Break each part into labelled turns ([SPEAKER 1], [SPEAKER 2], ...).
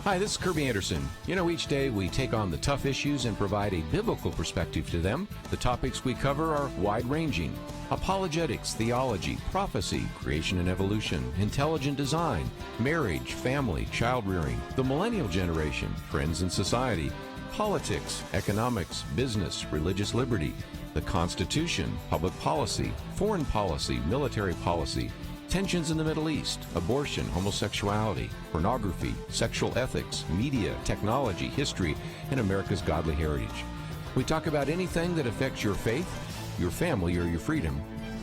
[SPEAKER 1] Hi, this is Kerby Anderson. You know, each day we take on the tough issues and provide a biblical perspective to them. The topics we cover are wide-ranging. Apologetics, theology, prophecy, creation and evolution, intelligent design, marriage, family, child-rearing, the millennial generation, friends and society, politics, economics, business, religious liberty, the Constitution, public policy, foreign policy, military policy, tensions in the Middle East, abortion, homosexuality, pornography, sexual ethics, media, technology, history, and America's godly heritage. We talk about anything that affects your faith, your family, or your freedom.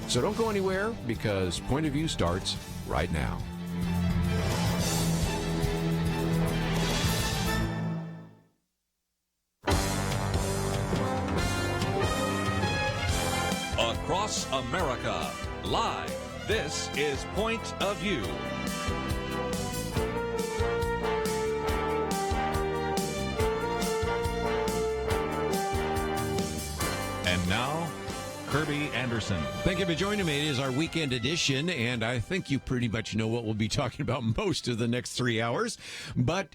[SPEAKER 1] So don't go anywhere, because Point of View starts right now.
[SPEAKER 2] Across America, live. This is Point of View. And now, Kerby Anderson.
[SPEAKER 3] Thank you for joining me. It is our weekend edition, and I think you pretty much know what we'll be talking about most of the next 3 hours. But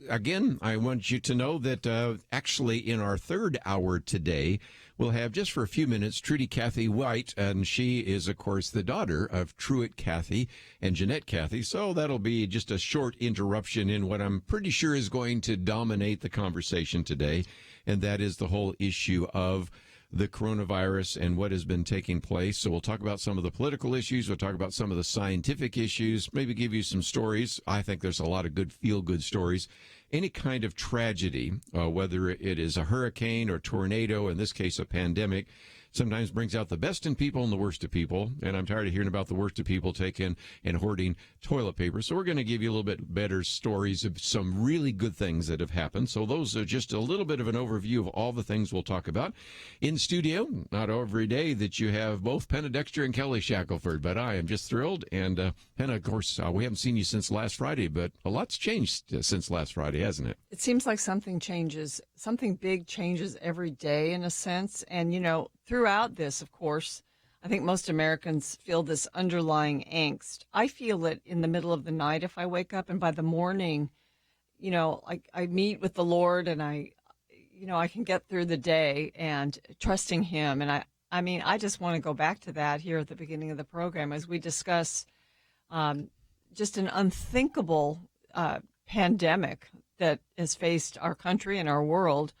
[SPEAKER 3] again, I want you to know that actually in our third hour today, we'll have just for a few minutes Trudy Cathy White, and she is, of course, the daughter of Truitt Cathy and Jeannette Cathy. So that'll be just a short interruption in what I'm pretty sure is going to dominate the conversation today, and that is the whole issue of the coronavirus and what has been taking place. So we'll talk about some of the political issues. We'll talk about some of the scientific issues, maybe give you some stories. I think there's a lot of good feel-good stories. Any kind of tragedy, whether it is a hurricane or tornado, in this case a pandemic, sometimes brings out the best in people and the worst of people. And I'm tired of hearing about the worst of people taking and hoarding toilet paper. So we're going to give you a little bit better stories of some really good things that have happened. So those are just a little bit of an overview of all the things we'll talk about. In studio, not every day that you have both Penna Dexter and Kelly Shackelford, but I am just thrilled. And Penna, of course, we haven't seen you since last Friday, but a lot's changed since last Friday, hasn't it?
[SPEAKER 4] It seems like something changes. Something big changes every day in a sense. And, you know, throughout this, of course, I think most Americans feel this underlying angst. I feel it in the middle of the night if I wake up, and by the morning, you know, I meet with the Lord, and I can get through the day and trusting Him. And I mean, I just want to go back to that here at the beginning of the program as we discuss just an unthinkable pandemic that has faced our country and our world,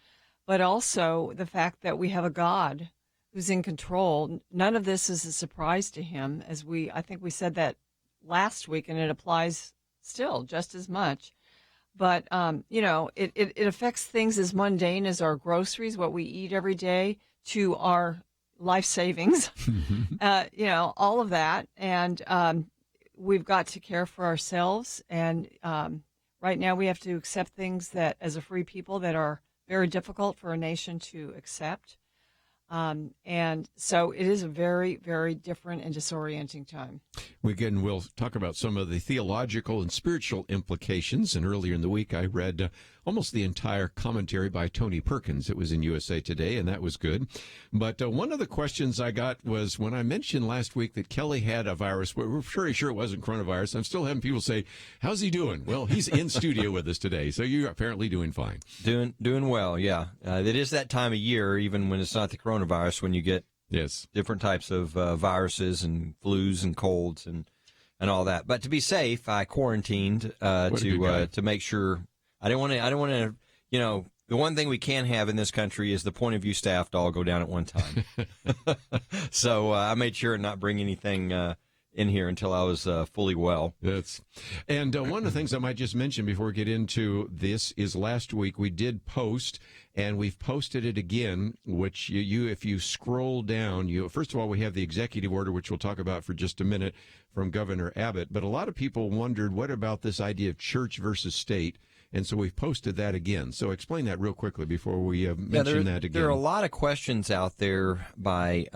[SPEAKER 4] but also the fact that we have a God who's in control. None of this is a surprise to Him, I think we said that last week, and it applies still just as much. But, it affects things as mundane as our groceries, what we eat every day, to our life savings, all of that. And we've got to care for ourselves. And right now we have to accept things that, as a free people, that are very difficult for a nation to accept. And so it is a very, very different and disorienting time.
[SPEAKER 3] We'll talk about some of the theological and spiritual implications. And earlier in the week, I read almost the entire commentary by Tony Perkins. It was in USA Today, and that was good. But one of the questions I got was when I mentioned last week that Kelly had a virus. We're pretty sure it wasn't coronavirus. I'm still having people say, "How's he doing?" Well, he's in studio with us today, so you're apparently doing fine.
[SPEAKER 5] Doing well, yeah. It is that time of year, even when it's not the coronavirus, when you get different types of viruses and flus and colds and all that. But to be safe, I quarantined to make sure. I don't want to. The one thing we can have in this country is the Point of View staff to all go down at one time. So I made sure to not bring anything in here until I was fully well.
[SPEAKER 3] And one of the things I might just mention before we get into this is last week we did post, and we've posted it again, which you if you scroll down, first of all, we have the executive order, which we'll talk about for just a minute, from Governor Abbott. But a lot of people wondered, what about this idea of church versus state? And so we've posted that again. So explain that real quickly before we mention that again.
[SPEAKER 5] There are a lot of questions out there by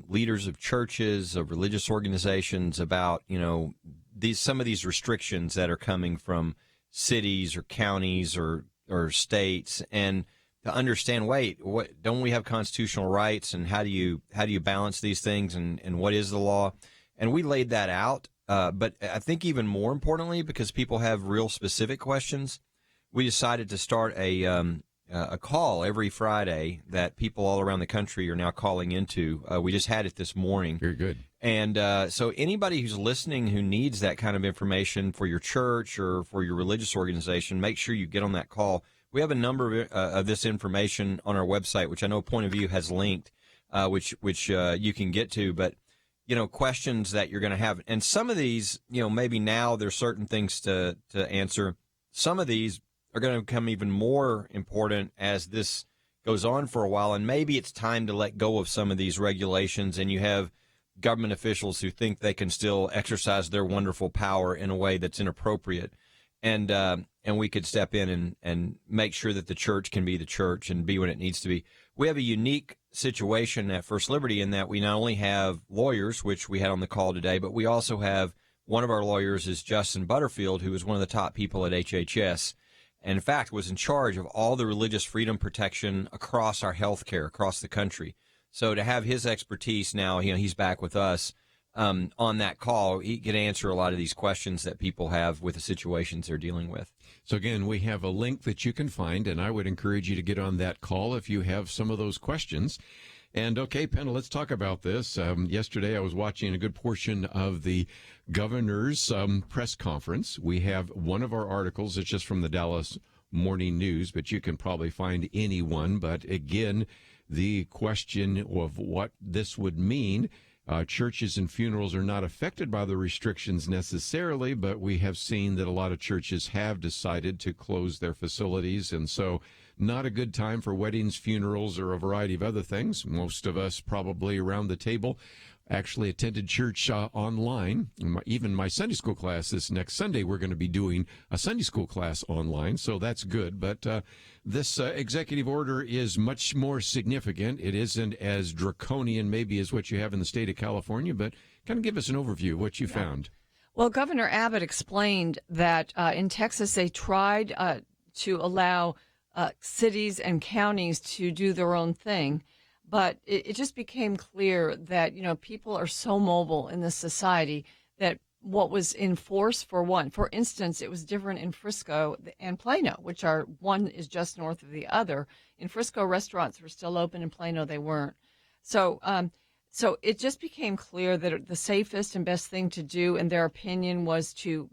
[SPEAKER 5] leaders of churches, of religious organizations about, some of these restrictions that are coming from cities or counties or states, and to understand, don't we have constitutional rights, and how do you balance these things, and what is the law? And we laid that out. But I think even more importantly, because people have real specific questions, we decided to start a call every Friday that people all around the country are now calling into. We just had it this morning.
[SPEAKER 3] Very good.
[SPEAKER 5] And so anybody who's listening who needs that kind of information for your church or for your religious organization, make sure you get on that call. We have a number of this information on our website, which I know Point of View has linked, which you can get to. But, questions that you're going to have. And some of these, maybe now there's certain things to answer. Some of these are going to become even more important as this goes on for a while. And maybe it's time to let go of some of these regulations, and you have government officials who think they can still exercise their wonderful power in a way that's inappropriate. And we could step in and make sure that the church can be the church and be what it needs to be. We have a unique situation at First Liberty in that we not only have lawyers, which we had on the call today, but we also have one of our lawyers is Justin Butterfield, who is one of the top people at HHS, and in fact was in charge of all the religious freedom protection across our health care, across the country. So to have his expertise now, he's back with us on that call, he could answer a lot of these questions that people have with the situations they're dealing with.
[SPEAKER 3] So again, we have a link that you can find, and I would encourage you to get on that call if you have some of those questions. And okay, Penna, let's talk about this. Yesterday, I was watching a good portion of the governor's press conference. We have one of our articles. It's just from the Dallas Morning News, but you can probably find any one. But again, the question of what this would mean. Churches and funerals are not affected by the restrictions necessarily, but we have seen that a lot of churches have decided to close their facilities, and so not a good time for weddings, funerals, or a variety of other things. Most of us probably around the table actually attended church online. Even my Sunday school class this next Sunday, we're going to be doing a Sunday school class online, so that's good. But this executive order is much more significant. It isn't as draconian maybe as what you have in the state of California, but kind of give us an overview of what you found.
[SPEAKER 4] Well, Governor Abbott explained that in Texas they tried to allow cities and counties to do their own thing. But it just became clear that, people are so mobile in this society that what was in force for instance, it was different in Frisco and Plano, which are one is just north of the other. In Frisco, restaurants were still open. In Plano, they weren't. So it just became clear that the safest and best thing to do, in their opinion, was to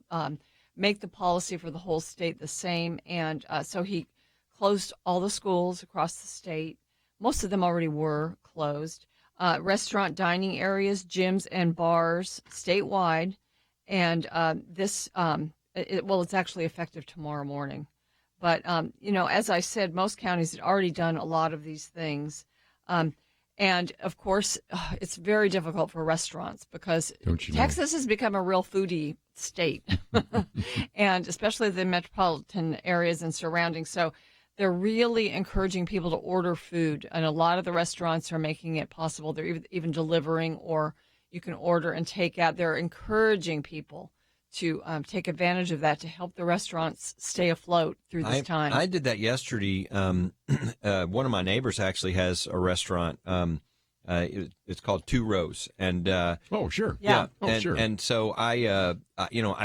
[SPEAKER 4] make the policy for the whole state the same. And so he closed all the schools across the state. Most of them already were closed. Restaurant dining areas, gyms, and bars statewide. And it's actually effective tomorrow morning. But, as I said, most counties had already done a lot of these things. And, of course, it's very difficult for restaurants because Texas has become a real foodie state, and especially the metropolitan areas and surrounding. So they're really encouraging people to order food, and a lot of the restaurants are making it possible. They're even delivering, or you can order and take out. They're encouraging people to take advantage of that to help the restaurants stay afloat through this time.
[SPEAKER 5] I did that yesterday. One of my neighbors actually has a restaurant. It's called Two Rows, and
[SPEAKER 3] oh sure,
[SPEAKER 4] yeah,
[SPEAKER 3] sure.
[SPEAKER 5] And so I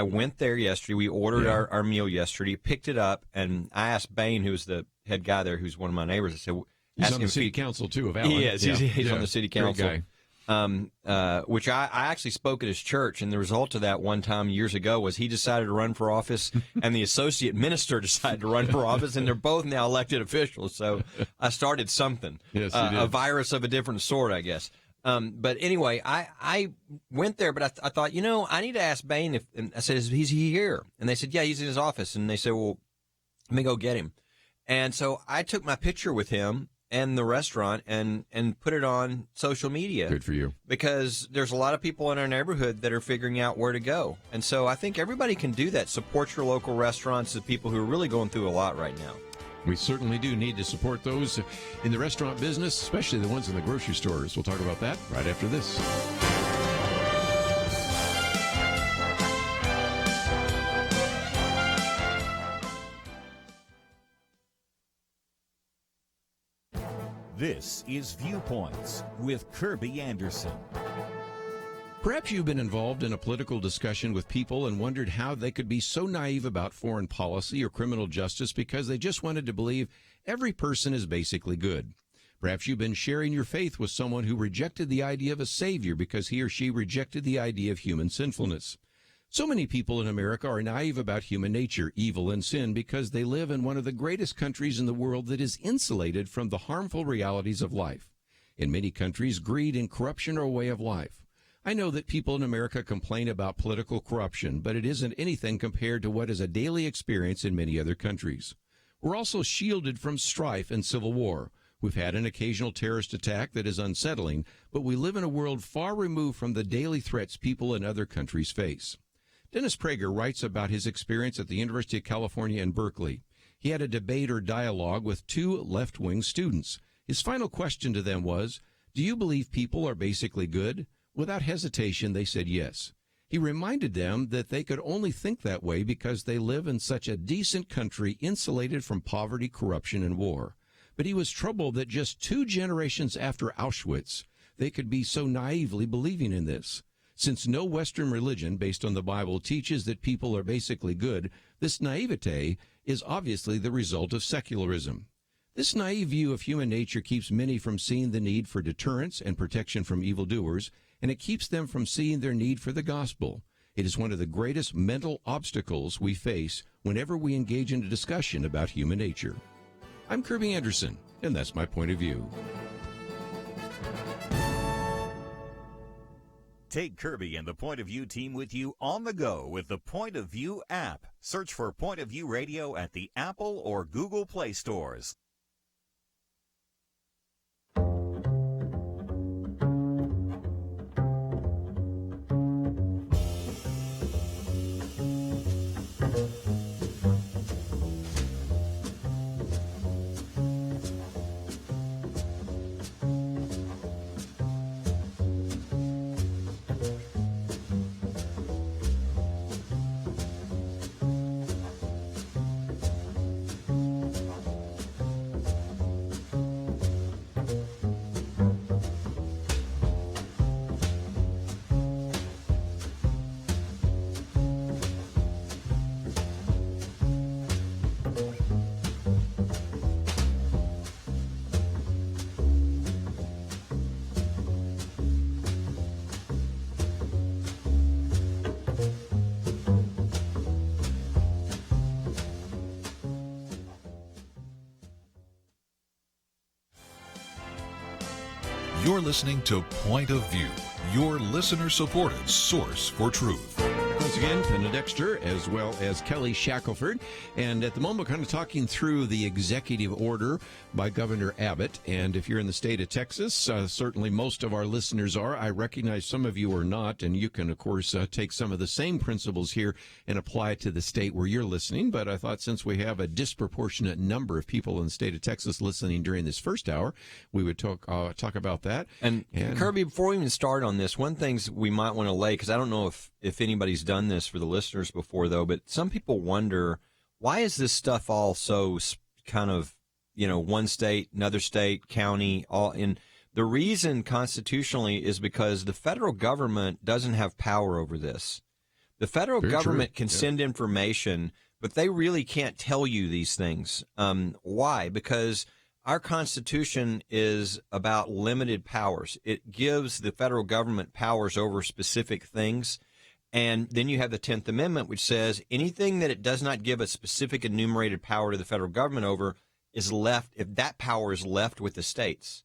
[SPEAKER 5] went there yesterday. We ordered our meal yesterday, picked it up, and I asked Bain, who's the head guy there, who's one of my neighbors. I said,
[SPEAKER 3] he's on the city council too of Allen.
[SPEAKER 5] He is. He's on the city council.
[SPEAKER 3] Great guy.
[SPEAKER 5] Which I actually spoke at his church, and the result of that one time years ago was he decided to run for office, and the associate minister decided to run for office, and they're both now elected officials. So I started something,
[SPEAKER 3] yes,
[SPEAKER 5] a virus of a different sort, I guess. But anyway, I went there, but I thought, I need to ask Bain if. And I said, is he here? And they said, yeah, he's in his office. And they said, well, let me go get him. And so I took my picture with him and the restaurant and put it on social media.
[SPEAKER 3] Good for you.
[SPEAKER 5] Because there's a lot of people in our neighborhood that are figuring out where to go. And so I think everybody can do that. Support your local restaurants, the people who are really going through a lot right now.
[SPEAKER 3] We certainly do need to support those in the restaurant business, especially the ones in the grocery stores. We'll talk about that right after this.
[SPEAKER 6] This is Viewpoints with Kerby Anderson.
[SPEAKER 1] Perhaps you've been involved in a political discussion with people and wondered how they could be so naive about foreign policy or criminal justice because they just wanted to believe every person is basically good. Perhaps you've been sharing your faith with someone who rejected the idea of a savior because he or she rejected the idea of human sinfulness. So many people in America are naive about human nature, evil, and sin because they live in one of the greatest countries in the world that is insulated from the harmful realities of life. In many countries, greed and corruption are a way of life. I know that people in America complain about political corruption, but it isn't anything compared to what is a daily experience in many other countries. We're also shielded from strife and civil war. We've had an occasional terrorist attack that is unsettling, but we live in a world far removed from the daily threats people in other countries face. Dennis Prager writes about his experience at the University of California in Berkeley. He had a debate or dialogue with two left-wing students. His final question to them was, "Do you believe people are basically good?" Without hesitation, they said yes. He reminded them that they could only think that way because they live in such a decent country insulated from poverty, corruption, and war. But he was troubled that just 2 generations after Auschwitz, they could be so naively believing in this. Since no Western religion based on the Bible teaches that people are basically good, this naivete is obviously the result of secularism. This naive view of human nature keeps many from seeing the need for deterrence and protection from evildoers, and it keeps them from seeing their need for the gospel. It is one of the greatest mental obstacles we face whenever we engage in a discussion about human nature. I'm Kerby Anderson, and that's my point of view.
[SPEAKER 6] Take Kerby and the Point of View team with you on the go with the Point of View app. Search for Point of View Radio at the Apple or Google Play stores.
[SPEAKER 2] You're listening to Point of View, your listener-supported source for truth.
[SPEAKER 1] Once again, Penna Dexter as well as Kelly Shackelford. And at the moment, we're kind of talking through the executive order by Governor Abbott. And if you're in the state of Texas, certainly most of our listeners are. I recognize some of you are not. And you can, of course, take some of the same principles here and apply it to the state where you're listening. But I thought since we have a disproportionate number of people in the state of Texas listening during this first hour, we would talk about that.
[SPEAKER 5] And Kerby, before we even start on this, one thing we might want to lay, because I don't know if anybody's done this for the listeners before, though, but some people wonder, why is this stuff all so kind of, one state, another state, county, all in? The reason constitutionally is because the federal government doesn't have power over this. The federal government can send information, but they really can't tell you these things. Why? Because our Constitution is about limited powers. It gives the federal government powers over specific things. And then you have the 10th Amendment, which says anything that it does not give a specific enumerated power to the federal government over is left, if that power is left with the states.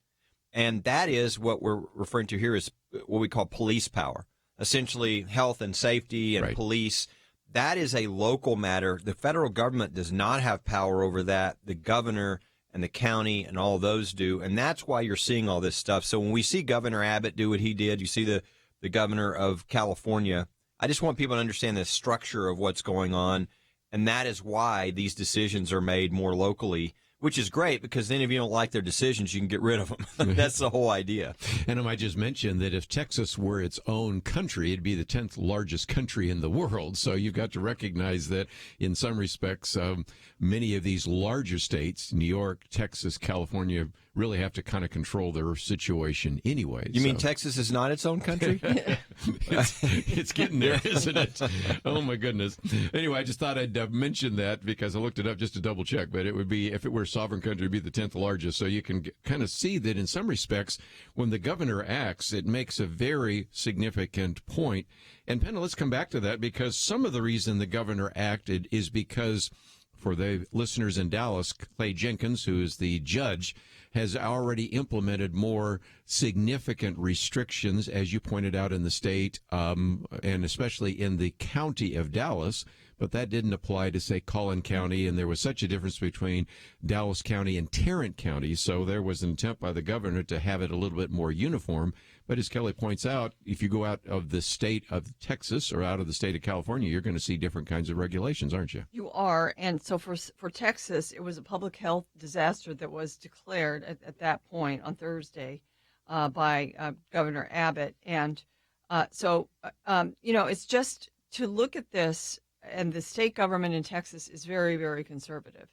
[SPEAKER 5] And that is what we're referring to here is what we call police power, essentially health and safety and police. That is a local matter. The federal government does not have power over that. The governor and the county and all those do. And that's why you're seeing all this stuff. So when we see Governor Abbott do what he did, you see the governor of California. I just want people to understand the structure of what's going on, and that is why these decisions are made more locally, which is great because then if you don't like their decisions, you can get rid of them. That's the whole idea.
[SPEAKER 1] And I might just mention that if Texas were its own country, it'd be the 10th largest country in the world. So you've got to recognize that in some respects, many of these larger states, New York, Texas, California,
[SPEAKER 3] really have to kind of control their situation anyway.
[SPEAKER 5] You mean Texas is not its own country?
[SPEAKER 3] It's getting there, isn't it? Oh, my goodness. Anyway, I just thought I'd mention that because I looked it up just to double check. But it would be, if it were a sovereign country, it'd be the 10th largest. So you can kind of see that in some respects, when the governor acts, it makes a very significant point. And Penna, let's come back to that, because some of the reason the governor acted is because, for the listeners in Dallas, Clay Jenkins, who is the judge, has already implemented more significant restrictions, as you pointed out, in the state, and especially in the county of Dallas. But that didn't apply to, say, Collin County, and there was such a difference between Dallas County and Tarrant County. So there was an attempt by the governor to have it a little bit more uniform. But as Kelly points out, if you go out of the state of Texas or out of the state of California, you're going to see different kinds of regulations, aren't you?
[SPEAKER 4] You are. And so for Texas, it was a public health disaster that was declared at that point on Thursday by Governor Abbott. And it's just to look at this, and the state government in Texas is very, very conservative.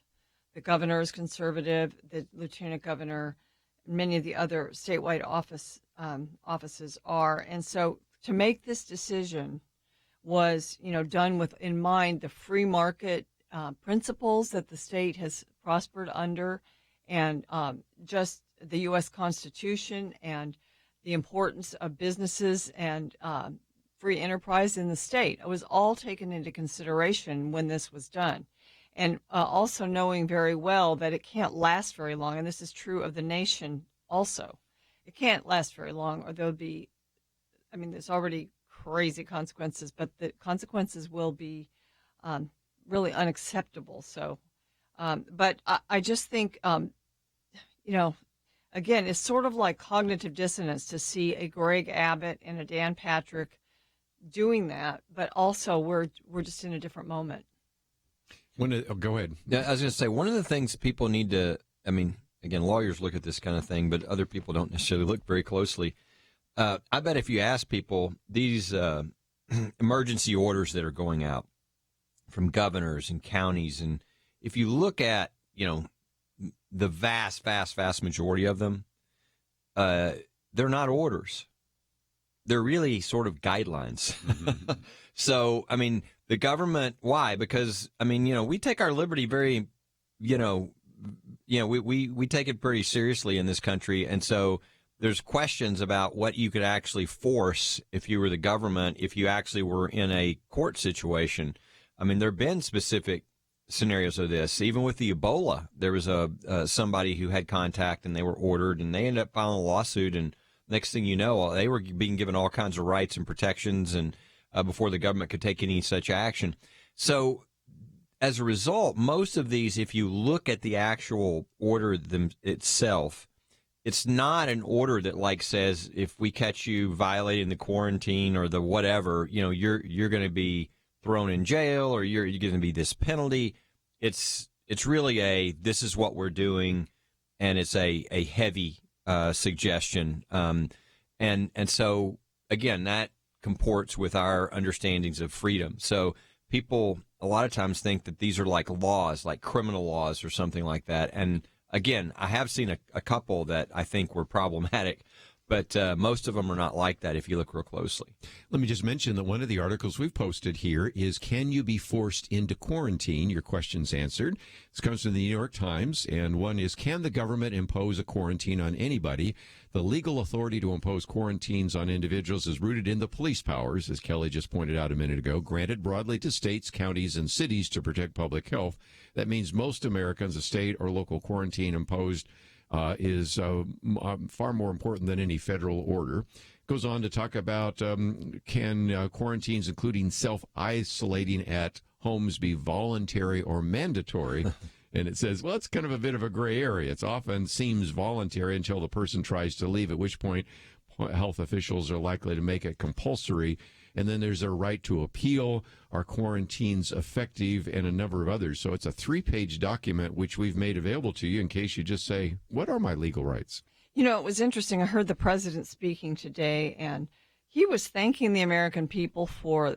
[SPEAKER 4] The governor is conservative, the lieutenant governor, many of the other statewide offices are. And so to make this decision was, done with in mind the free market principles that the state has prospered under, and just the U.S. Constitution and the importance of businesses and free enterprise in the state. It was all taken into consideration when this was done. And also knowing very well that it can't last very long, and this is true of the nation also. It can't last very long, or there'll be, there's already crazy consequences, but the consequences will be really unacceptable. So, but I just think, again, it's sort of like cognitive dissonance to see a Greg Abbott and a Dan Patrick doing that, but also we're just in a different moment.
[SPEAKER 3] Go ahead.
[SPEAKER 5] Yeah, I was going to say, one of the things people need to, again, lawyers look at this kind of thing, but other people don't necessarily look very closely. I bet if you ask people, these emergency orders that are going out from governors and counties, and if you look at, the vast majority of them, they're not orders. They're really sort of guidelines. Mm-hmm. So, the government, why? Because, we take our liberty very, we take it pretty seriously in this country. And so there's questions about what you could actually force if you were the government, if you actually were in a court situation. There have been specific scenarios of this. Even with the Ebola, there was somebody who had contact and they were ordered, and they ended up filing a lawsuit, and next thing you know, they were being given all kinds of rights and protections, and before the government could take any such action. So as a result, most of these, if you look at the actual order itself, it's not an order that says, if we catch you violating the quarantine or the whatever, you're going to be thrown in jail, or you're going to be this penalty. It's really this is what we're doing, and it's a heavy suggestion. And so, again, that comports with our understandings of freedom. So people a lot of times think that these are like laws, like criminal laws or something like that. And again, I have seen a couple that I think were problematic, but most of them are not like that if you look real closely.
[SPEAKER 3] Let me just mention that one of the articles we've posted here is, can you be forced into quarantine? Your question's answered. This comes from the New York Times, and one is, can the government impose a quarantine on anybody? The legal authority to impose quarantines on individuals is rooted in the police powers, as Kelly just pointed out a minute ago, granted broadly to states, counties, and cities to protect public health. That means most Americans, a state or local quarantine imposed is far more important than any federal order. Goes on to talk about, can quarantines, including self-isolating at homes, be voluntary or mandatory? And it says, well, it's kind of a bit of a gray area. It often seems voluntary until the person tries to leave, at which point health officials are likely to make it compulsory. And then there's a right to appeal. Are quarantines effective? And a number of others. So it's a 3-page document which we've made available to you in case you just say, what are my legal rights?
[SPEAKER 4] It was interesting. I heard the president speaking today, and he was thanking the American people for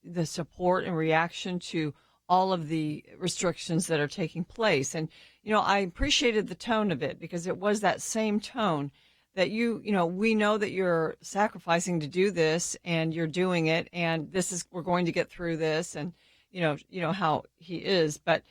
[SPEAKER 4] the support and reaction to all of the restrictions that are taking place. And, I appreciated the tone of it because it was that same tone that we know that you're sacrificing to do this and you're doing it. And we're going to get through this. And, how he is. But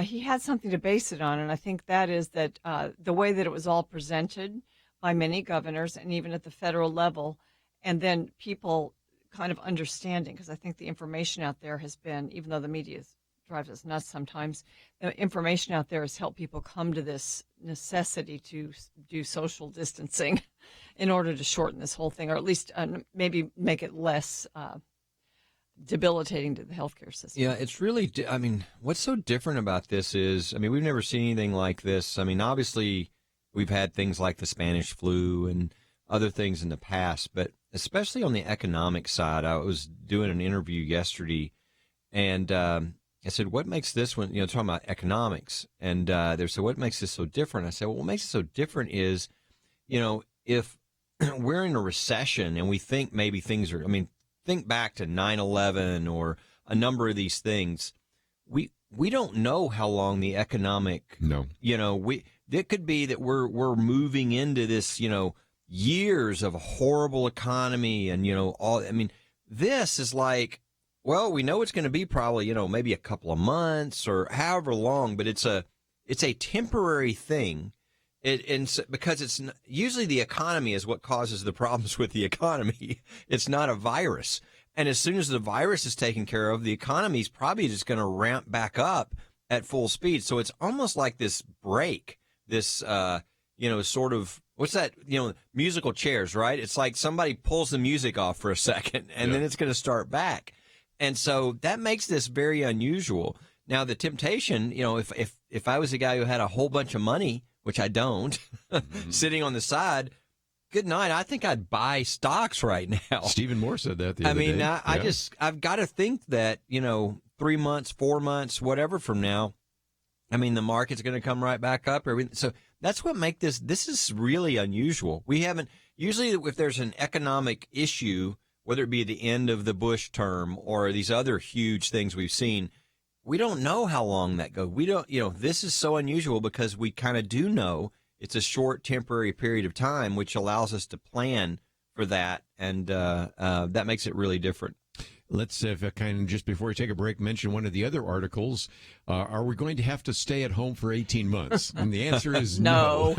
[SPEAKER 4] he had something to base it on. And I think that is that the way that it was all presented by many governors and even at the federal level, and then people kind of understanding, because I think the information out there has been, even though the media drives us nuts sometimes, the information out there has helped people come to this necessity to do social distancing in order to shorten this whole thing, or at least maybe make it less debilitating to the healthcare system.
[SPEAKER 5] Yeah, it's really, what's so different about this is, we've never seen anything like this. Obviously, we've had things like the Spanish flu and other things in the past, but especially on the economic side. I was doing an interview yesterday, and I said, what makes this one, talking about economics, and they said, what makes this so different? I said, well, what makes it so different is, if we're in a recession and we think maybe things are, think back to 9/11 or a number of these things, we don't know how long the economic, it could be that we're moving into this, years of a horrible economy and, this is like, well, we know it's going to be probably, maybe a couple of months or however long, but it's a temporary thing. Because it's usually the economy is what causes the problems with the economy. It's not a virus. And as soon as the virus is taken care of, the economy is probably just going to ramp back up at full speed. So it's almost like this break, this, sort of, what's that, musical chairs, right? It's like somebody pulls the music off for a second and then it's going to start back. And so that makes this very unusual. Now, the temptation, if I was a guy who had a whole bunch of money, which I don't, sitting on the side, good night. I think I'd buy stocks right now.
[SPEAKER 3] Stephen Moore said that the other day.
[SPEAKER 5] I've got to think that, 3 months, 4 months, whatever from now, the market's going to come right back up. So that's what makes this is really unusual. We haven't, usually if there's an economic issue, whether it be the end of the Bush term or these other huge things we've seen, we don't know how long that goes. We don't, this is so unusual because we kind of do know it's a short temporary period of time, which allows us to plan for that. And that makes it really different.
[SPEAKER 3] Let's, just before we take a break, mention one of the other articles. Are we going to have to stay at home for 18 months? And the answer is no.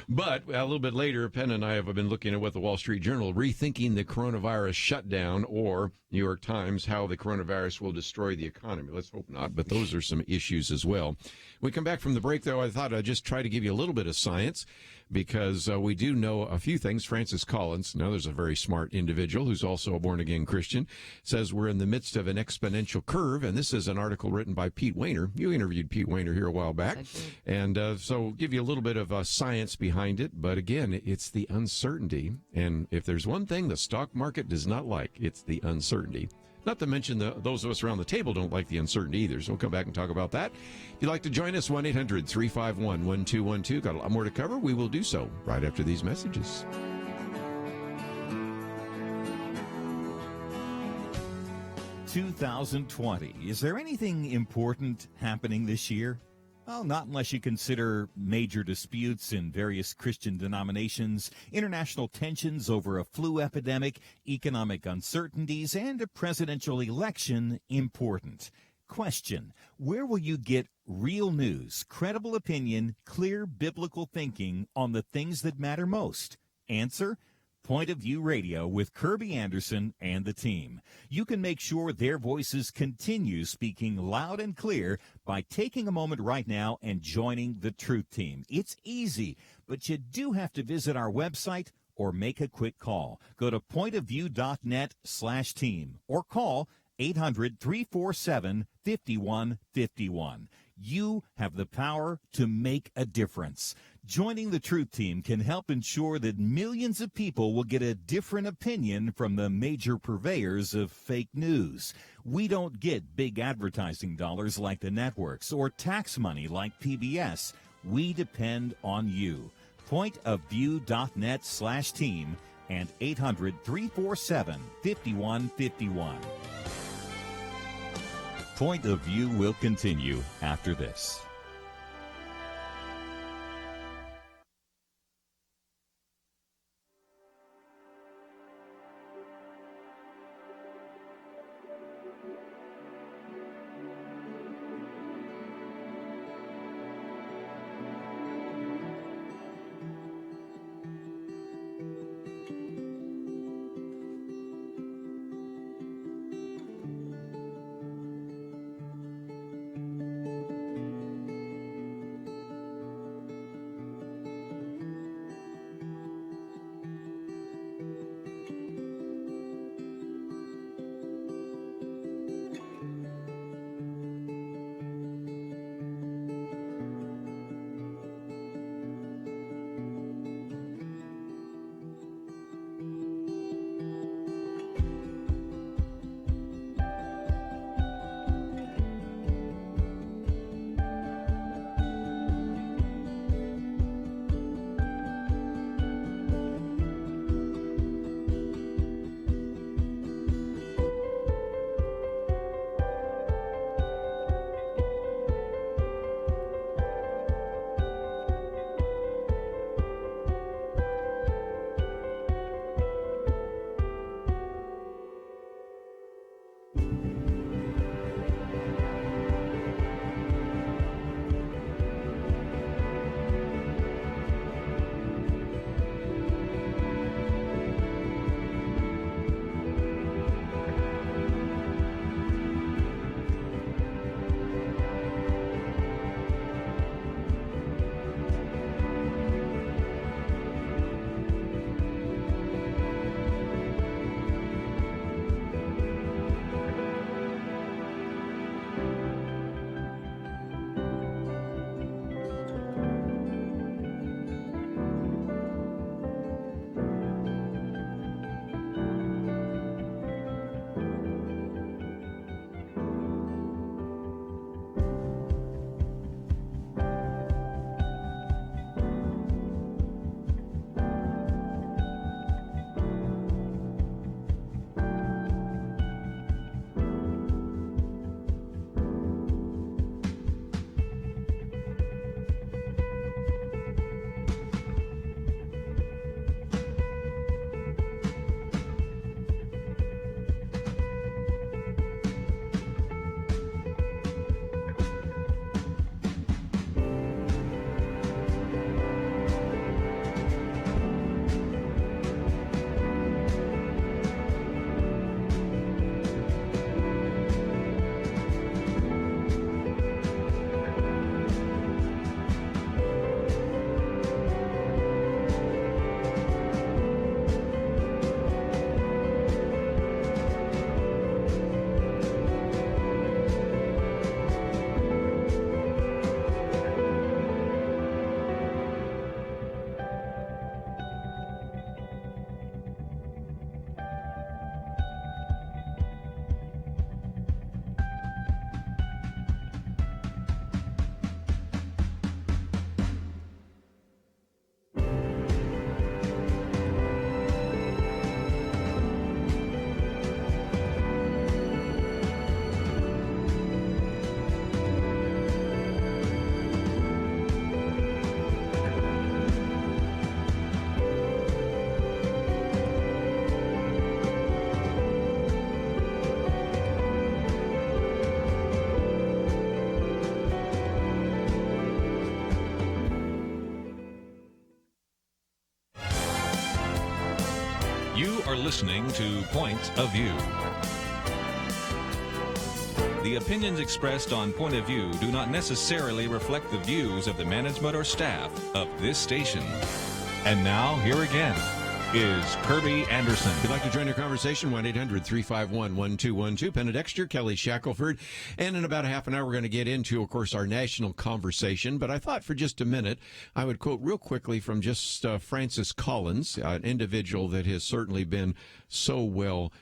[SPEAKER 3] But a little bit later, Penn and I have been looking at what the Wall Street Journal, rethinking the coronavirus shutdown, or New York Times, how the coronavirus will destroy the economy. Let's hope not, but those are some issues as well. When we come back from the break, though, I thought I'd just try to give you a little bit of science, because we do know a few things. Francis Collins, now there's a very smart individual who's also a born-again Christian, says we're in the midst of an exponential curve, and this is an article written by Pete Wehner. You interviewed Pete Wehner here a while back, and so give you a little bit of science behind it, but again, it's the uncertainty, and if there's one thing the stock market does not like, it's the uncertainty. Not to mention those of us around the table don't like the uncertainty either, so we'll come back and talk about that. If you'd like to join us, 1-800-351-1212. Got a lot more to cover. We will do so right after these messages.
[SPEAKER 6] (2020). Is there anything important happening this year? Well, not unless you consider major disputes in various Christian denominations, international tensions over a flu epidemic, economic uncertainties, and a presidential election important. Question: where will you get real news, credible opinion, clear biblical thinking on the things that matter most? Answer: Point of View Radio with Kerby Anderson and the team. You can make sure their voices continue speaking loud and clear by taking a moment right now and joining the Truth Team. It's easy, but you do have to visit our website or make a quick call. Go to pointofview.net/team or call 800-347-5151. You have the power to make a difference. Joining the Truth Team can help ensure that millions of people will get a different opinion from the major purveyors of fake news. We don't get big advertising dollars like the networks or tax money like PBS. We depend on you. Pointofview.net/team and 800-347-5151. Point of View will continue after this.
[SPEAKER 2] You are listening to Point of View. The opinions expressed on Point of View do not necessarily reflect the views of the management or staff of this station. And now, here again is Kerby Anderson.
[SPEAKER 3] If you'd like to join our conversation, 1-800-351-1212. Penna Dexter, Kelly Shackelford. And in about a half an hour, we're going to get into, of course, our national conversation. But I thought for just a minute, I would quote real quickly from just Francis Collins, an individual that has certainly been so well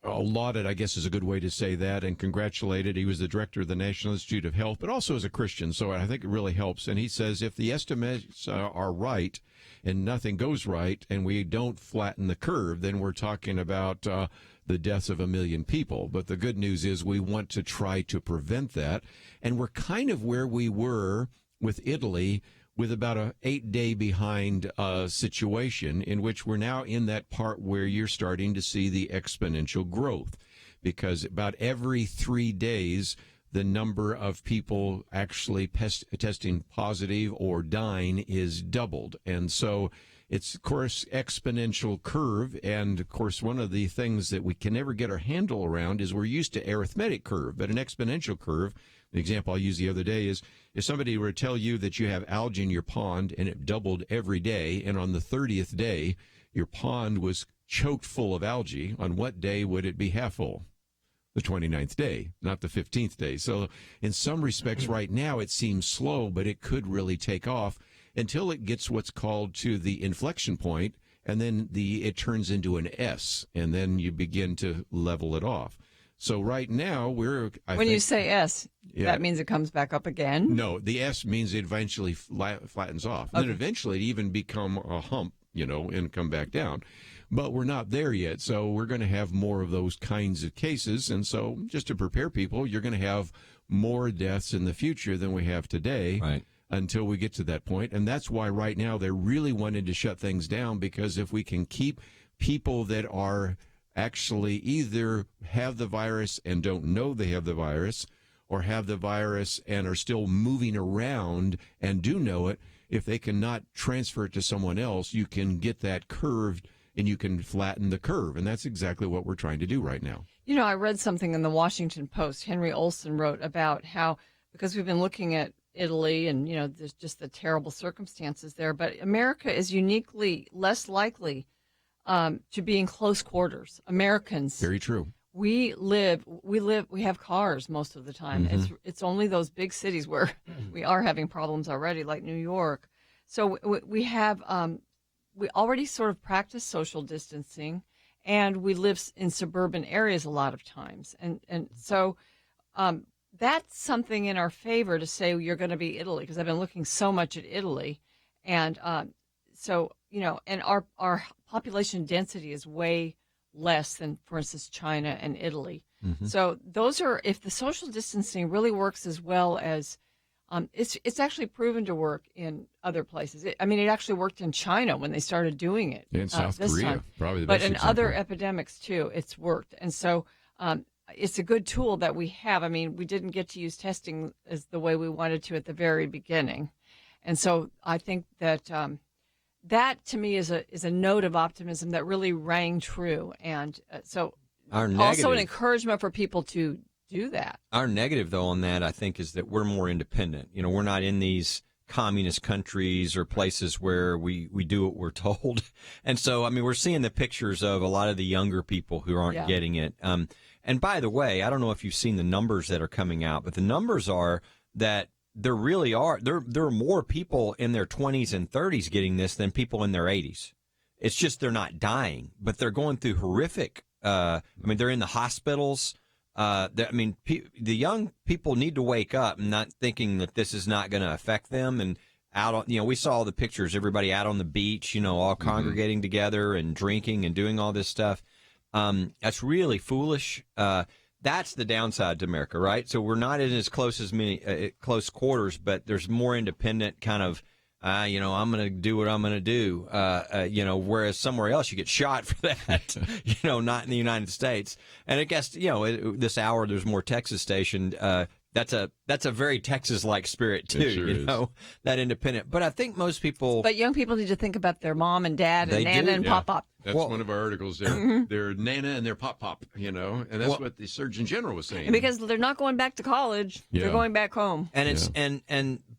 [SPEAKER 3] lauded, I guess is a good way to say that, and congratulated. He was the director of the National Institute of Health, but also as a Christian, so I think it really helps. And he says if the estimates are right and nothing goes right and we don't flatten the curve, then we're talking about the deaths of 1 million people. But the good news is we want to try to prevent that, and we're kind of where we were with Italy, with about a 8-day behind situation, in which we're now in that part where you're starting to see the exponential growth, because about every 3 days, the number of people actually testing positive or dying is doubled. And so it's, of course, exponential curve. And, of course, one of the things that we can never get our handle around is we're used to arithmetic curve, but an exponential curve, the example I used the other day is if somebody were to tell you that you have algae in your pond and it doubled every day, and on the 30th day your pond was choked full of algae, on what day would it be half full? The 29th day, not the 15th day. So in some respects right now it seems slow, but it could really take off until it gets what's called to the inflection point, and then it turns into an S, and then you begin to level it off. So right now when you say
[SPEAKER 4] S, that means it comes back up again?
[SPEAKER 3] No, the S means it eventually flattens off. Okay. Then eventually it even become a hump, and come back down. But we're not there yet, so we're going to have more of those kinds of cases. And so just to prepare people, you're going to have more deaths in the future than we have today.
[SPEAKER 5] Right.
[SPEAKER 3] Until we get to that point. And that's why right now they're really wanting to shut things down, because if we can keep people that are actually either have the virus and don't know they have the virus, or have the virus and are still moving around and do know it, if they cannot transfer it to someone else, you can get that curved and you can flatten the curve. And that's exactly what we're trying to do right now.
[SPEAKER 4] I read something in the Washington Post. Henry Olson wrote about how, because we've been looking at Italy and, there's just the terrible circumstances there, but America is uniquely less likely to be in close quarters. Americans.
[SPEAKER 3] Very true.
[SPEAKER 4] We have cars most of the time. Mm-hmm. It's only those big cities where we are having problems already, like New York. So we have, we already sort of practice social distancing, and we live in suburban areas a lot of times. And so that's something in our favor to say you're going to be Italy, because I've been looking so much at Italy. And and our population density is way less than, for instance, China and Italy. Mm-hmm. So those are, if the social distancing really works as well as, it's actually proven to work in other places. It actually worked in China when they started doing it.
[SPEAKER 3] In South Korea,
[SPEAKER 4] time.
[SPEAKER 3] Probably the best
[SPEAKER 4] But in
[SPEAKER 3] example.
[SPEAKER 4] other epidemics, too, it's worked. And so it's a good tool that we have. We didn't get to use testing as the way we wanted to at the very beginning. And so I think that that, to me, is a note of optimism that really rang true. And so also an encouragement for people to do that.
[SPEAKER 5] Our negative, though, on that, I think, is that we're more independent. We're not in these communist countries or places where we do what we're told. And so, we're seeing the pictures of a lot of the younger people who aren't getting it. And by the way, I don't know if you've seen the numbers that are coming out, but the numbers are that there are more people in their 20s and 30s getting this than people in their 80s. It's just they're not dying, but they're going through horrific. They're in the hospitals. The young people need to wake up and not thinking that this is not going to affect them. And out on, we saw the pictures, everybody out on the beach, all congregating together and drinking and doing all this stuff. That's really foolish. That's the downside to America, right? So we're not in as close close quarters, but there's more independent kind of, I'm going to do what I'm going to do. Whereas somewhere else you get shot for that, not in the United States. And I guess, this hour there's more Texas stationed. That's a very Texas-like spirit too,
[SPEAKER 3] sure
[SPEAKER 5] that independent. But I think most people.
[SPEAKER 4] But young people need to think about their mom and dad and Nana and Pop-Pop.
[SPEAKER 3] That's one of our articles there. Their Nana and their Pop-Pop, and that's what the Surgeon General was saying.
[SPEAKER 4] Because they're not going back to college; they're going back home.
[SPEAKER 5] And it's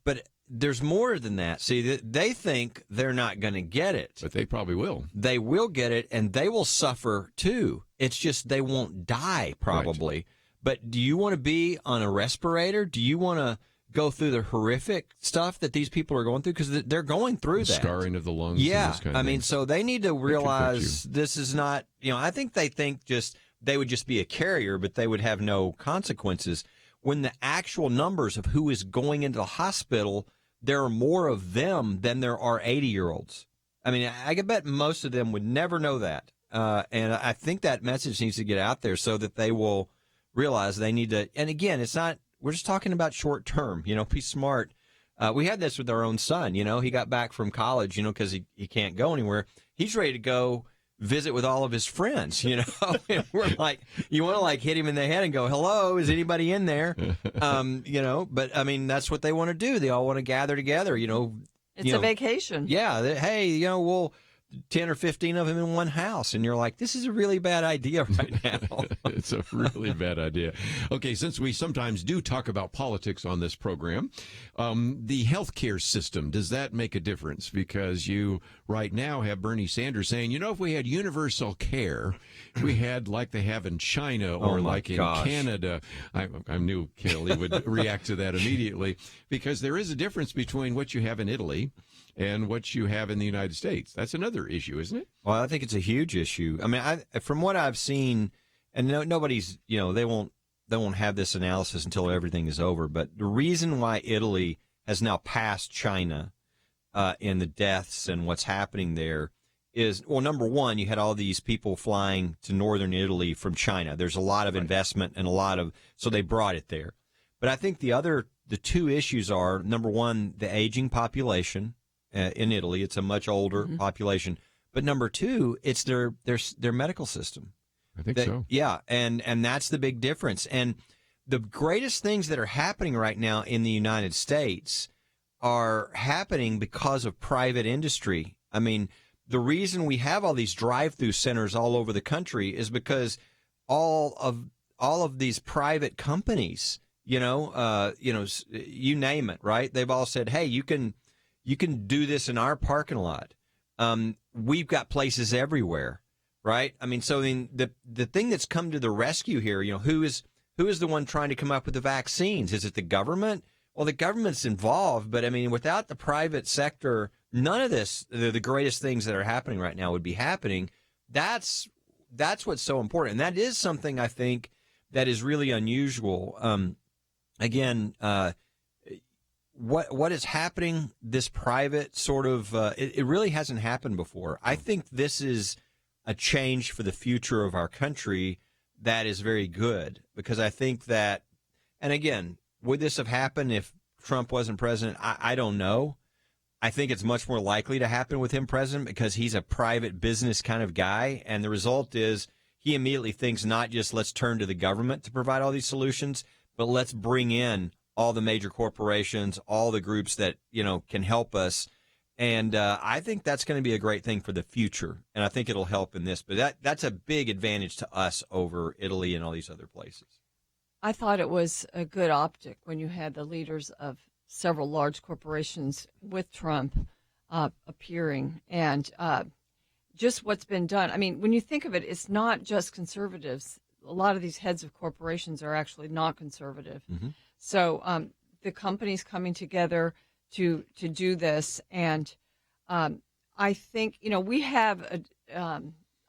[SPEAKER 5] but there's more than that. See, they think they're not going to get it,
[SPEAKER 3] but they probably will.
[SPEAKER 5] They will get it, and they will suffer too. It's just they won't die probably. Right. But do you want to be on a respirator? Do you want to go through the horrific stuff that these people are going through? Because they're going through that.
[SPEAKER 3] Scarring of the lungs.
[SPEAKER 5] Yeah.
[SPEAKER 3] And this kind of thing.
[SPEAKER 5] So they need to realize this is not, I think they think just they would just be a carrier, but they would have no consequences. When the actual numbers of who is going into the hospital, there are more of them than there are 80-year-olds. I mean, I could bet most of them would never know that. And I think that message needs to get out there so that they will realize they need to. And again, it's not, we're just talking about short term, be smart. We had this with our own son, he got back from college, because he can't go anywhere. He's ready to go visit with all of his friends, and we're like, you want to hit him in the head and go, hello, is anybody in there? But I mean, that's what they want to do. They all want to gather together,
[SPEAKER 4] It's a vacation.
[SPEAKER 5] Yeah. Hey, we'll 10 or 15 of them in one house. And you're like, this is a really bad idea right now.
[SPEAKER 3] It's a really bad idea. Okay, since we sometimes do talk about politics on this program, the healthcare system, does that make a difference? Because you right now have Bernie Sanders saying, if we had universal care, we had like they have in China or in Canada. I knew Kelly would react to that immediately, because there is a difference between what you have in Italy and what you have in the United States. That's another issue, isn't it?
[SPEAKER 5] Well, I think it's a huge issue. I mean, from what I've seen, and nobody's, they won't have this analysis until everything is over, but the reason why Italy has now passed China in the deaths and what's happening there is, well, number one, you had all these people flying to northern Italy from China. There's a lot of investment and so they brought it there. But I think the two issues are, number one, the aging population. In Italy, it's a much older population. But number two, it's their medical system.
[SPEAKER 3] I think so.
[SPEAKER 5] Yeah, and that's the big difference. And the greatest things that are happening right now in the United States are happening because of private industry. I mean, the reason we have all these drive-through centers all over the country is because all of these private companies, you name it, right? They've all said, hey, you can do this in our parking lot. We've got places everywhere, right? I mean, so the thing that's come to the rescue here, who is the one trying to come up with the vaccines? Is it the government? Well, the government's involved, but I mean, without the private sector, none of this, the greatest things that are happening right now would be happening. That's what's so important. And that is something I think that is really unusual. What is happening, this private sort of, it really hasn't happened before. I think this is a change for the future of our country that is very good, because I think that, and again, would this have happened if Trump wasn't president? I don't know. I think it's much more likely to happen with him president because he's a private business kind of guy. And the result is he immediately thinks not just let's turn to the government to provide all these solutions, but let's bring in all the major corporations, all the groups that, can help us. And I think that's going to be a great thing for the future. And I think it'll help in this. But that's a big advantage to us over Italy and all these other places.
[SPEAKER 4] I thought it was a good optic when you had the leaders of several large corporations with Trump appearing, and just what's been done. I mean, when you think of it, it's not just conservatives. A lot of these heads of corporations are actually not conservative. Mm-hmm. So the companies coming together to do this, and I think we have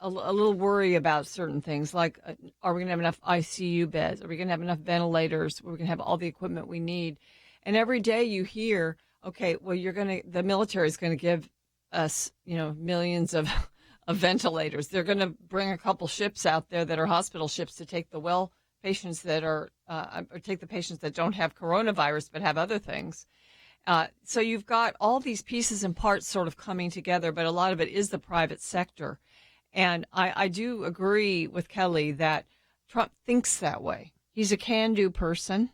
[SPEAKER 4] a little worry about certain things, like are we going to have enough ICU beds? Are we going to have enough ventilators? Are we going to have all the equipment we need? And every day you hear, okay, well, the military is going to give us millions of ventilators. They're going to bring a couple ships out there that are hospital ships to take the patients that are, or take the patients that don't have coronavirus but have other things. So you've got all these pieces and parts sort of coming together, but a lot of it is the private sector. And I do agree with Kelly that Trump thinks that way. He's a can-do person.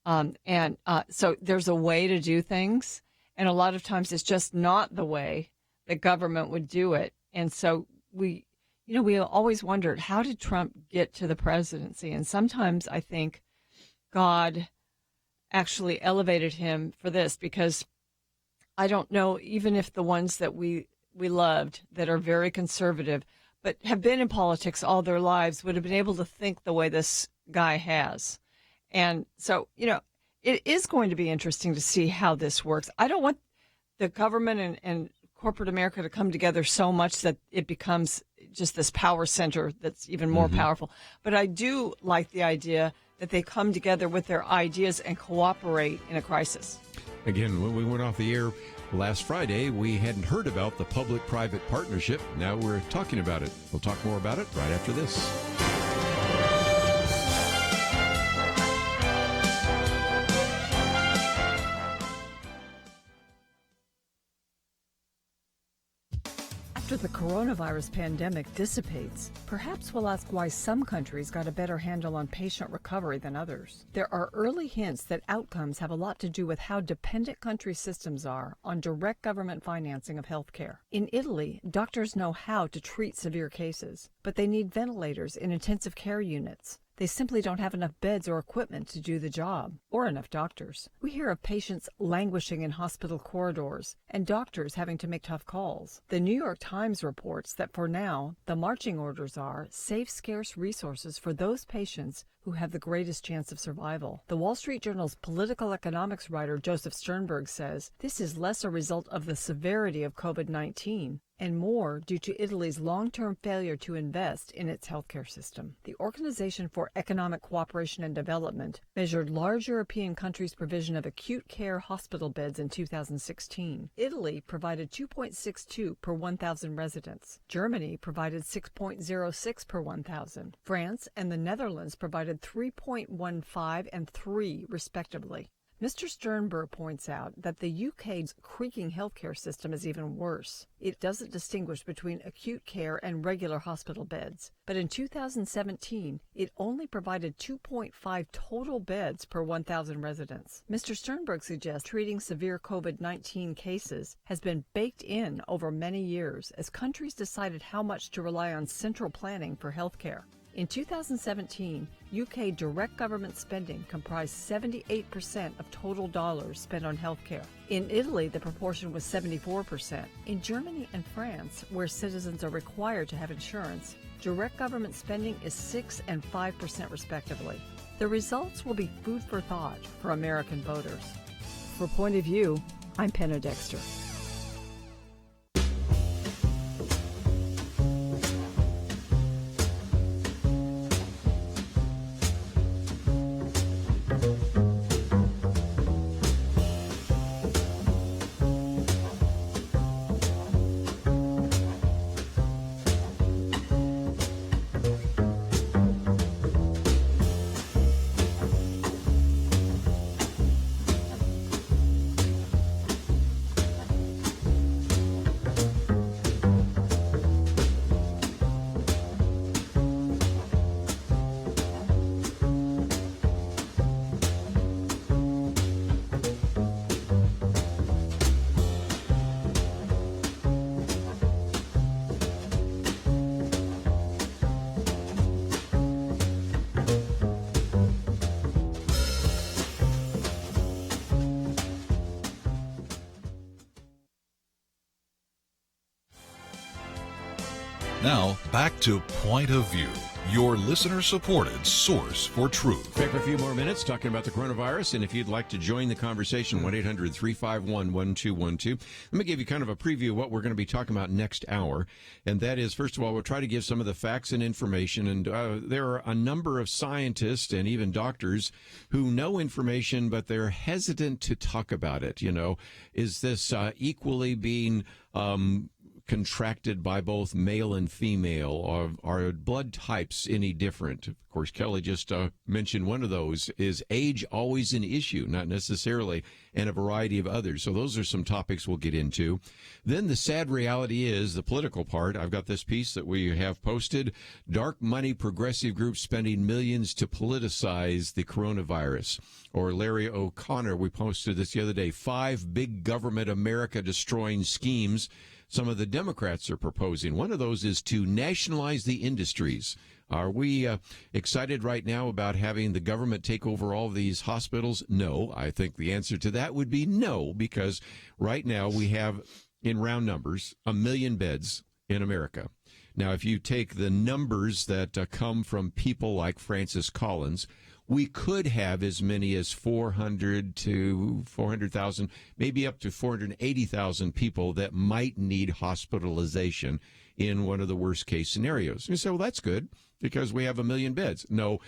[SPEAKER 4] So there's a way to do things. And a lot of times it's just not the way the government would do it. And so we always wondered, how did Trump get to the presidency? And sometimes I think God actually elevated him for this, because I don't know, even if the ones that we loved that are very conservative but have been in politics all their lives would have been able to think the way this guy has. And so, it is going to be interesting to see how this works. I don't want the government and corporate America to come together so much that it becomes just this power center that's even more powerful. But I do like the idea that they come together with their ideas and cooperate in a crisis.
[SPEAKER 3] Again, when we went off the air last Friday, we hadn't heard about the public-private partnership. Now we're talking about it. We'll talk more about it right after this.
[SPEAKER 7] After the coronavirus pandemic dissipates, perhaps we'll ask why some countries got a better handle on patient recovery than others. There are early hints that outcomes have a lot to do with how dependent country systems are on direct government financing of healthcare. In Italy, doctors know how to treat severe cases, but they need ventilators in intensive care units. They simply don't have enough beds or equipment to do the job, or enough doctors. We hear of patients languishing in hospital corridors and doctors having to make tough calls. The New York Times reports that for now, the marching orders are save scarce resources for those patients who have the greatest chance of survival. The Wall Street Journal's political economics writer Joseph Sternberg says this is less a result of the severity of COVID-19 and more due to Italy's long-term failure to invest in its healthcare system. The Organization for Economic Cooperation and Development measured large European countries' provision of acute care hospital beds in 2016. Italy provided 2.62 per 1,000 residents. Germany provided 6.06 per 1,000. France and the Netherlands provided 3.15 and 3, respectively. Mr. Sternberg points out that the UK's creaking healthcare system is even worse. It doesn't distinguish between acute care and regular hospital beds. But in 2017, it only provided 2.5 total beds per 1,000 residents. Mr. Sternberg suggests treating severe COVID-19 cases has been baked in over many years as countries decided how much to rely on central planning for healthcare. In 2017, UK direct government spending comprised 78% of total dollars spent on healthcare. In Italy, the proportion was 74%. In Germany and France, where citizens are required to have insurance, direct government spending is 6% and 5% respectively. The results will be food for thought for American voters. For Point of View, I'm Penna Dexter.
[SPEAKER 8] Now, back to Point of View, your listener-supported source for truth.
[SPEAKER 3] Back for a few more minutes talking about the coronavirus, and if you'd like to join the conversation, 1-800-351-1212. Let me give you kind of a preview of what we're going to be talking about next hour, and that is, first of all, we'll try to give some of the facts and information, and there are a number of scientists and even doctors who know information, but they're hesitant to talk about it. You know, is this equally being contracted by both male and female, or are blood types any different? Of course, Kelly just mentioned one of those. Is age always an issue? Not necessarily, and a variety of others. So those are some topics we'll get into. Then the sad reality is the political part. I've got this piece that we have posted. Dark money progressive groups spending millions to politicize the coronavirus. Or Larry O'Connor, we posted this the other day, 5 big government America destroying schemes some of the Democrats are proposing. One of those is to nationalize the industries. Are we excited right now about having the government take over all of these hospitals? No. I think the answer to that would be no, because right now we have, in round numbers, 1 million beds in America. Now, if you take the numbers that come from people like Francis Collins, we could have as many as 400 to 400,000, maybe up to 480,000 people that might need hospitalization in one of the worst case scenarios. And you say, well, that's good because we have 1 million beds. No,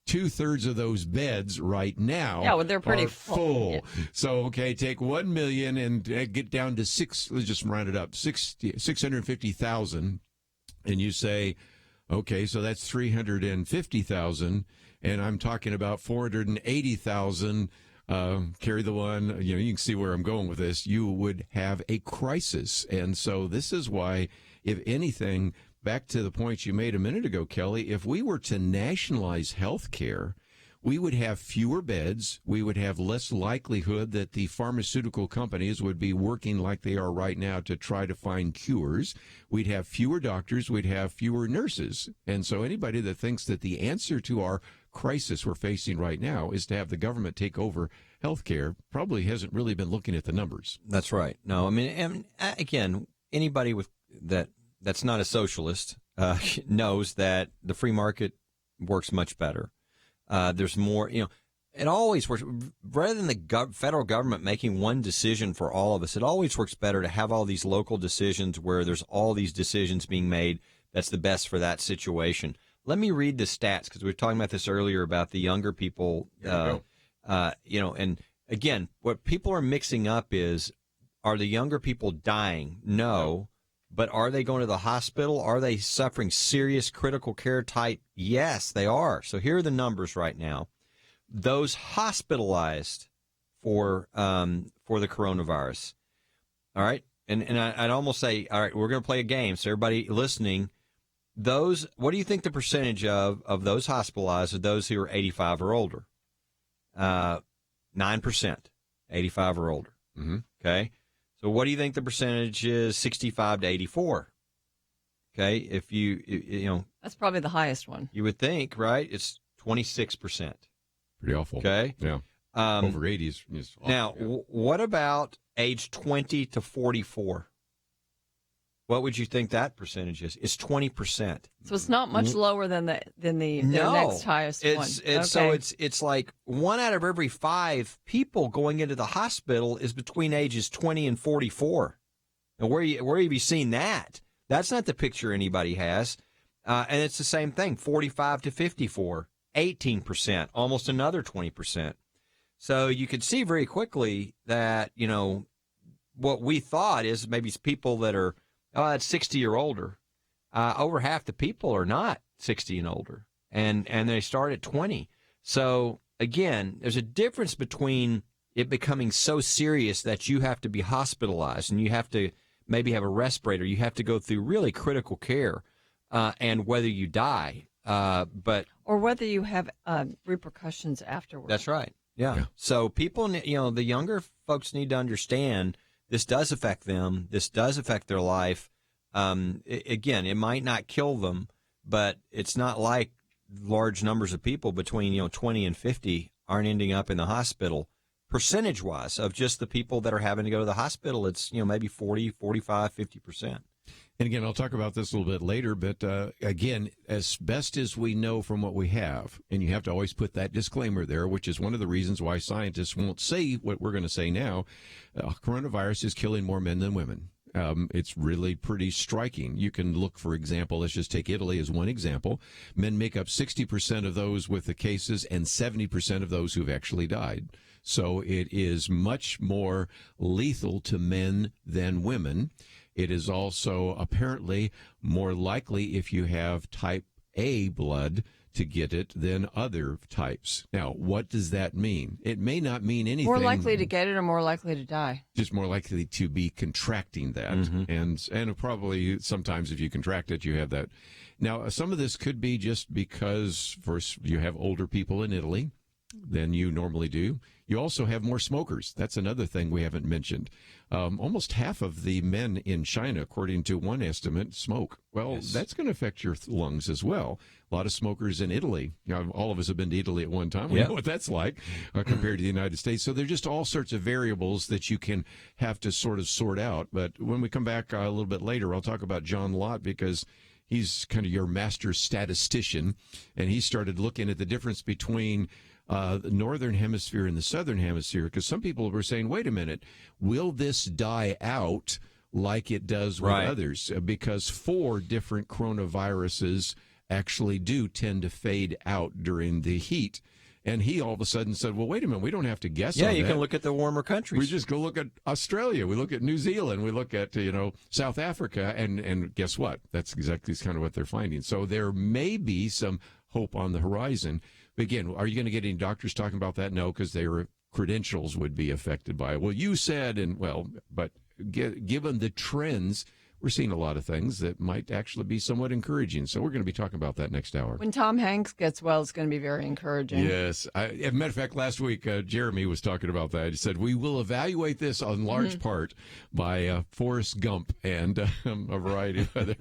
[SPEAKER 3] 2/3 of those beds right now
[SPEAKER 4] they're pretty
[SPEAKER 3] are full.
[SPEAKER 4] Yeah.
[SPEAKER 3] So, okay, take 1 million and get down to let's just round it up, 650,000. And you say, okay, so that's 350,000. And I'm talking about 480,000. Carry the one, you can see where I'm going with this. You would have a crisis. And so this is why, if anything, back to the point you made a minute ago, Kelly, if we were to nationalize health care, we would have fewer beds. We would have less likelihood that the pharmaceutical companies would be working like they are right now to try to find cures. We'd have fewer doctors. We'd have fewer nurses. And so anybody that thinks that the answer to our crisis we're facing right now is to have the government take over health care probably hasn't really been looking at the numbers.
[SPEAKER 5] That's right. No, I mean, and again, anybody that's not a socialist knows that the free market works much better. There's more, it always works. Rather than the federal government making one decision for all of us, it always works better to have all these local decisions where there's all these decisions being made that's the best for that situation. Let me read the stats, because we were talking about this earlier about the younger people, and again, what people are mixing up is, are the younger people dying? No. But are they going to the hospital? Are they suffering serious critical care type? Yes, they are. So here are the numbers right now. Those hospitalized for the coronavirus. All right. And I'd almost say, all right, we're going to play a game. So everybody listening, what do you think the percentage of those hospitalized are those who are 85 or older? 9%, 85 or older.
[SPEAKER 3] Mm-hmm.
[SPEAKER 5] Okay. So what do you think the percentage is 65 to 84? Okay. If you
[SPEAKER 4] that's probably the highest one.
[SPEAKER 5] You would think, right? It's 26%.
[SPEAKER 3] Pretty awful.
[SPEAKER 5] Okay.
[SPEAKER 3] Yeah. Over 80 is awful.
[SPEAKER 5] Now, what about age 20 to 44? What would you think that percentage is? It's 20%.
[SPEAKER 4] So it's not much lower than the next highest one. Okay.
[SPEAKER 5] So it's like 1 out of every 5 people going into the hospital is between ages 20 and 44. And where have you seen that? That's not the picture anybody has. And it's the same thing, 45 to 54, 18%, almost another 20%. So you could see very quickly that, what we thought is maybe people that are it's 60 or older. Over half the people are not 60 and older, and they start at 20. So again, there's a difference between it becoming so serious that you have to be hospitalized and you have to maybe have a respirator. You have to go through really critical care, and whether you die,
[SPEAKER 4] or whether you have repercussions afterwards.
[SPEAKER 5] That's right. Yeah. So people, the younger folks need to understand. This does affect them. This does affect their life. Again, it might not kill them, but it's not like large numbers of people between 20 and 50 aren't ending up in the hospital. Percentage-wise, of just the people that are having to go to the hospital, it's maybe 40, 45, 50%.
[SPEAKER 3] And again, I'll talk about this a little bit later, but again, as best as we know from what we have, and you have to always put that disclaimer there, which is one of the reasons why scientists won't say what we're going to say now. Coronavirus is killing more men than women. It's really pretty striking. You can look, for example, let's just take Italy as one example. Men make up 60% of those with the cases and 70% of those who've actually died. So it is much more lethal to men than women. It is also apparently more likely if you have type A blood to get it than other types. Now, what does that mean? It may not mean anything.
[SPEAKER 4] More likely to get it or more likely to die?
[SPEAKER 3] Just more likely to be contracting that. Mm-hmm. And probably sometimes if you contract it, you have that. Now, some of this could be just because first you have older people in Italy than you normally do. You also have more smokers. That's another thing we haven't mentioned. Almost half of the men in China, according to one estimate, smoke. Well, yes. That's going to affect your lungs as well. A lot of smokers in Italy. All of us have been to Italy at one time. We know what that's like compared to the United States. So there are just all sorts of variables that you can have to sort out. But when we come back a little bit later, I'll talk about John Lott because he's kind of your master statistician, and he started looking at the difference between the northern hemisphere and the southern hemisphere, because some people were saying, wait a minute, will this die out like it does with others? Because 4 different coronaviruses actually do tend to fade out during the heat. And he all of a sudden said, well, wait a minute, we don't have to guess on that.
[SPEAKER 5] Yeah, you can look at the warmer countries.
[SPEAKER 3] We just go look at Australia. We look at New Zealand. We look at, South Africa. And guess what? That's exactly kind of what they're finding. So there may be some hope on the horizon. But again, are you going to get any doctors talking about that? No, because their credentials would be affected by it. Well, you said, but given the trends, we're seeing a lot of things that might actually be somewhat encouraging. So we're going to be talking about that next hour.
[SPEAKER 4] When Tom Hanks gets well, it's going to be very encouraging.
[SPEAKER 3] Yes. As a matter of fact, last week, Jeremy was talking about that. He said, we will evaluate this in large part by Forrest Gump and a variety of other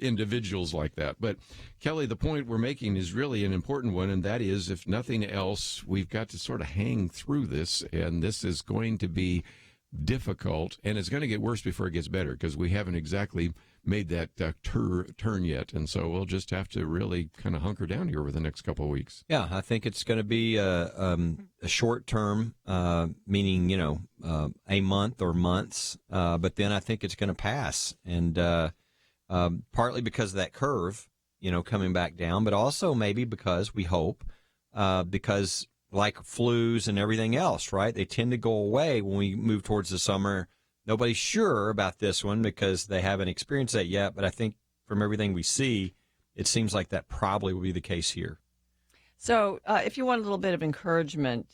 [SPEAKER 3] individuals like that. But, Kelly, the point we're making is really an important one, and that is, if nothing else, we've got to sort of hang through this, and this is going to be difficult, and it's going to get worse before it gets better, because we haven't exactly made that turn yet, and so we'll just have to really kind of hunker down here over the next couple of weeks.
[SPEAKER 5] Yeah, I think it's going to be a short term, meaning a month or months, but then I think it's going to pass, and partly because of that curve, coming back down, but also maybe because we hope, because like flus and everything else, right? They tend to go away when we move towards the summer. Nobody's sure about this one because they haven't experienced that yet, but I think from everything we see, it seems like that probably will be the case here.
[SPEAKER 4] So if you want a little bit of encouragement,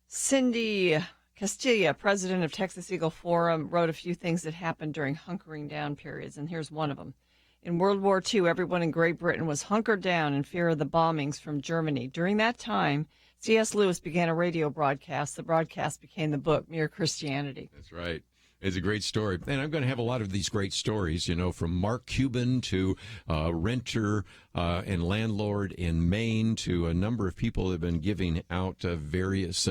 [SPEAKER 4] Cindy Castilla, president of Texas Eagle Forum, wrote a few things that happened during hunkering down periods, and here's one of them. In World War II, everyone in Great Britain was hunkered down in fear of the bombings from Germany. During that time, C.S. Lewis began a radio broadcast. The broadcast became the book, Mere Christianity.
[SPEAKER 3] That's right. It's a great story. And I'm going to have a lot of these great stories, from Mark Cuban to renter and landlord in Maine to a number of people that have been giving out various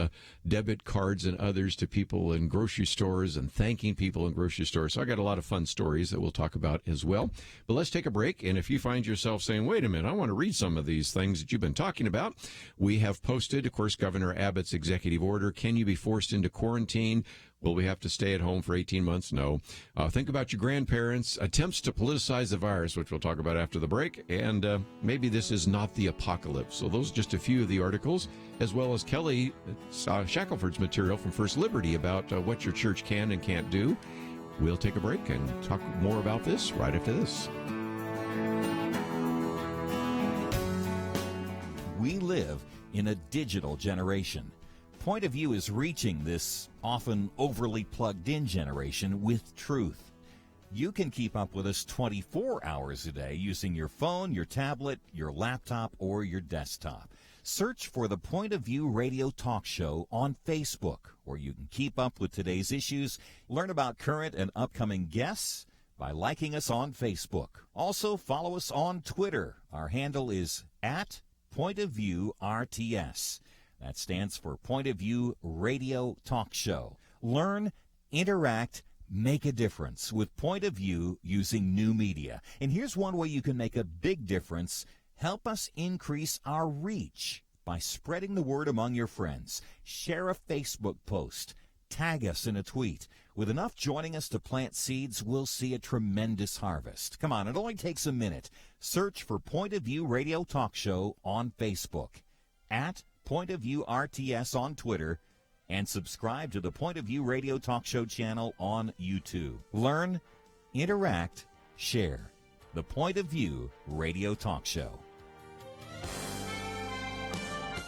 [SPEAKER 3] debit cards and others to people in grocery stores and thanking people in grocery stores. So I got a lot of fun stories that we'll talk about as well. But let's take a break. And if you find yourself saying, wait a minute, I want to read some of these things that you've been talking about, we have posted, of course, Governor Abbott's executive order. Can you be forced into quarantine? Will we have to stay at home for 18 months? No. Think about your grandparents. Attempts to politicize the virus, which we'll talk about after the break. And maybe this is not the apocalypse. So those are just a few of the articles, as well as Kelly Shackelford's material from First Liberty about what your church can and can't do. We'll take a break and talk more about this right after this.
[SPEAKER 6] We live in a digital generation. Point of View is reaching this often overly plugged-in generation with truth. You can keep up with us 24 hours a day using your phone, your tablet, your laptop, or your desktop. Search for the Point of View Radio Talk Show on Facebook, where you can keep up with today's issues, learn about current and upcoming guests by liking us on Facebook. Also, follow us on Twitter. Our handle is @PointOfViewRTS. That stands for Point of View Radio Talk Show. Learn, interact, make a difference with Point of View using new media. And here's one way you can make a big difference. Help us increase our reach by spreading the word among your friends. Share a Facebook post. Tag us in a tweet. With enough joining us to plant seeds, we'll see a tremendous harvest. Come on, it only takes a minute. Search for Point of View Radio Talk Show on Facebook, @Point of View RTS on Twitter, and subscribe to the Point of View Radio Talk Show channel on YouTube. Learn, interact, share. The Point of View Radio Talk Show.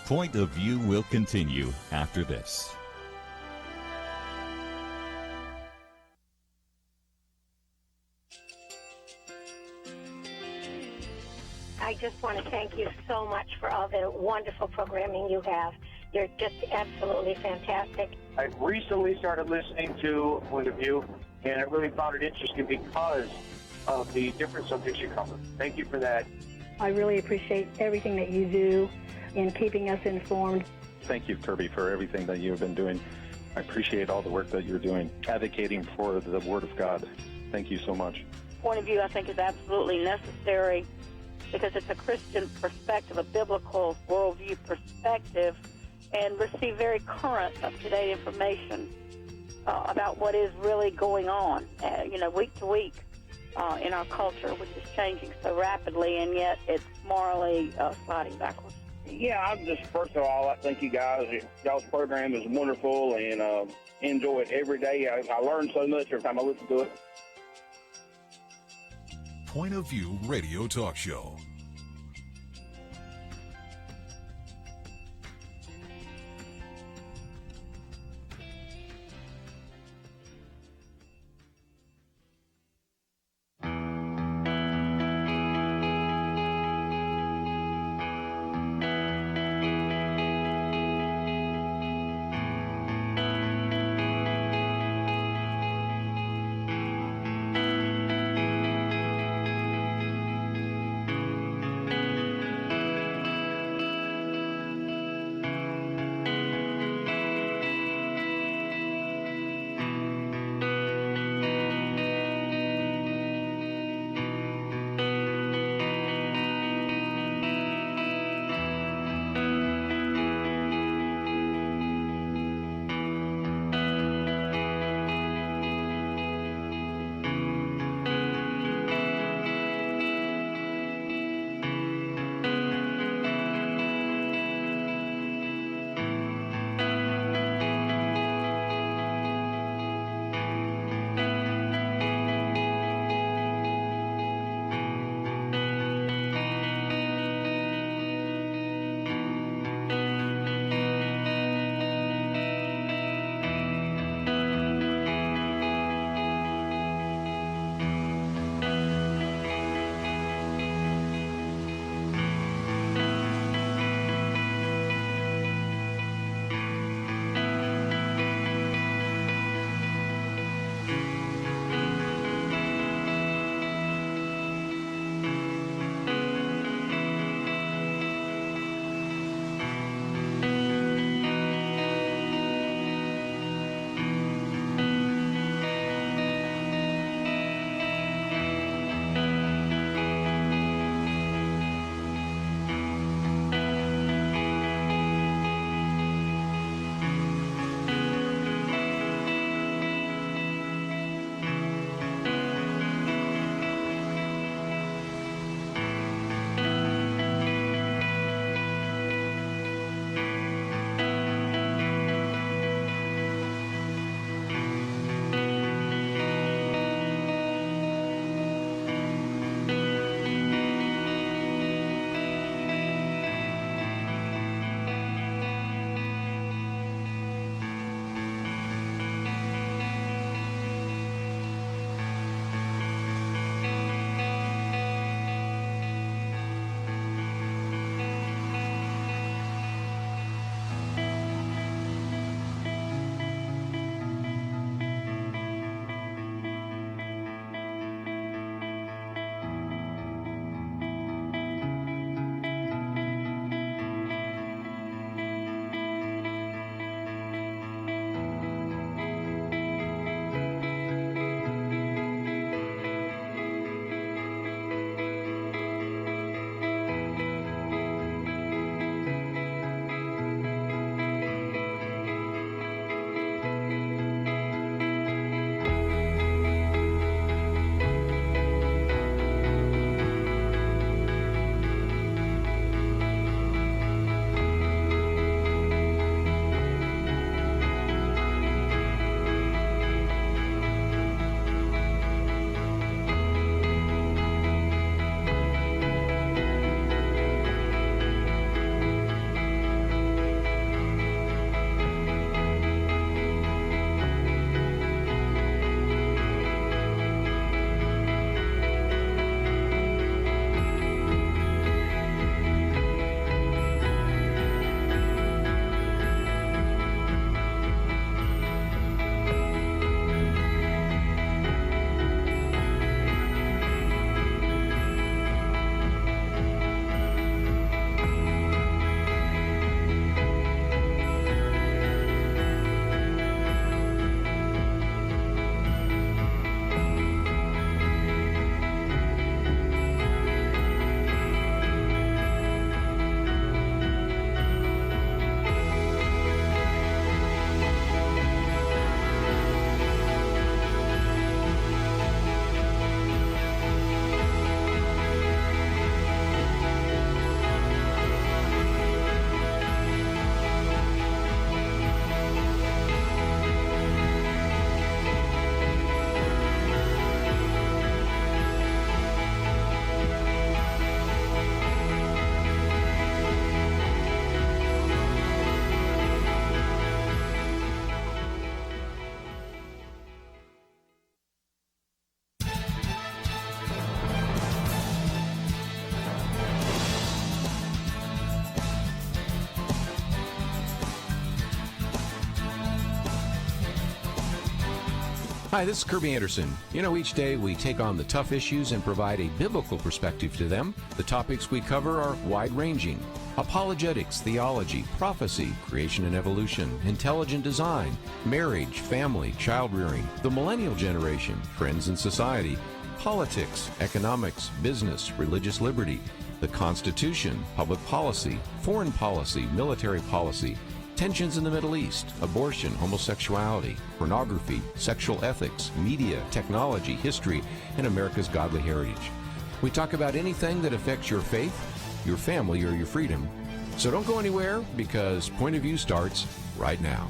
[SPEAKER 6] Point of View will continue after this.
[SPEAKER 9] I just want to thank you so much for all the wonderful programming you have. You're just absolutely fantastic.
[SPEAKER 10] I recently started listening to Point of View, and I really found it interesting because of the different subjects you cover. Thank you for that.
[SPEAKER 9] I really appreciate everything that you do in keeping us informed.
[SPEAKER 11] Thank you, Kerby, for everything that you've been doing. I appreciate all the work that you're doing, advocating for the Word of God. Thank you so much.
[SPEAKER 12] point of view, I think, is absolutely necessary because it's a Christian perspective, a biblical worldview perspective, and receive very current, up-to-date information about what is really going on, week to week in our culture, which is changing so rapidly, and yet it's morally sliding backwards.
[SPEAKER 13] Yeah, first of all, I think y'all's program is wonderful, and enjoy it every day. I learn so much every time I listen to it.
[SPEAKER 8] Point of View Radio Talk Show.
[SPEAKER 1] Hi, this is Kerby Anderson. You know, each day we take on the tough issues and provide a biblical perspective to them. The topics we cover are wide-ranging. Apologetics, theology, prophecy, creation and evolution, intelligent design, marriage, family, child-rearing, the millennial generation, trends in society, politics, economics, business, religious liberty, the Constitution, public policy, foreign policy, military policy, tensions in the Middle East, abortion, homosexuality, pornography, sexual ethics, media, technology, history, and America's godly heritage. We talk about anything that affects your faith, your family, or your freedom. So don't go anywhere, because Point of View starts right now.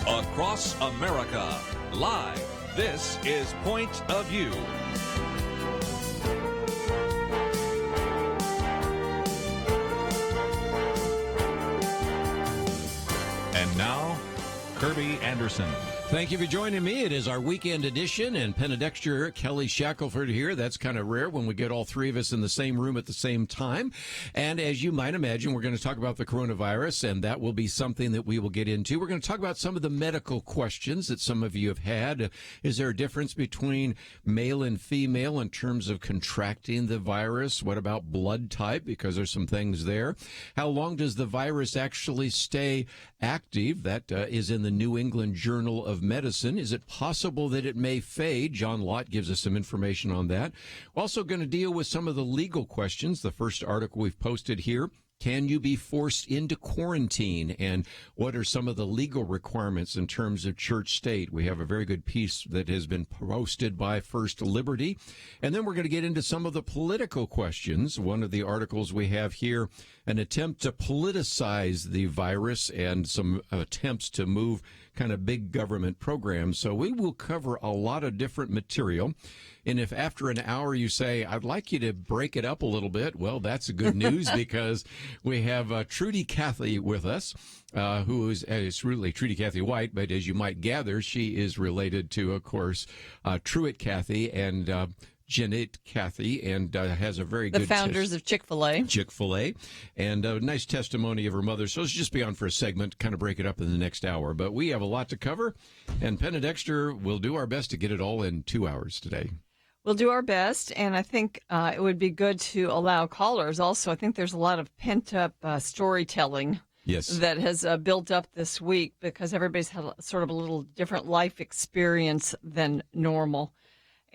[SPEAKER 2] Across America, live. This is Point of View. And now, Kerby Anderson.
[SPEAKER 3] Thank you for joining me. It is our weekend edition, and Penna Dexter, Kelly Shackelford here. That's kind of rare when we get all three of us in the same room at the same time. And as you might imagine, we're going to talk about the coronavirus, and that will be something that we will get into. We're going to talk about some of the medical questions that some of you have had. Is there a difference between male and female in terms of contracting the virus? What about blood type? Because there's some things there. How long does the virus actually stay active? That is in the New England Journal of Medicine. Is it possible that it may fade? John Lott gives us some information on that. We're also going to deal with some of the legal questions. The first article we've posted here. Can you be forced into quarantine? And what are some of the legal requirements in terms of church state? We have a very good piece that has been posted by First Liberty. And then we're going to get into some of the political questions. One of the articles we have here, an attempt to politicize the virus and some attempts to move kind of big government programs. So we will cover a lot of different material. And if after an hour you say, I'd like you to break it up a little bit, well, that's good news because we have Trudy Cathy with us, who is it's really Trudy Cathy White, but as you might gather, she is related to, of course, Truitt Cathy and Jeannette Cathy, and has a very good...
[SPEAKER 4] The founders of Chick-fil-A.
[SPEAKER 3] Chick-fil-A, and a nice testimony of her mother. So let's just be on for a segment, kind of break it up in the next hour. But we have a lot to cover, and Penna Dexter will do our best to get it all in 2 hours today.
[SPEAKER 4] We'll do our best, and I think it would be good to allow callers also. I think there's a lot of pent-up storytelling that has built up this week because everybody's had sort of a little different life experience than normal.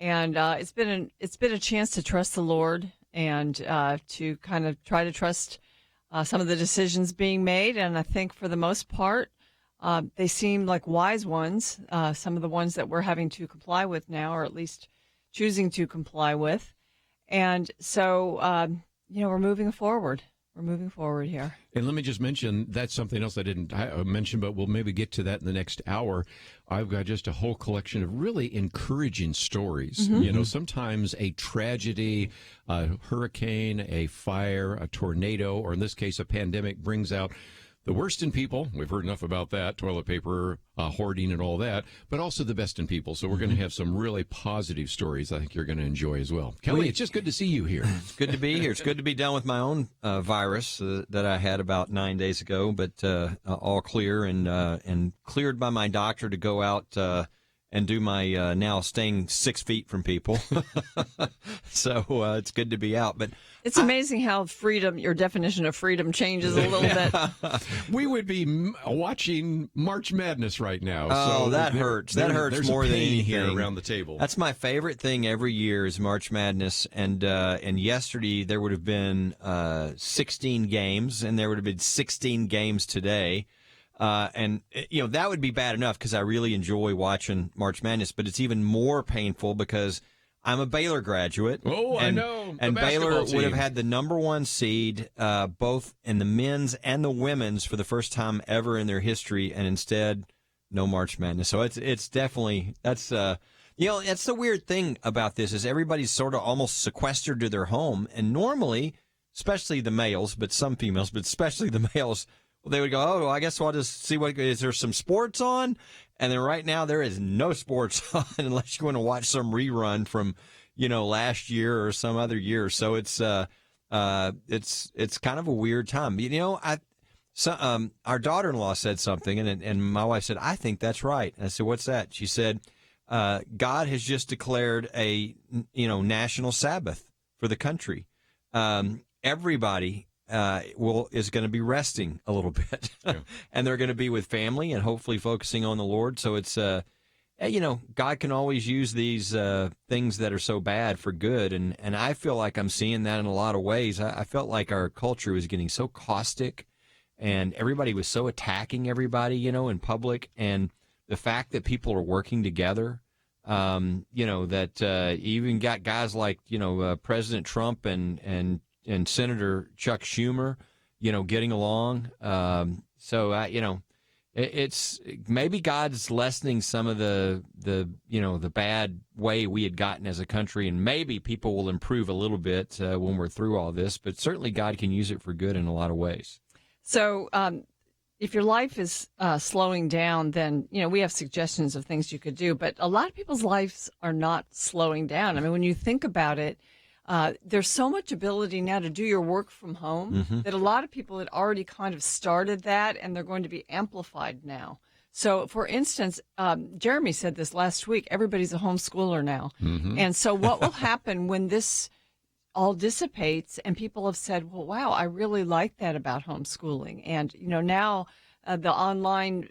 [SPEAKER 4] And it's been a chance to trust the Lord and to kind of try to trust some of the decisions being made. And I think for the most part, they seem like wise ones. Some of the ones that we're having to comply with now, or at least choosing to comply with. And so, we're moving forward. We're moving forward here.
[SPEAKER 3] And let me just mention, that's something else I didn't mention, but we'll maybe get to that in the next hour. I've got just a whole collection of really encouraging stories.
[SPEAKER 4] Mm-hmm.
[SPEAKER 3] You know, sometimes a tragedy, a hurricane, a fire, a tornado, or in this case, a pandemic brings out the worst in people. We've heard enough about that, toilet paper, hoarding and all that, but also the best in people. So we're going to have some really positive stories I think you're going to enjoy as well. Kelly, it's just good to see you here.
[SPEAKER 5] It's good to be here. It's good to be done with my own virus that I had about 9 days ago, but all clear and cleared by my doctor to go out and do my now staying 6 feet from people. So it's good to be out. But
[SPEAKER 4] it's amazing how your definition of freedom changes a little bit.
[SPEAKER 3] We would be watching March Madness right now.
[SPEAKER 5] Oh,
[SPEAKER 3] so
[SPEAKER 5] that hurts. That hurts more than anything
[SPEAKER 3] here around the table.
[SPEAKER 5] That's my favorite thing every year is March Madness. And yesterday there would have been 16 games, and there would have been 16 games today. And that would be bad enough because I really enjoy watching March Madness, but it's even more painful because I'm a Baylor graduate.
[SPEAKER 3] Oh, I know.
[SPEAKER 5] And Baylor would have had the number 1 seed, both in the men's and the women's for the first time ever in their history, and instead, no March Madness. So it's definitely, that's the weird thing about this is everybody's sort of almost sequestered to their home, and normally, especially the males, but some females, but especially the males, they would go, oh, well, I guess I'll just see is there some sports on? And then right now there is no sports on unless you want to watch some rerun from, last year or some other year. So it's it's kind of a weird time. Our daughter-in-law said something, and my wife said, I think that's right. And I said, what's that? She said, God has just declared a national Sabbath for the country. Everybody is going to be resting a little bit, and they're going to be with family and hopefully focusing on the Lord. So it's God can always use these things that are so bad for good, and I feel like I'm seeing that in a lot of ways. I felt like our culture was getting so caustic, and everybody was so attacking everybody, in public, and the fact that people are working together, that even got guys like President Trump and Senator Chuck Schumer, getting along. It's maybe God's lessening some of the bad way we had gotten as a country, and maybe people will improve a little bit when we're through all this. But certainly God can use it for good in a lot of ways.
[SPEAKER 4] So if your life is slowing down, then, we have suggestions of things you could do. But a lot of people's lives are not slowing down. I mean, when you think about it, there's so much ability now to do your work from home that a lot of people had already kind of started that, and they're going to be amplified now. So, for instance, Jeremy said this last week, everybody's a homeschooler now. And so what will happen when this all dissipates and people have said, well, wow, I really like that about homeschooling. And, now the online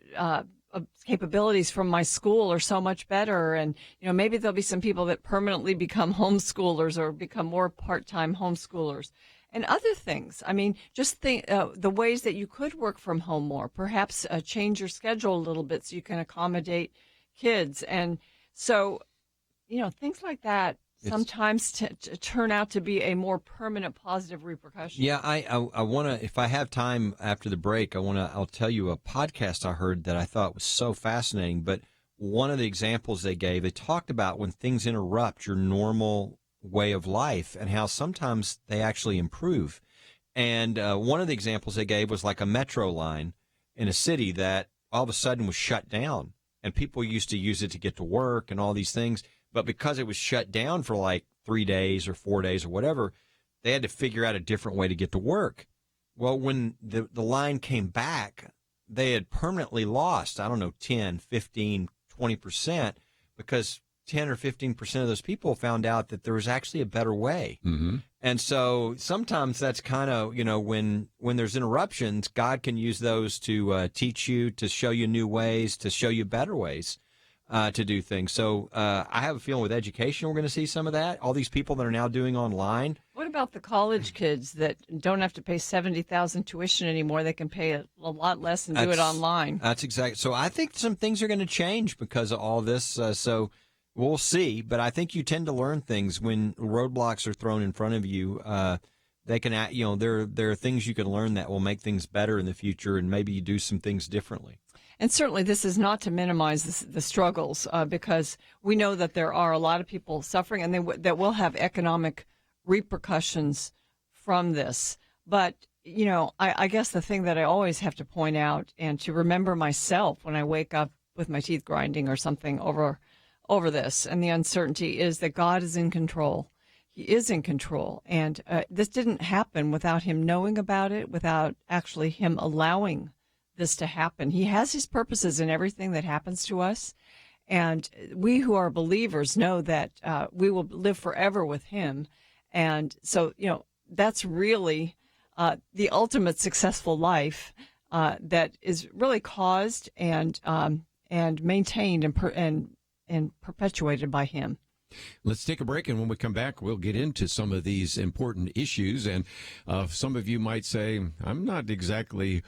[SPEAKER 4] capabilities from my school are so much better. And, maybe there'll be some people that permanently become homeschoolers or become more part-time homeschoolers and other things. I mean, just think the ways that you could work from home more, perhaps change your schedule a little bit so you can accommodate kids. And so, things like that sometimes turn out to be a more permanent positive repercussion.
[SPEAKER 5] Yeah, I want to, if I have time after the break, I'll tell you a podcast I heard that I thought was so fascinating. But one of the examples they gave, they talked about when things interrupt your normal way of life and how sometimes they actually improve. And one of the examples they gave was like a metro line in a city that all of a sudden was shut down, and people used to use it to get to work and all these things. But because it was shut down for like 3 days or 4 days or whatever, they had to figure out a different way to get to work. Well, when the line came back, they had permanently lost, 10, 15, 20%, because 10 or 15% of those people found out that there was actually a better way. And so sometimes that's kind of, when there's interruptions, God can use those to teach you, to show you new ways, to show you better ways to do things. So I have a feeling with education, we're going to see some of that. All these people that are now doing online.
[SPEAKER 4] What about the college kids that don't have to pay $70,000 tuition anymore? They can pay a lot less and do it online.
[SPEAKER 5] That's exactly. So I think some things are going to change because of all this. So we'll see. But I think you tend to learn things when roadblocks are thrown in front of you. They can, there are things you can learn that will make things better in the future, and maybe you do some things differently.
[SPEAKER 4] And certainly this is not to minimize the struggles, because we know that there are a lot of people suffering and that will have economic repercussions from this. But, I guess the thing that I always have to point out and to remember myself when I wake up with my teeth grinding or something over this and the uncertainty is that God is in control. He is in control. And this didn't happen without him knowing about it, without actually him allowing this to happen. He has his purposes in everything that happens to us. And we who are believers know that we will live forever with him. And so, that's really the ultimate successful life that is really caused and maintained and perpetuated by him.
[SPEAKER 3] Let's take a break, and when we come back, we'll get into some of these important issues. And some of you might say, I'm not exactly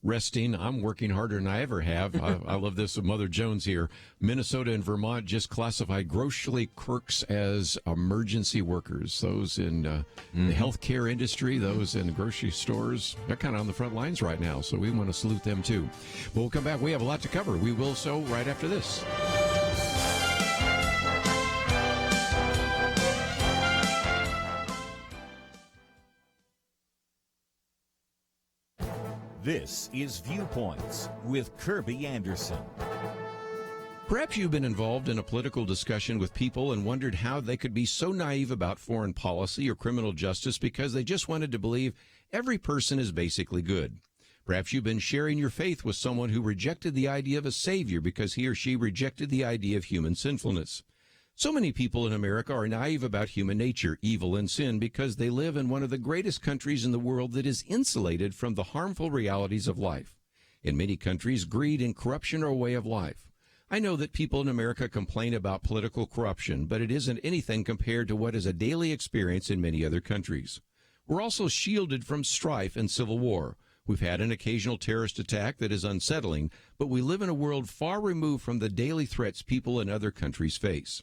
[SPEAKER 3] resting. I'm working harder than I ever have. I love this with Mother Jones here. Minnesota and Vermont just classified grocery clerks as emergency workers. Those in the healthcare industry, those in grocery stores, they're kind of on the front lines right now. So we want to salute them too. But we'll come back. We have a lot to cover. We will so right after this.
[SPEAKER 6] This is Viewpoints with Kerby Anderson.
[SPEAKER 3] Perhaps you've been involved in a political discussion with people and wondered how they could be so naive about foreign policy or criminal justice because they just wanted to believe every person is basically good. Perhaps you've been sharing your faith with someone who rejected the idea of a savior because he or she rejected the idea of human sinfulness. So many people in America are naive about human nature, evil, and sin because they live in one of the greatest countries in the world that is insulated from the harmful realities of life. In many countries, greed and corruption are a way of life. I know that people in America complain about political corruption, but it isn't anything compared to what is a daily experience in many other countries. We're also shielded from strife and civil war. We've had an occasional terrorist attack that is unsettling, but we live in a world far removed from the daily threats people in other countries face.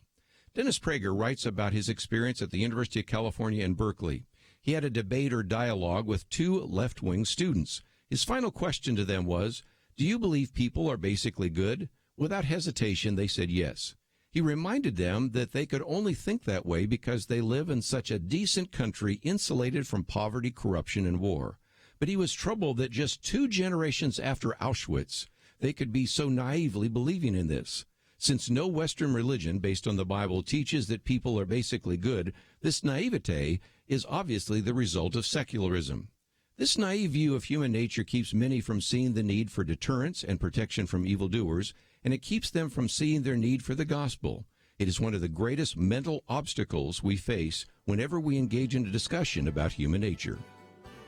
[SPEAKER 3] Dennis Prager writes about his experience at the University of California in Berkeley. He had a debate or dialogue with two left-wing students. His final question to them was, "Do you believe people are basically good?" Without hesitation, they said yes. He reminded them that they could only think that way because they live in such a decent country insulated from poverty, corruption, and war. But he was troubled that just 2 generations after Auschwitz, they could be so naively believing in this. Since no Western religion based on the Bible teaches that people are basically good, this naivete is obviously the result of secularism. This naive view of human nature keeps many from seeing the need for deterrence and protection from evildoers, and it keeps them from seeing their need for the gospel. It is one of the greatest mental obstacles we face whenever we engage in a discussion about human nature.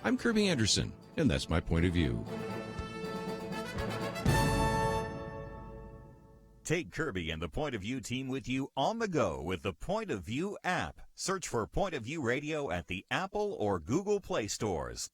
[SPEAKER 3] I'm Kerby Anderson, and that's my point of view.
[SPEAKER 6] Take Kerby and the Point of View team with you on the go with the Point of View app. Search for Point of View Radio at the Apple or Google Play stores.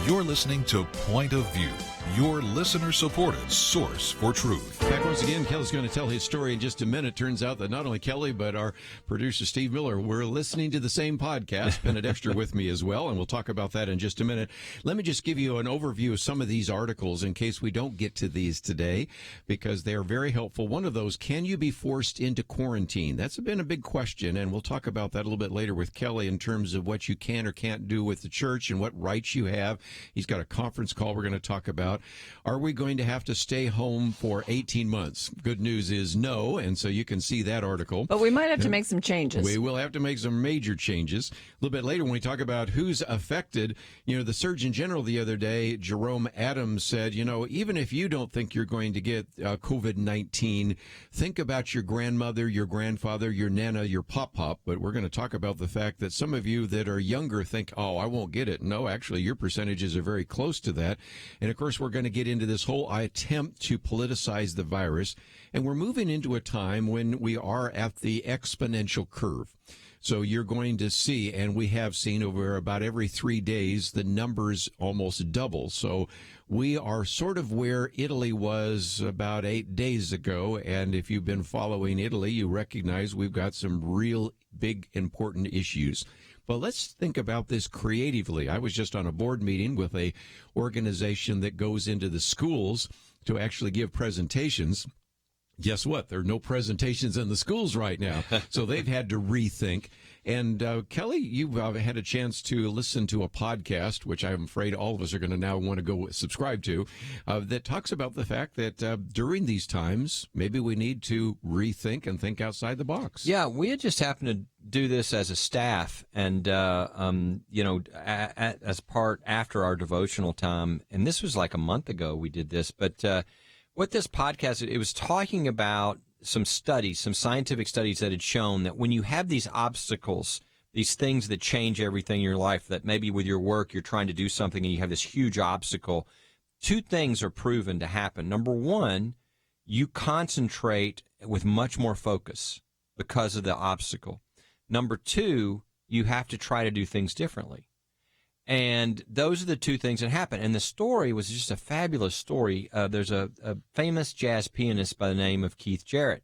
[SPEAKER 8] You're listening to Point of View, your listener-supported source for truth.
[SPEAKER 3] Back once again, Kelly's going to tell his story in just a minute. Turns out that not only Kelly, but our producer, Steve Miller, we're listening to the same podcast. Penna Dexter with me as well, and we'll talk about that in just a minute. Let me just give you an overview of some of these articles in case we don't get to these today, because they are very helpful. One of those, can you be forced into quarantine? That's been a big question, and we'll talk about that a little bit later with Kelly in terms of what you can or can't do with the church and what rights you have. He's got a conference call we're going to talk about. Are we going to have to stay home for 18 months? Good news is no, and so you can see that article.
[SPEAKER 4] But we might have to make some changes.
[SPEAKER 3] We will have to make some major changes. A little bit later when we talk about who's affected, the Surgeon General the other day, Jerome Adams, said, even if you don't think you're going to get COVID-19, think about your grandmother, your grandfather, your nana, your pop-pop. But we're going to talk about the fact that some of you that are younger think, oh, I won't get it. No, actually, your percentages are very close to that. And, of course, we're going to get into this whole attempt to politicize the virus. And we're moving into a time when we are at the exponential curve. So you're going to see, and we have seen over about every 3 days, the numbers almost double. So we are sort of where Italy was about 8 days ago. And if you've been following Italy, you recognize we've got some real big, important issues. But let's think about this creatively. I was just on a board meeting with a organization that goes into the schools to actually give presentations. Guess what? There are no presentations in the schools right now. So they've had to rethink. And Kelly, you've had a chance to listen to a podcast, which I'm afraid all of us are going to now want to go subscribe to, that talks about the fact that during these times, maybe we need to rethink and think outside the box.
[SPEAKER 5] Yeah, we had just happened to do this as a staff, and as part after our devotional time, and this was like a month ago we did this. But what this podcast, it was talking about some studies, some scientific studies that had shown that when you have these obstacles, these things that change everything in your life, that maybe with your work you're trying to do something and you have this huge obstacle, two things are proven to happen. Number one, you concentrate with much more focus because of the obstacle. Number two, you have to try to do things differently. And those are the two things that happen. And the story was just a fabulous story. There's a famous jazz pianist by the name of Keith Jarrett.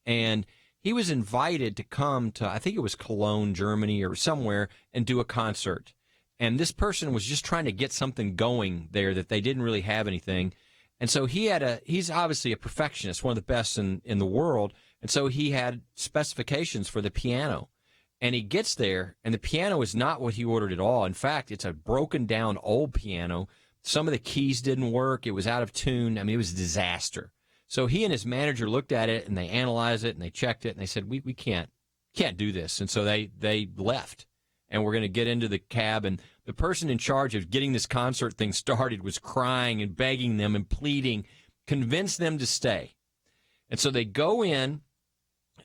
[SPEAKER 5] And he was invited to come to, I think it was Cologne, Germany or somewhere, and do a concert. And this person was just trying to get something going there that they didn't really have anything. And so he's obviously a perfectionist, one of the best in the world. And so he had specifications for the piano. And he gets there, and the piano is not what he ordered at all. In fact, it's a broken-down old piano. Some of the keys didn't work. It was out of tune. I mean, it was a disaster. So he and his manager looked at it, and they analyzed it, and they checked it, and they said, we can't do this. And so they left, and we're going to get into the cab. And the person in charge of getting this concert thing started was crying and begging them and pleading, convince them to stay. And so they go in,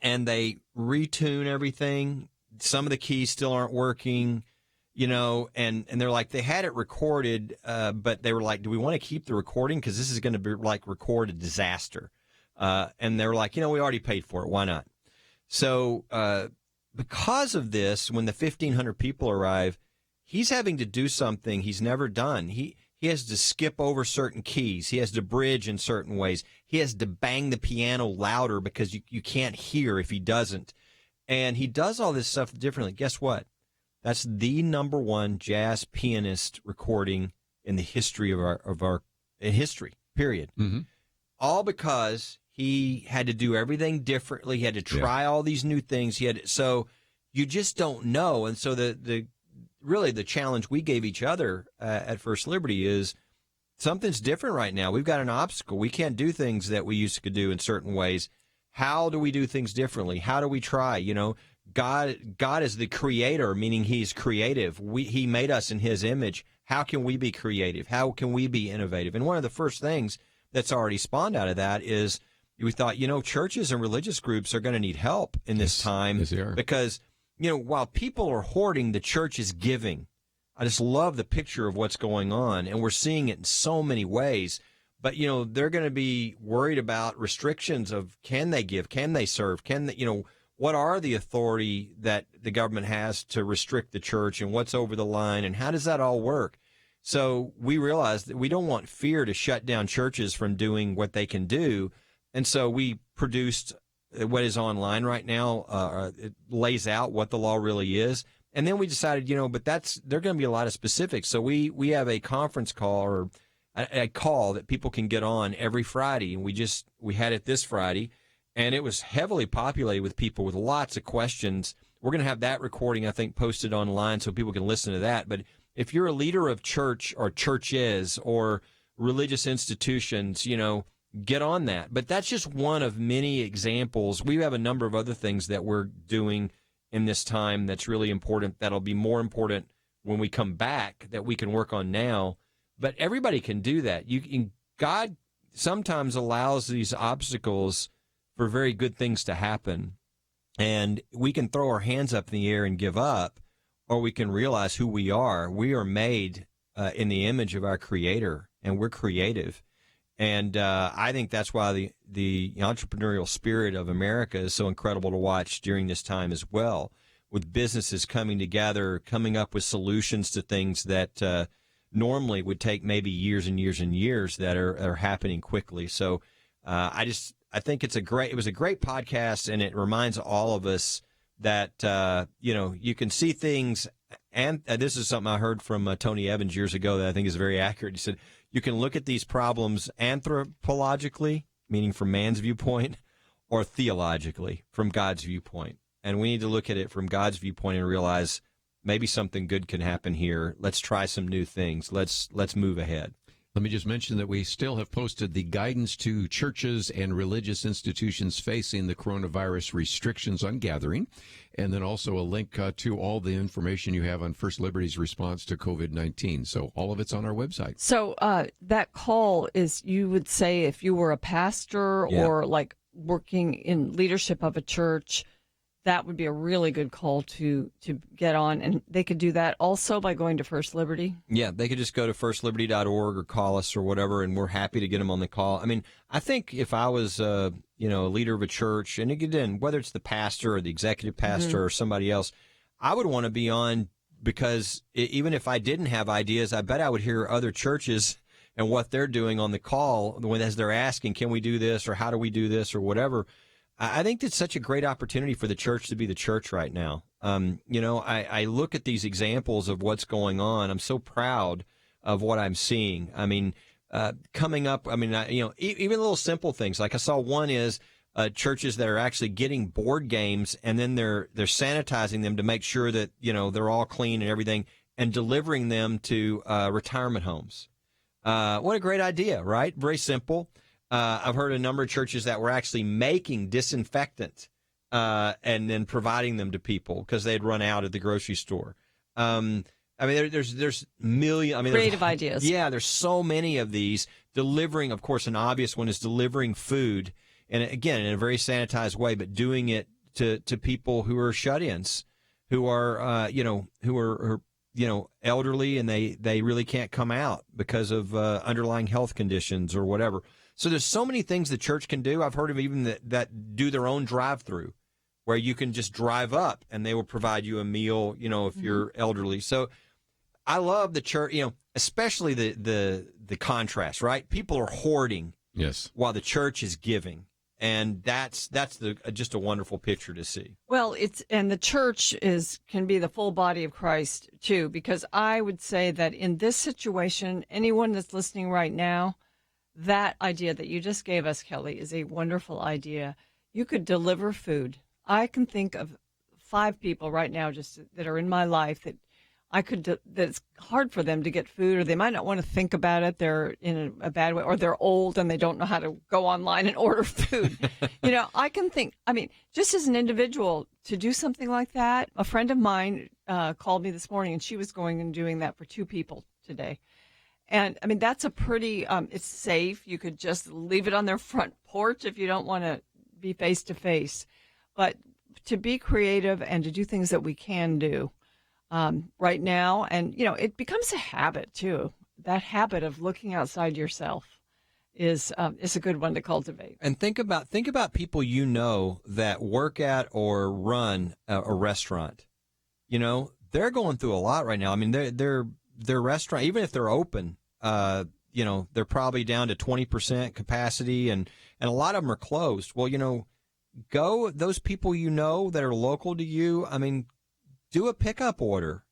[SPEAKER 5] and they retune everything. Some of the keys still aren't working, and they're like, they had it recorded, but they were like, do we want to keep the recording? Because this is going to be like record a disaster. And they were like, we already paid for it. Why not? So because of this, when the 1,500 people arrive, he's having to do something he's never done. He has to skip over certain keys. He has to bridge in certain ways. He has to bang the piano louder because you can't hear if he doesn't. And he does all this stuff differently. Guess what? That's the number one jazz pianist recording in the history of our history, period. Mm-hmm. All because he had to do everything differently. He had to try all these new things. So you just don't know. And so really the challenge we gave each other at First Liberty is something's different right now. We've got an obstacle. We can't do things that we used to do in certain ways. How do we do things differently? How do we try? God is the creator, meaning he's creative. He made us in his image. How can we be creative? How can we be innovative? And one of the first things that's already spawned out of that is we thought, churches and religious groups are going to need help in this time.
[SPEAKER 3] Yes, they are.
[SPEAKER 5] Because, while people are hoarding, the church is giving. I just love the picture of what's going on, and we're seeing it in so many ways. But, they're going to be worried about restrictions of can they give, can they serve, what are the authority that the government has to restrict the church and what's over the line and how does that all work? So we realized that we don't want fear to shut down churches from doing what they can do. And so we produced what is online right now. It lays out what the law really is. And then we decided, but there are going to be a lot of specifics. So we have a conference call or a call that people can get on every Friday. And we had it this Friday, and it was heavily populated with people with lots of questions. We're going to have that recording, I think, posted online so people can listen to that. But if you're a leader of church or churches or religious institutions, get on that. But that's just one of many examples. We have a number of other things that we're doing in this time that's really important, that'll be more important when we come back, that we can work on now. But everybody can do that. God sometimes allows these obstacles for very good things to happen. And we can throw our hands up in the air and give up, or we can realize who we are. We are made in the image of our Creator, and we're creative. And I think that's why the entrepreneurial spirit of America is so incredible to watch during this time as well, with businesses coming together, coming up with solutions to things that normally would take maybe years and years and years that are happening quickly. So I think it was a great podcast, and it reminds all of us that you can see things. And this is something I heard from Tony Evans years ago that I think is very accurate. He said you can look at these problems anthropologically, meaning from man's viewpoint, or theologically from God's viewpoint. and we need to look at it from God's viewpoint and realize maybe something good can happen here. Let's try some new things. Let's move ahead.
[SPEAKER 3] Let me just mention that we still have posted the guidance to churches and religious institutions facing the coronavirus restrictions on gathering, and then also a link to all the information you have on First Liberty's response to COVID-19. So all of it's on our website.
[SPEAKER 4] So that call is, you would say, if you were a pastor or like working in leadership of a church, that would be a really good call to get on. And they could do that also by going to First Liberty.
[SPEAKER 5] Yeah, they could just go to firstliberty.org or call us or whatever, and we're happy to get them on the call. I mean, I think if I was, a leader of a church, and again, whether it's the pastor or the executive pastor or somebody else, I would want to be on, because even if I didn't have ideas, I bet I would hear other churches and what they're doing on the call as they're asking, can we do this, or how do we do this, or whatever. I think it's such a great opportunity for the church to be the church right now. I look at these examples of what's going on. I'm so proud of what I'm seeing. I mean, coming up, even little simple things. Like I saw one is churches that are actually getting board games, and then they're sanitizing them to make sure that, they're all clean and everything, and delivering them to retirement homes. What a great idea, right? Very simple. I've heard a number of churches that were actually making disinfectant and then providing them to people because they'd run out at the grocery store. There's million.
[SPEAKER 4] Creative ideas.
[SPEAKER 5] Yeah, there's so many of these. Delivering, of course, an obvious one is delivering food, and again, in a very sanitized way, but doing it to people who are shut-ins, who are elderly, and they really can't come out because of underlying health conditions or whatever. So there's so many things the church can do. I've heard of even that do their own drive-through, where you can just drive up and they will provide you a meal, if you're elderly. So I love the church, especially the contrast, right? People are hoarding,
[SPEAKER 3] yes,
[SPEAKER 5] while the church is giving, and that's just a wonderful picture to see.
[SPEAKER 4] Well, and the church can be the full body of Christ too, because I would say that in this situation, anyone that's listening right now, that idea that you just gave us, Kelly, is a wonderful idea. You could deliver food. I can think of 5 people right now just that are in my life that that it's hard for them to get food, or they might not want to think about it. They're in a bad way, or they're old and they don't know how to go online and order food. I can think, just as an individual to do something like that. A friend of mine called me this morning, and she was going and doing that for 2 people today. And that's a pretty, it's safe. You could just leave it on their front porch if you don't want to be face to face. But to be creative and to do things that we can do right now. And, it becomes a habit too. That habit of looking outside yourself is a good one to cultivate.
[SPEAKER 5] And think about people that work at or run a restaurant. They're going through a lot right now. Their restaurant, even if they're open, they're probably down to 20% capacity, and a lot of them are closed. Well, go those people that are local to you. Do a pickup order,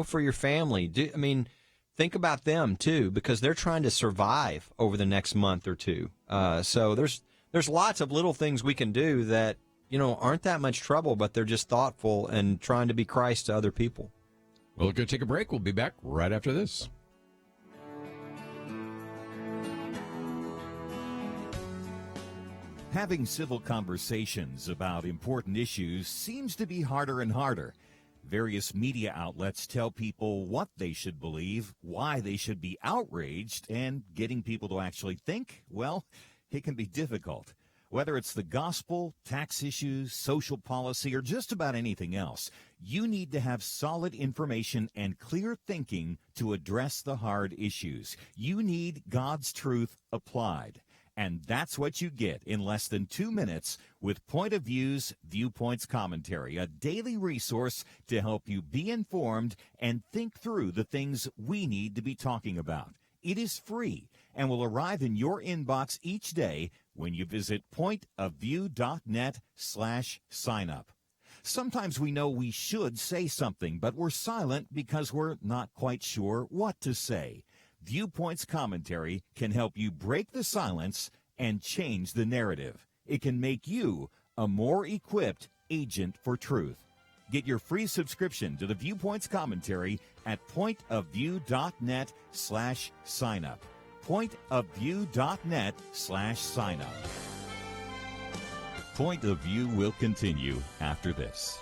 [SPEAKER 5] for your family. Think about them too, because they're trying to survive over the next month or two. So there's lots of little things we can do that aren't that much trouble, but they're just thoughtful and trying to be Christ to other people.
[SPEAKER 3] Well, go take a break. We'll be back right after this.
[SPEAKER 6] Having civil conversations about important issues seems to be harder and harder. Various media outlets tell people what they should believe, why they should be outraged, and getting people to actually think, well, it can be difficult. Whether it's the gospel, tax issues, social policy, or just about anything else, you need to have solid information and clear thinking to address the hard issues. You need God's truth applied. And that's what you get in less than 2 minutes with Point of View's Viewpoints Commentary, a daily resource to help you be informed and think through the things we need to be talking about. It is free and will arrive in your inbox each day when you visit pointofview.net/signup. Sometimes we know we should say something, but we're silent because we're not quite sure what to say. Viewpoints Commentary can help you break the silence and change the narrative. It can make you a more equipped agent for truth. Get your free subscription to the Viewpoints commentary at pointofview.net/signup. pointofview.net/signup. Point of View will continue after this.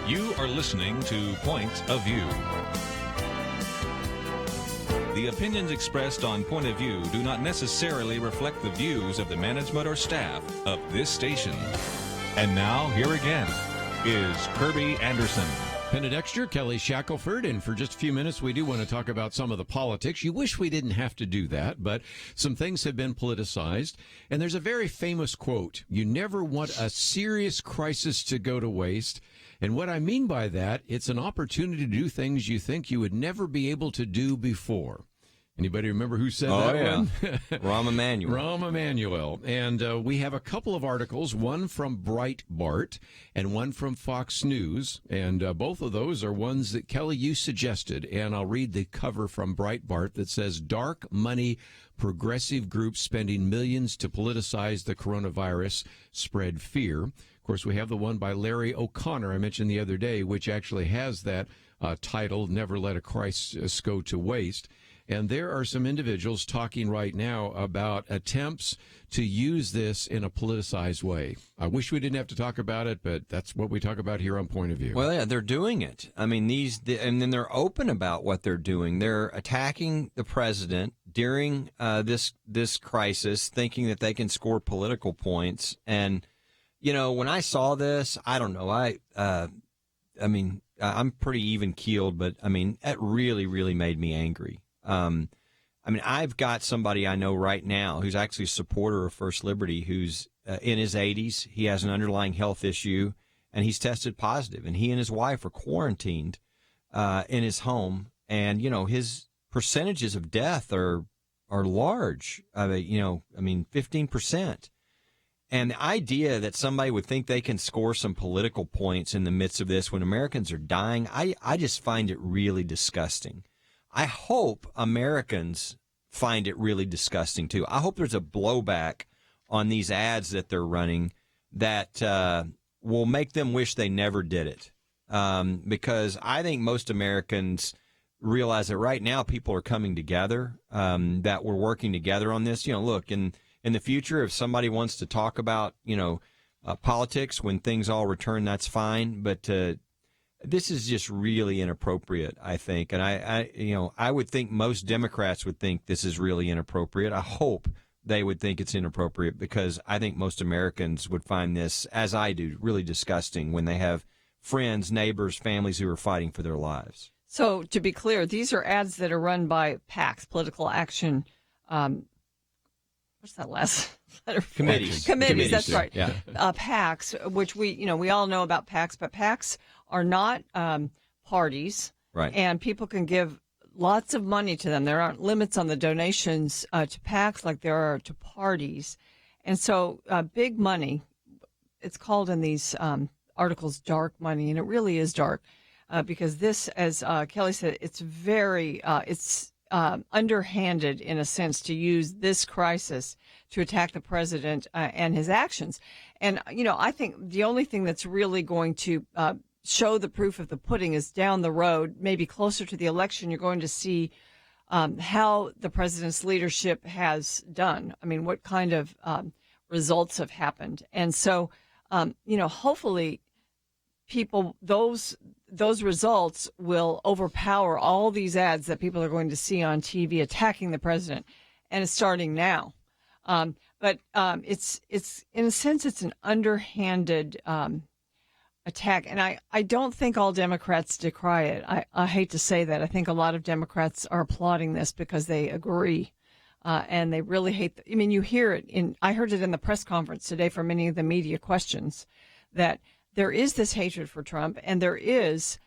[SPEAKER 2] You are listening to Point of View. The opinions expressed on Point of View do not necessarily reflect the views of the management or staff of this station. And now, here again, is Kerby Anderson.
[SPEAKER 3] Penna Dexter, Kelly Shackelford, and for just a few minutes, we do want to talk about some of the politics. You wish we didn't have to do that, but some things have been politicized. And there's a very famous quote, "You never want a serious crisis to go to waste." And what I mean by that, it's an opportunity to do things you think you would never be able to do before. Anybody remember who said
[SPEAKER 5] Oh,
[SPEAKER 3] that
[SPEAKER 5] yeah.
[SPEAKER 3] one?
[SPEAKER 5] Rahm Emanuel.
[SPEAKER 3] Rahm Emanuel. And we have a couple of articles, one from Breitbart and one from Fox News. And both of those are ones that, Kelly, you suggested. And I'll read the cover from Breitbart that says, "Dark Money Progressive Groups Spending Millions to Politicize the Coronavirus Spread Fear." Of course, we have the one by Larry O'Connor I mentioned the other day, which actually has that title, "Never Let a Crisis Go to Waste." And there are some individuals talking right now about attempts to use this in a politicized way. I wish we didn't have to talk about it, but that's what we talk about here on Point of View.
[SPEAKER 5] Well, yeah, they're doing it. I mean, and then they're open about what they're doing. They're attacking the president during this crisis, thinking that they can score political points. And, you know, when I saw this, I don't know. I mean, I'm pretty even keeled, but I mean, it really, really made me angry. I mean, I've got somebody I know right now who's actually a supporter of First Liberty, who's in his 80s. He has an underlying health issue, and he's tested positive. And he and his wife are quarantined in his home. And, you know, his percentages of death are large. I mean, 15%. And the idea that somebody would think they can score some political points in the midst of this when Americans are dying, I just find it really disgusting. I hope Americans find it really disgusting, too. I hope there's a blowback on these ads that they're running that will make them wish they never did it. Because I think most Americans realize that right now people are coming together, that we're working together on this. You know, look, in the future, if somebody wants to talk about, politics when things all return, that's fine. But this is just really inappropriate, I think. And I would think most Democrats would think this is really inappropriate. I hope they would think it's inappropriate, because I think most Americans would find this, as I do, really disgusting when they have friends, neighbors, families who are fighting for their lives.
[SPEAKER 4] So to be clear, these are ads that are run by PACs, Political Action. What's that last letter?
[SPEAKER 5] Committees.
[SPEAKER 4] Committees, that's right.
[SPEAKER 5] Yeah.
[SPEAKER 4] PACs, which we all know about PACs, but PACs are not parties.
[SPEAKER 5] Right.
[SPEAKER 4] And people can give lots of money to them. There aren't limits on the donations to PACs like there are to parties. And so big money, it's called in these articles dark money, and it really is dark because this, as Kelly said, it's very, underhanded in a sense to use this crisis to attack the president and his actions. And, I think the only thing that's really going to show the proof of the pudding is down the road, maybe closer to the election. You're going to see how the president's leadership has done. I mean, what kind of results have happened. And so, hopefully people, those results will overpower all these ads that people are going to see on TV attacking the president. And it's starting now. But it's in a sense, it's an underhanded attack. And I don't think all Democrats decry it. I hate to say that. I think a lot of Democrats are applauding this because they agree. And they really hate you hear it I heard it in the press conference today from many of the media questions that there is this hatred for Trump, and there is,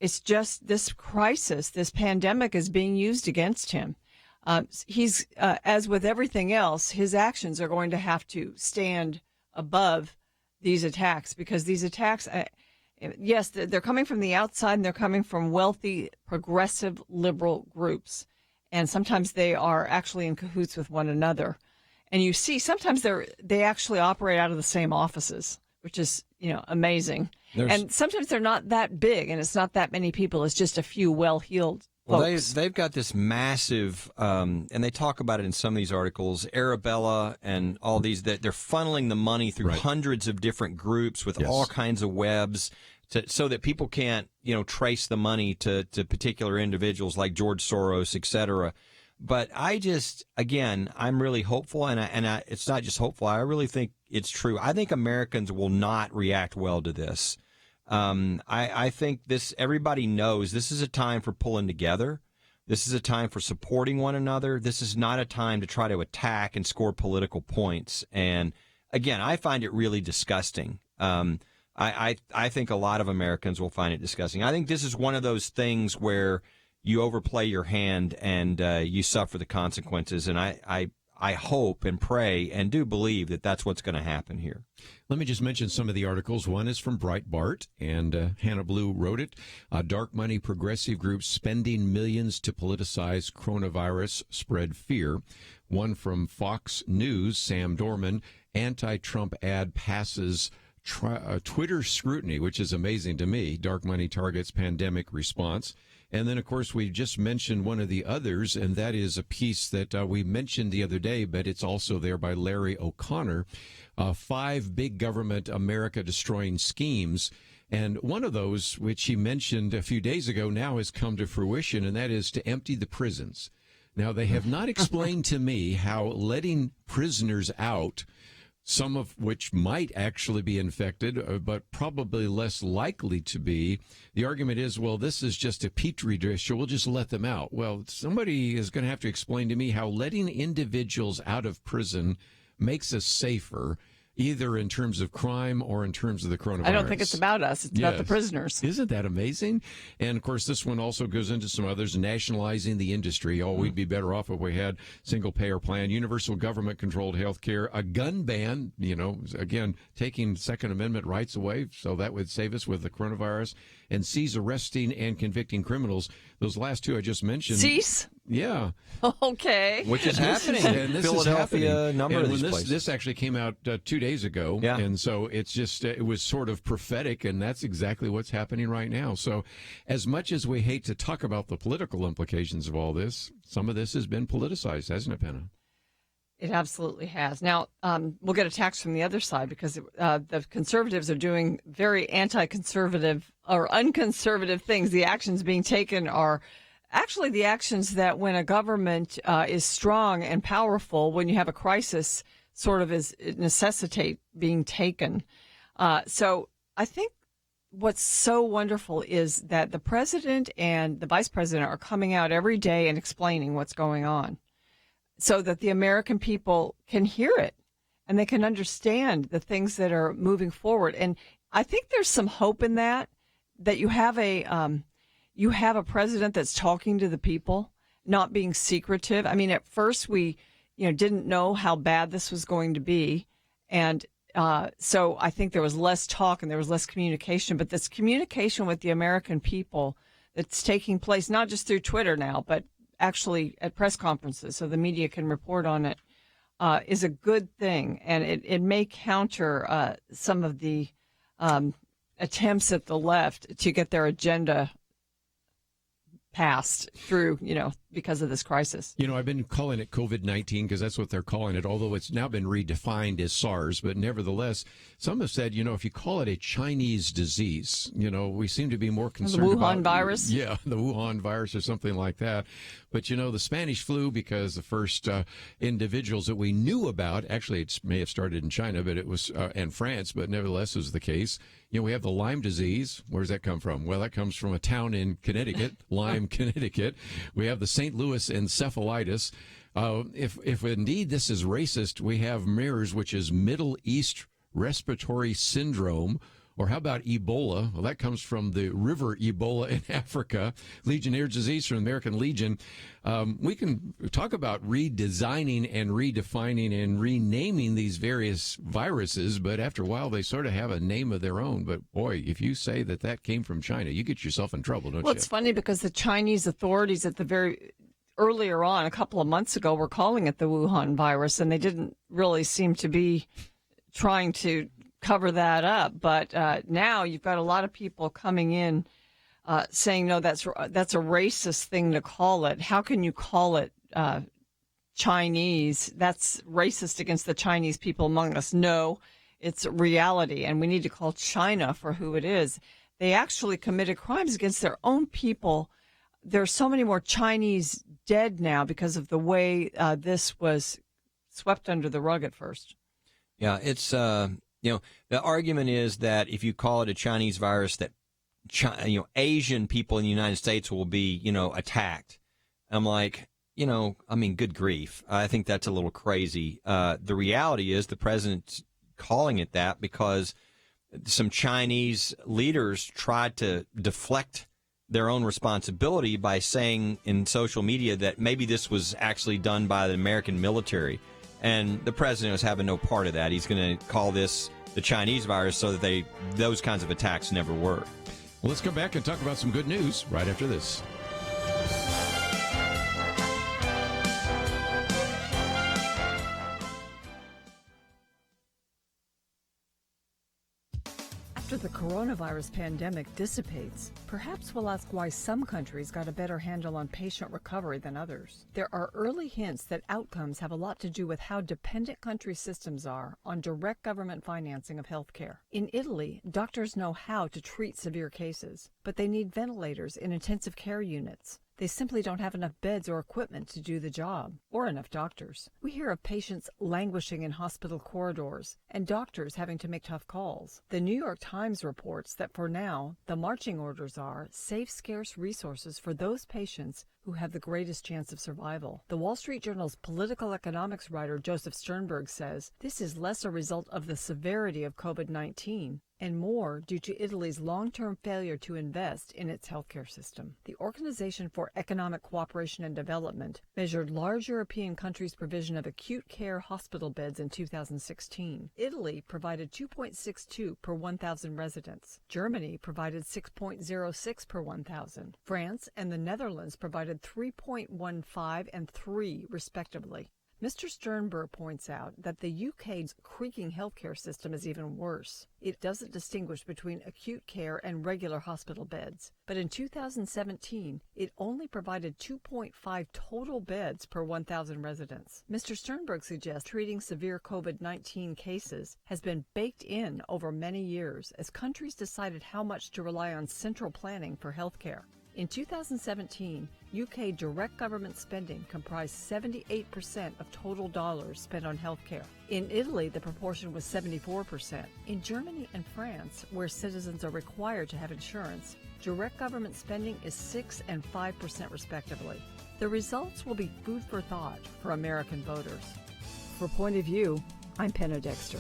[SPEAKER 4] it's just this crisis, this pandemic is being used against him. He's, as with everything else, his actions are going to have to stand above these attacks, because these attacks, yes, they're coming from the outside, and they're coming from wealthy, progressive, liberal groups. And sometimes they are actually in cahoots with one another. And you see, sometimes they actually operate out of the same offices, which is, amazing. And sometimes they're not that big, and it's not that many people. It's just a few well-heeled
[SPEAKER 5] Well,
[SPEAKER 4] folks.
[SPEAKER 5] they've got this massive, and they talk about it in some of these articles, Arabella and all these, that they're funneling the money through hundreds of different groups with all kinds of webs so that people can't, trace the money to particular individuals like George Soros, et cetera. But I'm really hopeful, and it's not just hopeful. I really think it's true. I think Americans will not react well to this. I think everybody knows this is a time for pulling together. This is a time for supporting one another. This is not a time to try to attack and score political points. And again, I find it really disgusting. I think a lot of Americans will find it disgusting. I think this is one of those things where, you overplay your hand and you suffer the consequences. And I hope and pray and do believe that that's what's going to happen here.
[SPEAKER 3] Let me just mention some of the articles. One is from Breitbart, and Hannah Blue wrote it. Dark money progressive groups spending millions to politicize coronavirus, spread fear. One from Fox News, Sam Dorman, anti-Trump ad passes Twitter scrutiny, which is amazing to me. Dark money targets pandemic response. And then, of course, we just mentioned one of the others, and that is a piece that we mentioned the other day, but it's also there by Larry O'Connor, 5 big government America-destroying schemes. And one of those, which he mentioned a few days ago, now has come to fruition, and that is to empty the prisons. Now, they have not explained to me how letting prisoners out, some of which might actually be infected, but probably less likely to be. The argument is, well, this is just a petri dish, so we'll just let them out. Well, somebody is going to have to explain to me how letting individuals out of prison makes us safer, either in terms of crime or in terms of the coronavirus.
[SPEAKER 4] I don't think it's about us. It's about the prisoners.
[SPEAKER 3] Isn't that amazing? And, of course, this one also goes into some others, nationalizing the industry. Oh, we'd be better off if we had single-payer plan, universal government-controlled health care, a gun ban, again, taking Second Amendment rights away, so that would save us with the coronavirus, and cease arresting and convicting criminals. Those last two I just mentioned.
[SPEAKER 4] Cease?
[SPEAKER 3] Yeah.
[SPEAKER 4] Okay.
[SPEAKER 5] Which is happening in Philadelphia, a number of these places.
[SPEAKER 3] This actually came out 2 days ago, and so it's just, it was sort of prophetic, and that's exactly what's happening right now. So as much as we hate to talk about the political implications of all this, some of this has been politicized, hasn't it, Penna?
[SPEAKER 4] It absolutely has. Now, we'll get attacks from the other side because the conservatives are doing very anti-conservative or unconservative things. The actions being taken are actually the actions that when a government is strong and powerful, when you have a crisis, sort of necessitate being taken. So I think what's so wonderful is that the president and the vice president are coming out every day and explaining what's going on, so that the American people can hear it and they can understand the things that are moving forward. And I think there's some hope in that you have a president that's talking to the people, not being secretive. I mean, at first we, didn't know how bad this was going to be. And so I think there was less talk and there was less communication, but this communication with the American people that's taking place, not just through Twitter now, but actually at press conferences so the media can report on it, is a good thing. And it may counter some of the attempts at the left to get their agenda passed through, because of this crisis.
[SPEAKER 3] I've been calling it COVID-19 because that's what they're calling it, although it's now been redefined as SARS. But nevertheless, some have said, if you call it a Chinese disease, we seem to be more concerned
[SPEAKER 4] about...
[SPEAKER 3] The
[SPEAKER 4] Wuhan virus?
[SPEAKER 3] Yeah, the Wuhan virus or something like that. But, the Spanish flu, because the first individuals that we knew about, actually it may have started in China, but it was, and France, but nevertheless was the case. We have the Lyme disease. Where does that come from? Well, that comes from a town in Connecticut, Lyme, Connecticut. We have the St. Louis encephalitis. If indeed this is racist, we have MERS, which is Middle East Respiratory Syndrome. Or how about Ebola? Well, that comes from the river Ebola in Africa. Legionnaire's disease from the American Legion. We can talk about redesigning and redefining and renaming these various viruses, but after a while they sort of have a name of their own. But boy, if you say that came from China, you get yourself in trouble, don't you?
[SPEAKER 4] Well, it's funny because the Chinese authorities earlier on, a couple of months ago, were calling it the Wuhan virus, and they didn't really seem to be trying to cover that up. But now you've got a lot of people coming in saying, no, that's a racist thing to call it. How can you call it Chinese? That's racist against the Chinese people among us. No, it's reality, and we need to call China for who it is. They actually committed crimes against their own people. There are so many more Chinese dead now because of the way this was swept under the rug at first.
[SPEAKER 5] Yeah, it's... the argument is that if you call it a Chinese virus, that Asian people in the United States will be, attacked. I'm like, good grief. I think that's a little crazy. The reality is the president's calling it that because some Chinese leaders tried to deflect their own responsibility by saying in social media that maybe this was actually done by the American military. And the president was having no part of that. He's going to call this the Chinese virus so that those kinds of attacks never were.
[SPEAKER 3] Well, let's come back and talk about some good news right after this.
[SPEAKER 7] After the coronavirus pandemic dissipates, perhaps we'll ask why some countries got a better handle on patient recovery than others. There are early hints that outcomes have a lot to do with how dependent country systems are on direct government financing of healthcare. In Italy, doctors know how to treat severe cases, but they need ventilators in intensive care units. They simply don't have enough beds or equipment to do the job, or enough doctors. We hear of patients languishing in hospital corridors and doctors having to make tough calls. The New York Times reports that for now, the marching orders are save scarce resources for those patients who have the greatest chance of survival. The Wall Street Journal's political economics writer Joseph Sternberg says this is less a result of the severity of COVID-19 and more due to Italy's long-term failure to invest in its healthcare system. The Organization for Economic Cooperation and Development measured large European countries' provision of acute care hospital beds in 2016. Italy provided 2.62 per 1,000 residents. Germany provided 6.06 per 1,000. France and the Netherlands provided 3.15 and 3, respectively. Mr. Sternberg points out that the UK's creaking healthcare system is even worse. It doesn't distinguish between acute care and regular hospital beds. But in 2017, it only provided 2.5 total beds per 1,000 residents. Mr. Sternberg suggests treating severe COVID-19 cases has been baked in over many years as countries decided how much to rely on central planning for healthcare. In 2017, UK direct government spending comprised 78% of total dollars spent on healthcare. In Italy, the proportion was 74%. In Germany and France, where citizens are required to have insurance, direct government spending is 6% and 5% respectively. The results will be food for thought for American voters. For Point of View, I'm Penna Dexter.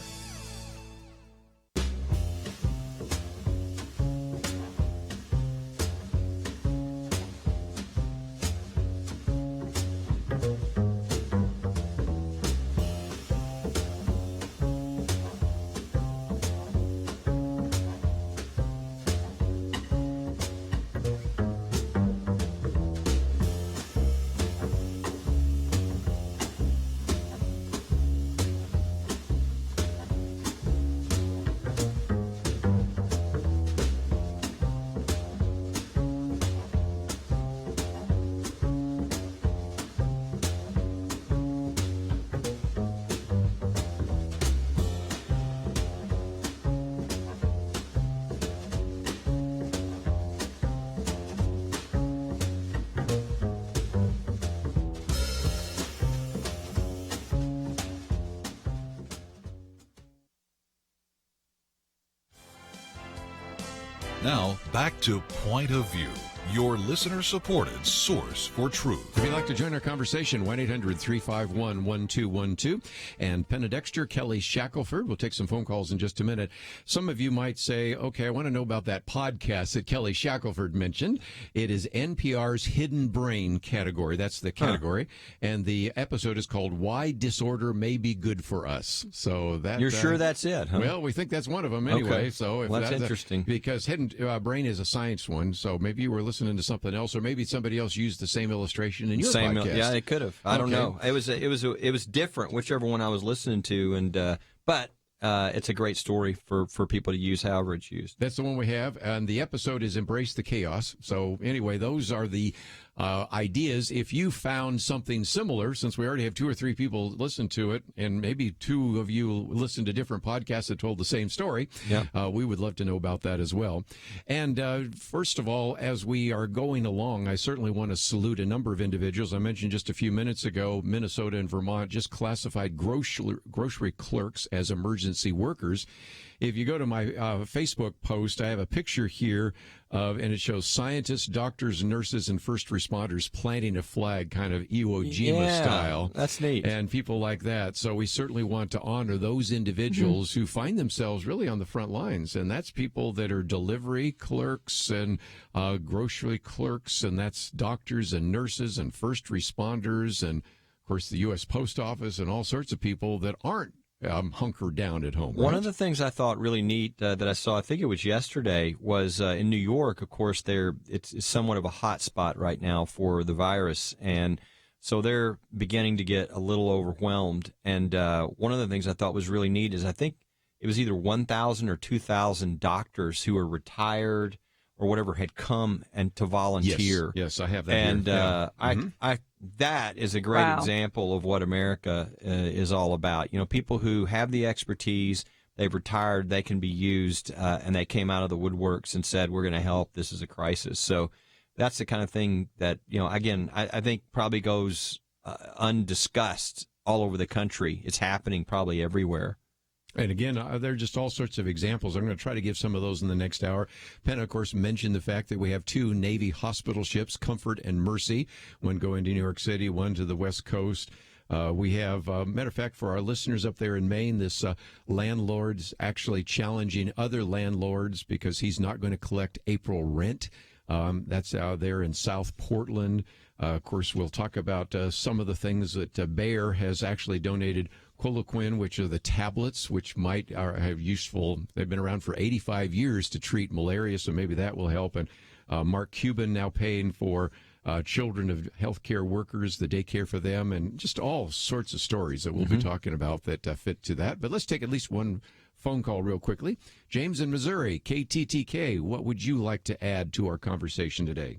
[SPEAKER 8] Now, back to Point of View, your listener-supported source for truth.
[SPEAKER 3] If you'd like to join our conversation, 1-800-351-1212. And Penna Dexter, Kelly Shackelford. We'll take some phone calls in just a minute. Some of you might say, okay, I want to know about that podcast that Kelly Shackelford mentioned. It is NPR's Hidden Brain category. That's the category. And the episode is called Why Disorder May Be Good for Us. So that
[SPEAKER 5] You're sure that's it, huh?
[SPEAKER 3] Well, we think that's one of them anyway.
[SPEAKER 5] Okay.
[SPEAKER 3] So if
[SPEAKER 5] that's interesting.
[SPEAKER 3] Because Hidden Brain is a science one, so maybe you were listening to something else, or maybe somebody else used the same illustration in your podcast.
[SPEAKER 5] Yeah, it could have. I don't know. It was different, whichever one I was listening to, and but it's a great story for people to use however it's used.
[SPEAKER 3] That's the one we have, and the episode is Embrace the Chaos. So anyway, those are the ideas. If you found something similar, since we already have 2 or 3 people listen to it, and maybe 2 of you listen to different podcasts that told the same story, we would love to know about that as well. And first of all, as we are going along, I certainly want to salute a number of individuals. I mentioned just a few minutes ago, Minnesota and Vermont just classified grocery clerks as emergency workers. if you go to my Facebook post, I have a picture here and it shows scientists, doctors, nurses, and first responders planting a flag, kind of Iwo Jima style.
[SPEAKER 5] That's neat.
[SPEAKER 3] And people like that. So we certainly want to honor those individuals who find themselves really on the front lines. And that's people that are delivery clerks and grocery clerks, and that's doctors and nurses and first responders, and, of course, the U.S. Post Office and all sorts of people that aren't hunkered down at home.
[SPEAKER 5] One of the things I thought really neat that I saw, I think it was yesterday, was in New York. Of course, it's somewhat of a hot spot right now for the virus, and so they're beginning to get a little overwhelmed. And one of the things I thought was really neat is I think it was either 1,000 or 2,000 doctors who are retired or whatever had come and to volunteer.
[SPEAKER 3] Yes, I have that.
[SPEAKER 5] And
[SPEAKER 3] here.
[SPEAKER 5] that is a great example of what America is all about. You know, people who have the expertise, they've retired, they can be used, and they came out of the woodworks and said, we're going to help. This is a crisis. So that's the kind of thing that, you know, again, I think probably goes undiscussed all over the country. It's happening probably everywhere.
[SPEAKER 3] And again, there are just all sorts of examples. I'm going to try to give some of those in the next hour. Penna, of course, mentioned the fact that we have 2 Navy hospital ships, Comfort and Mercy, one going to New York City, one to the West Coast. We have, matter of fact, for our listeners up there in Maine, this landlord's actually challenging other landlords because he's not going to collect April rent. That's out there in South Portland. Of course, we'll talk about some of the things that Bayer has actually donated. Coloquin, which are the tablets, which might have useful. They've been around for 85 years to treat malaria, so maybe that will help. And Mark Cuban now paying for children of healthcare workers, the daycare for them, and just all sorts of stories that we'll be talking about that fit to that. But let's take at least one phone call real quickly. James in Missouri, KTTK, what would you like to add to our conversation today?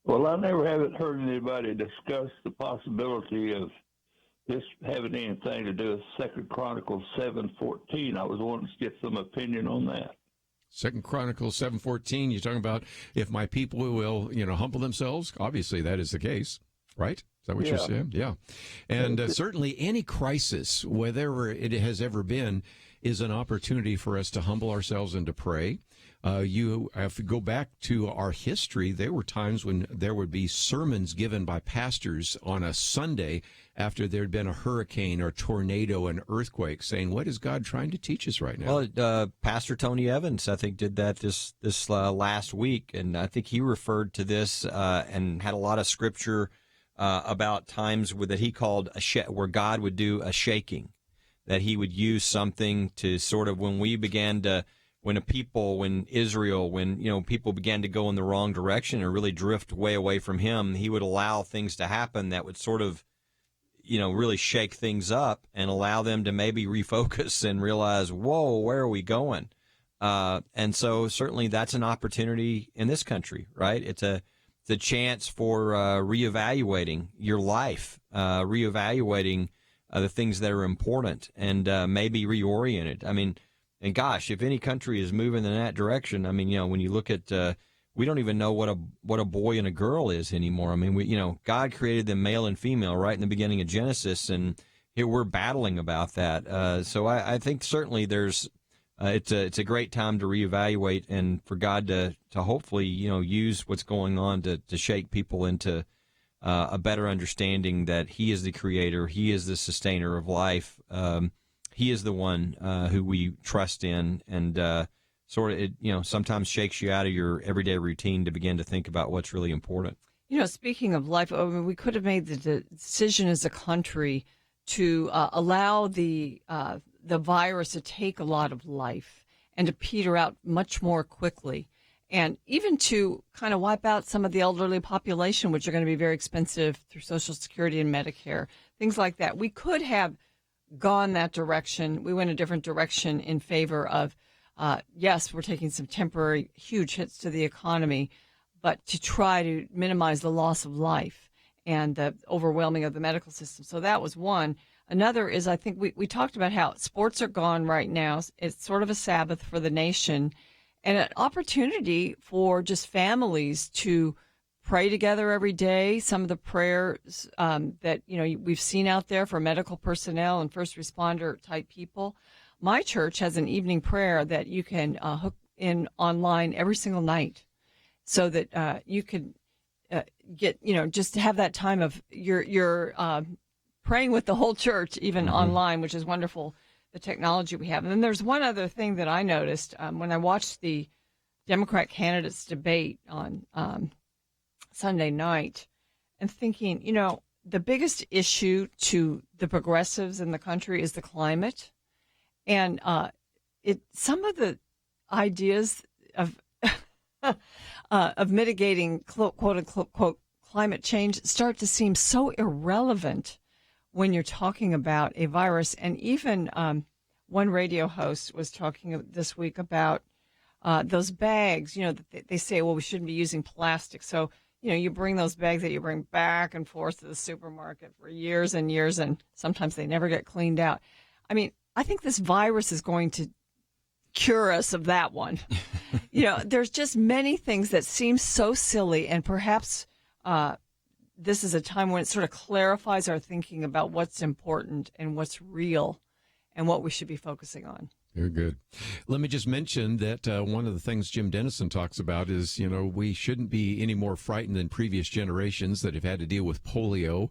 [SPEAKER 14] Well, I never haven't heard anybody discuss the possibility of this having anything to do with 2 Chronicles 7:14. I was wanting to get some opinion on that.
[SPEAKER 3] 2 Chronicles 7:14, you're talking about if my people will, humble themselves. Obviously, that is the case, right? Is that what you're saying? Yeah. And certainly any crisis, whatever it has ever been, is an opportunity for us to humble ourselves and to pray. You have to go back to our history. There were times when there would be sermons given by pastors on a Sunday after there had been a hurricane or tornado and earthquake, saying, what is God trying to teach us right now?
[SPEAKER 5] Well, Pastor Tony Evans, I think, did that this last week, and I think he referred to this and had a lot of scripture about times that he called where God would do a shaking, that he would use something to sort of when Israel, people began to go in the wrong direction and really drift way away from him, he would allow things to happen that would sort of, really shake things up and allow them to maybe refocus and realize, whoa, where are we going? And so certainly that's an opportunity in this country, right? It's a chance for reevaluating your life, reevaluating the things that are important, and maybe reorient it. I mean, and gosh, if any country is moving in that direction, I mean, when you look at, we don't even know what a boy and a girl is anymore. I mean, God created them male and female right in the beginning of Genesis, and here we're battling about that. So I think certainly there's, it's a great time to reevaluate and for God to hopefully, use what's going on to shake people into a better understanding that He is the creator, He is the sustainer of life. He is the one who we trust in, and sometimes shakes you out of your everyday routine to begin to think about what's really important.
[SPEAKER 4] Speaking of life, we could have made the decision as a country to allow the virus to take a lot of life and to peter out much more quickly, and even to kind of wipe out some of the elderly population, which are going to be very expensive through Social Security and Medicare, things like that. We could have gone that direction. We went a different direction in favor of, yes, we're taking some temporary huge hits to the economy, but to try to minimize the loss of life and the overwhelming of the medical system. So that was one. Another is, I think we talked about how sports are gone right now. It's sort of a Sabbath for the nation and an opportunity for just families to pray together every day. Some of the prayers that, we've seen out there for medical personnel and first responder type people my church has an evening prayer that you can hook in online every single night, so that you could get, just have that time of your praying with the whole church, even online, which is wonderful, the technology we have. And then there's one other thing that I noticed when I watched the Democrat candidates debate on Sunday night, and thinking, the biggest issue to the progressives in the country is the climate. And some of the ideas of of mitigating quote unquote climate change start to seem so irrelevant when you're talking about a virus. And even one radio host was talking this week about those bags, that they say, well, we shouldn't be using plastic. So, you bring those bags that you bring back and forth to the supermarket for years and years, and sometimes they never get cleaned out. I mean, I think this virus is going to cure us of that one. There's just many things that seem so silly, and perhaps this is a time when it sort of clarifies our thinking about what's important and what's real and what we should be focusing on.
[SPEAKER 3] Very good. Let me just mention that one of the things Jim Dennison talks about is, we shouldn't be any more frightened than previous generations that have had to deal with polio,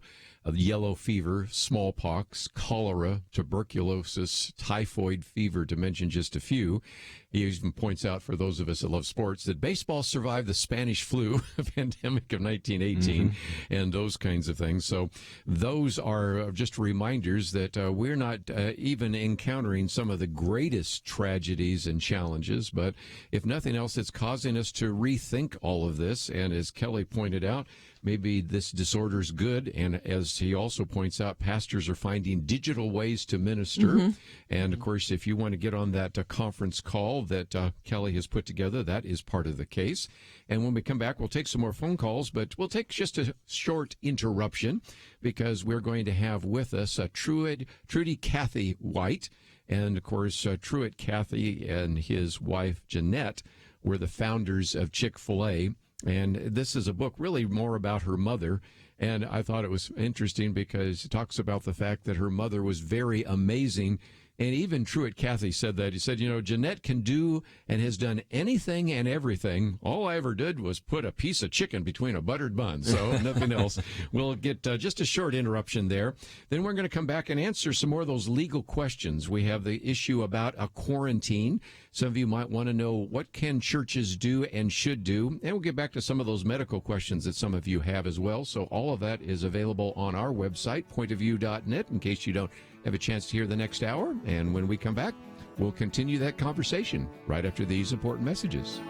[SPEAKER 3] yellow fever, smallpox, cholera, tuberculosis, typhoid fever, to mention just a few. He even points out, for those of us that love sports, that baseball survived the Spanish flu pandemic of 1918 and those kinds of things. So those are just reminders that we're not even encountering some of the greatest tragedies and challenges, but if nothing else, it's causing us to rethink all of this. And as Kelly pointed out, maybe this disorder's good. And as he also points out, pastors are finding digital ways to minister. And of course, if you want to get on that conference call that Kelly has put together, that is part of the case. And when we come back, we'll take some more phone calls, but we'll take just a short interruption because we're going to have with us Trudy Cathy White. And of course, Truitt Cathy and his wife Jeannette were the founders of Chick-fil-A. And this is a book really more about her mother. And I thought it was interesting because it talks about the fact that her mother was very amazing. And even Truitt Cathy said that. He said, Jeannette can do and has done anything and everything. All I ever did was put a piece of chicken between a buttered bun. So nothing else. We'll get just a short interruption there. Then we're going to come back and answer some more of those legal questions. We have the issue about a quarantine. Some of you might want to know, what can churches do and should do? And we'll get back to some of those medical questions that some of you have as well. So all of that is available on our website, pointofview.net, in case you don't have a chance to hear the next hour. And when we come back, we'll continue that conversation right after these important messages.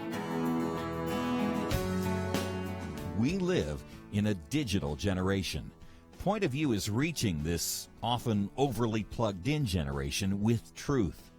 [SPEAKER 6] We live in a digital generation. Point of View is reaching this often overly plugged-in generation with truth.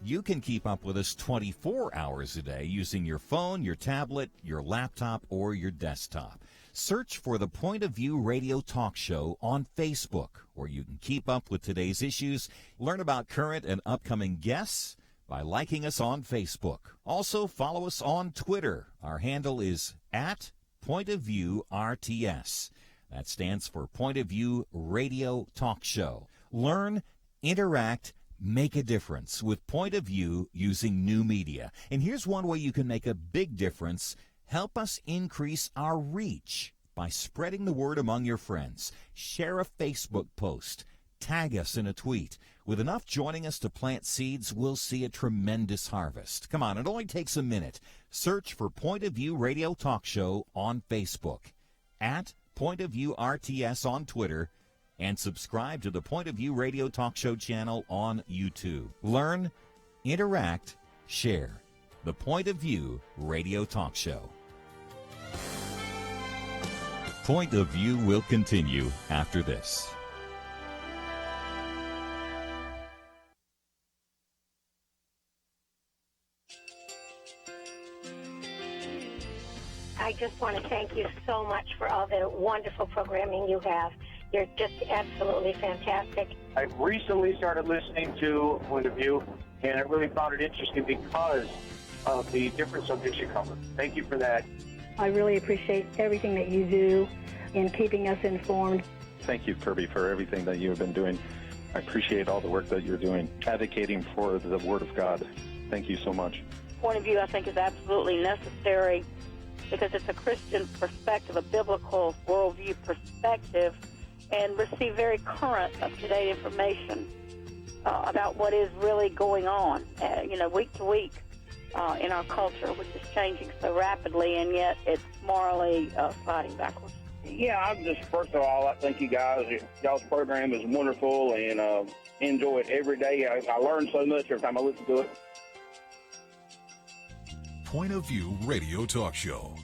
[SPEAKER 6] You can keep up with us 24 hours a day using your phone, your tablet, your laptop, or your desktop. Search for the Point of View Radio Talk Show on Facebook, where you can keep up with today's issues, learn about current and upcoming guests by liking us on Facebook. Also, follow us on Twitter. Our handle is @PointOfViewRTS. That stands for Point of View Radio Talk Show. Learn, interact, make a difference with Point of View using new media. And here's one way you can make a big difference. Help us increase our reach by spreading the word among your friends. Share a Facebook post. Tag us in a tweet. With enough joining us to plant seeds, we'll see a tremendous harvest. Come on, it only takes a minute. Search for Point of View Radio Talk Show on Facebook, @PointOfViewRTS on Twitter, and subscribe to the Point of View Radio Talk Show channel on YouTube. Learn, interact, share. The Point of View Radio Talk Show. Point of View will continue after this.
[SPEAKER 9] I just want to thank you so much for all the wonderful programming you have. You're just absolutely fantastic.
[SPEAKER 10] I recently started listening to Point of View, and I really found it interesting because of the different subjects you cover. Thank you for that.
[SPEAKER 15] I really appreciate everything that you do in keeping us informed.
[SPEAKER 11] Thank you, Kerby, for everything that you have been doing. I appreciate all the work that you're doing, advocating for the Word of God. Thank you so much.
[SPEAKER 12] Point of view, I think, is absolutely necessary because it's a Christian perspective, a biblical worldview perspective, and receive very current, up-to-date information about what is really going on, week to week in our culture, which is changing so rapidly, and yet it's morally sliding backwards.
[SPEAKER 13] Yeah, first of all, I thank you guys. Y'all's program is wonderful, and enjoy it every day. I learn so much every time I listen to it.
[SPEAKER 8] Point of View Radio Talk Show.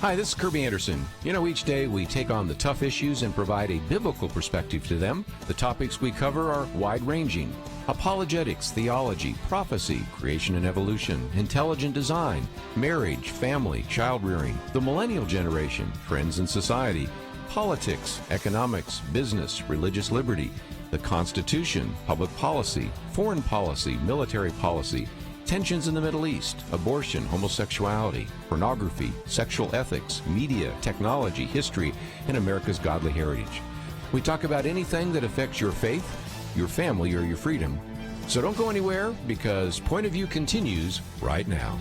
[SPEAKER 1] Hi, this is Kerby Anderson. You know, each day we take on the tough issues and provide a biblical perspective to them. The topics we cover are wide-ranging. Apologetics, theology, prophecy, creation and evolution, intelligent design, marriage, family, child-rearing, the millennial generation, trends in society, politics, economics, business, religious liberty, the Constitution, public policy, foreign policy, military policy, tensions in the Middle East, abortion, homosexuality, pornography, sexual ethics, media, technology, history, and America's godly heritage. We talk about anything that affects your faith, your family, or your freedom. So don't go anywhere, because Point of View continues right now.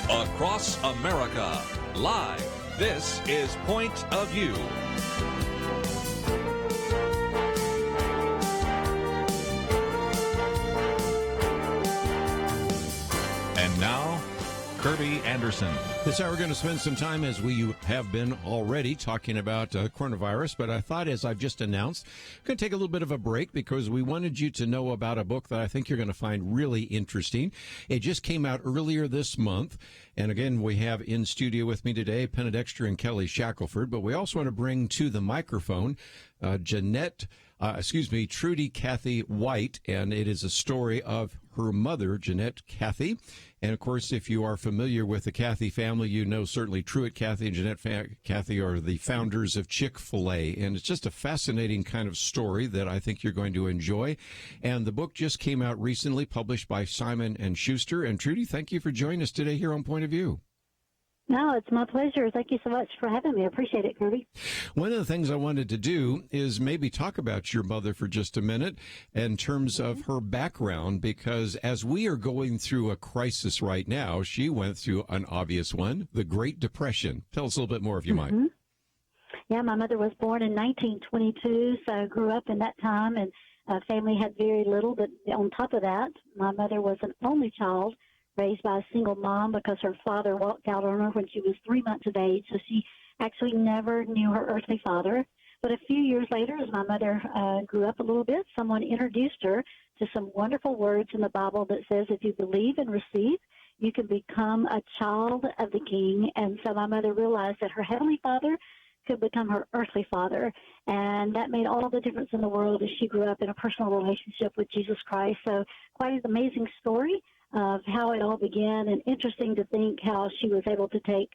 [SPEAKER 2] Across America, live. This is Point of View. And now, Kerby Anderson.
[SPEAKER 3] This hour we're going to spend some time, as we have been already, talking about coronavirus, but I thought, as I've just announced, I'm going to take a little bit of a break because we wanted you to know about a book that I think you're going to find really interesting. It just came out earlier this month, and again, we have in studio with me today Penna Dexter and Kelly Shackelford, but we also want to bring to the microphone Trudy Cathy White, and it is a story of her mother, Jeannette Cathy. And, of course, if you are familiar with the Cathy family, you know certainly Truitt Cathy and Jeannette Cathy are the founders of Chick-fil-A. And it's just a fascinating kind of story that I think you're going to enjoy. And the book just came out recently, published by Simon & Schuster. And, Trudy, thank you for joining us today here on Point of View.
[SPEAKER 15] No, it's my pleasure. Thank you so much for having me. I appreciate it, Kerby.
[SPEAKER 3] One of the things I wanted to do is maybe talk about your mother for just a minute in terms of her background, because as we are going through a crisis right now, she went through an obvious one, the Great Depression. Tell us a little bit more, if you might.
[SPEAKER 15] Yeah, my mother was born in 1922, so I grew up in that time, and family had very little. But on top of that, my mother was an only child, raised by a single mom because her father walked out on her when she was 3 months of age, so she actually never knew her earthly father. But a few years later, as my mother grew up a little bit, someone introduced her to some wonderful words in the Bible that says if you believe and receive, you can become a child of the King. And so my mother realized that her heavenly father could become her earthly father, and that made all the difference in the world as she grew up in a personal relationship with Jesus Christ. So quite an amazing story of how it all began, and interesting to think how she was able to take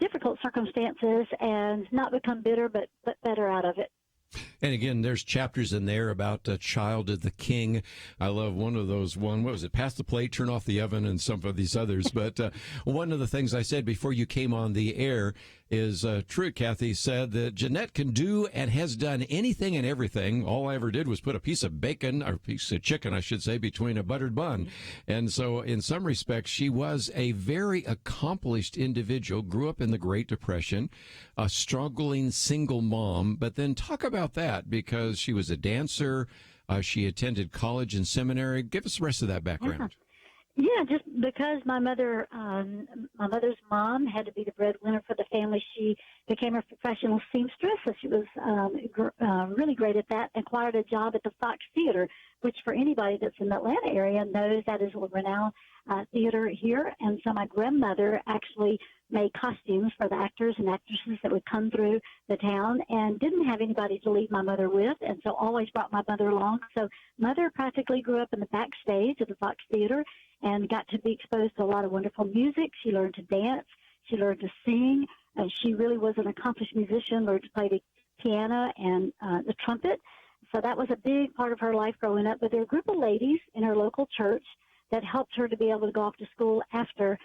[SPEAKER 15] difficult circumstances and not become bitter, but better out of it.
[SPEAKER 3] And again, there's chapters in there about a child of the King. I love one of those, what was it, pass the plate, turn off the oven, and some of these others. But one of the things I said before you came on the air is Trudy Cathy said that Jeannette can do and has done anything and everything. All I ever did was put a piece of bacon, or a piece of chicken, I should say, between a buttered bun. And so in some respects, she was a very accomplished individual, grew up in the Great Depression, a struggling single mom. But then talk about that, because she was a dancer. She attended college and seminary. Give us the rest of that background.
[SPEAKER 15] Yeah, just because my mother's mom had to be the breadwinner for the family, she became a professional seamstress. So she was really great at that. Acquired a job at the Fox Theater, which for anybody that's in the Atlanta area knows that is a renowned theater here. And so my grandmother actually made costumes for the actors and actresses that would come through the town, and didn't have anybody to leave my mother with, and so always brought my mother along. So mother practically grew up in the backstage of the Fox Theater and got to be exposed to a lot of wonderful music. She learned to dance. She learned to sing. She really was an accomplished musician, learned to play the piano and the trumpet. So that was a big part of her life growing up. But there were a group of ladies in her local church that helped her to be able to go off to school after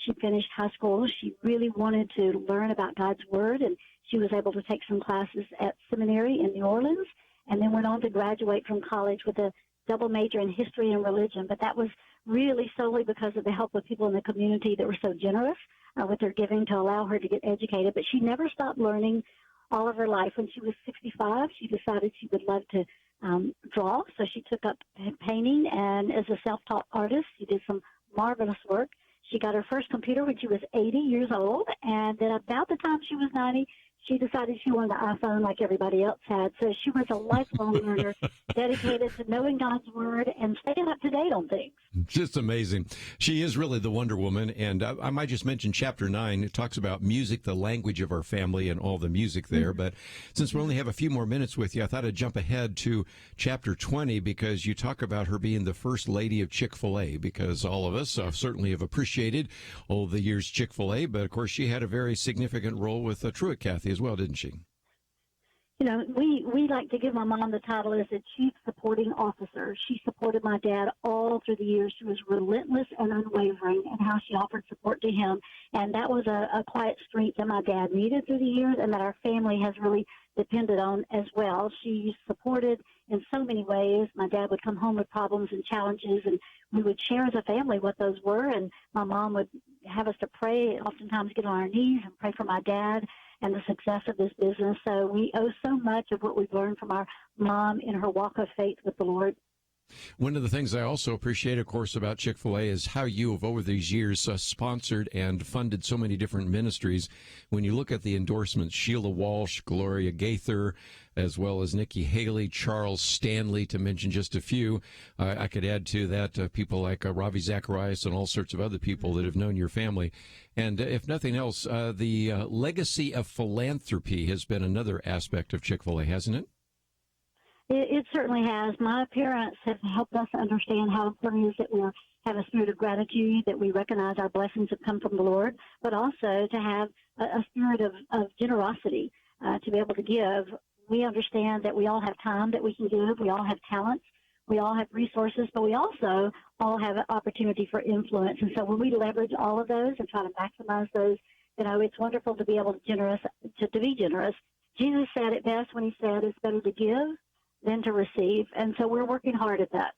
[SPEAKER 15] she finished high school. She really wanted to learn about God's Word, and she was able to take some classes at seminary in New Orleans, and then went on to graduate from college with a double major in history and religion. But that was really solely because of the help of people in the community that were so generous with their giving to allow her to get educated. But she never stopped learning all of her life. When she was 65, she decided she would love to draw, so she took up painting, and as a self-taught artist, she did some marvelous work. She got her first computer when she was 80 years old, and then about the time she was 90, she decided she wanted an iPhone like everybody else had. So she was a lifelong learner, dedicated to knowing God's Word and staying up to date on things.
[SPEAKER 3] Just amazing. She is really the Wonder Woman. And I might just mention chapter 9. It talks about music, the language of our family, and all the music there. But since we only have a few more minutes with you, I thought I'd jump ahead to chapter 20 because you talk about her being the first lady of Chick-fil-A, because all of us certainly have appreciated all the years Chick-fil-A. But, of course, she had a very significant role with Truitt Cathy as well, didn't she?
[SPEAKER 15] You know, we like to give my mom the title as a chief supporting officer. She supported my dad all through the years. She was relentless and unwavering in how she offered support to him. And that was a quiet strength that my dad needed through the years and that our family has really depended on as well. She supported in so many ways. My dad would come home with problems and challenges, and we would share as a family what those were. And my mom would have us to pray, oftentimes get on our knees and pray for my dad and the success of this business. So we owe so much of what we've learned from our mom in her walk of faith with the Lord.
[SPEAKER 3] One of the things I also appreciate, of course, about Chick-fil-A is how you have, over these years, sponsored and funded so many different ministries. When you look at the endorsements, Sheila Walsh, Gloria Gaither, as well as Nikki Haley, Charles Stanley, to mention just a few. I could add to that people like Ravi Zacharias and all sorts of other people that have known your family. And if nothing else, the legacy of philanthropy has been another aspect of Chick-fil-A, hasn't it?
[SPEAKER 15] It certainly has. My parents have helped us understand how important it is that we have a spirit of gratitude, that we recognize our blessings have come from the Lord, but also to have a spirit of generosity, to be able to give. We understand that we all have time that we can give. We all have talents. We all have resources, but we also all have an opportunity for influence. And so when we leverage all of those and try to maximize those, you know, it's wonderful to be able to be generous. Jesus said it best when he said it's better to give than to receive. And so we're working hard at that.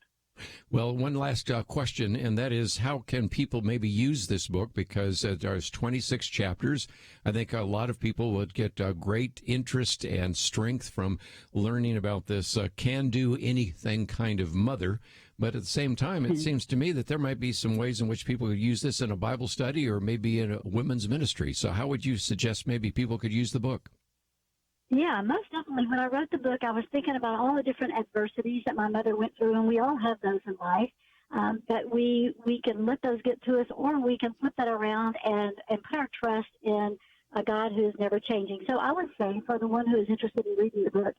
[SPEAKER 3] Well, one last question, and that is, how can people maybe use this book? Because there's 26 chapters. I think a lot of people would get great interest and strength from learning about this can-do-anything kind of mother. But at the same time, it seems to me that there might be some ways in which people could use this in a Bible study or maybe in a women's ministry. So how would you suggest maybe people could use the book?
[SPEAKER 15] Yeah, most definitely. When I wrote the book, I was thinking about all the different adversities that my mother went through, and we all have those in life. But we can let those get to us, or we can flip that around and put our trust in a God who is never changing. So I would say for the one who is interested in reading the book,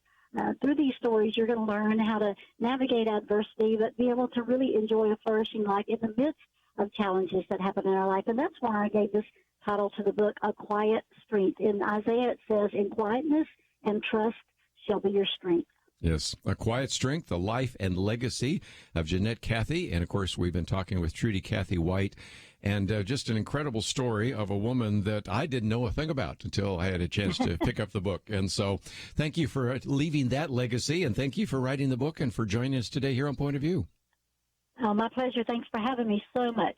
[SPEAKER 15] through these stories, you're going to learn how to navigate adversity, but be able to really enjoy a flourishing life in the midst of challenges that happen in our life. And that's why I gave this title to the book, A Quiet Strength. In Isaiah, it says, in quietness and trust shall be your strength.
[SPEAKER 3] Yes, A Quiet Strength, the life and legacy of Jeannette Cathy. And, of course, we've been talking with Trudy Cathy White. And just an incredible story of a woman that I didn't know a thing about until I had a chance to pick up the book. And so thank you for leaving that legacy, and thank you for writing the book and for joining us today here on Point of View.
[SPEAKER 15] Oh, my pleasure. Thanks for having me so much.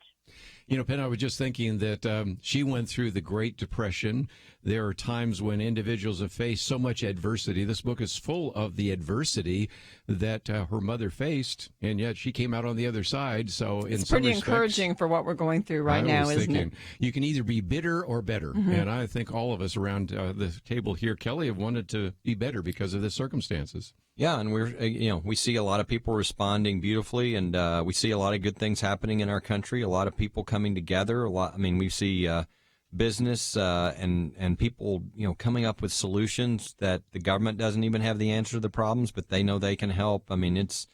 [SPEAKER 3] You know, Penna, I was just thinking that she went through the Great Depression. There are times when individuals have faced so much adversity. This book is full of the adversity that her mother faced, and yet she came out on the other side. So
[SPEAKER 4] it's pretty encouraging for what we're going through right now, isn't it?
[SPEAKER 3] You can either be bitter or better. Mm-hmm. And I think all of us around the table here, Kelly, have wanted to be better because of the circumstances.
[SPEAKER 5] Yeah, and we see a lot of people responding beautifully, and we see a lot of good things happening in our country. A lot of people coming together. We see business and people, coming up with solutions that the government doesn't even have the answer to the problems, but they know they can help. I mean, it's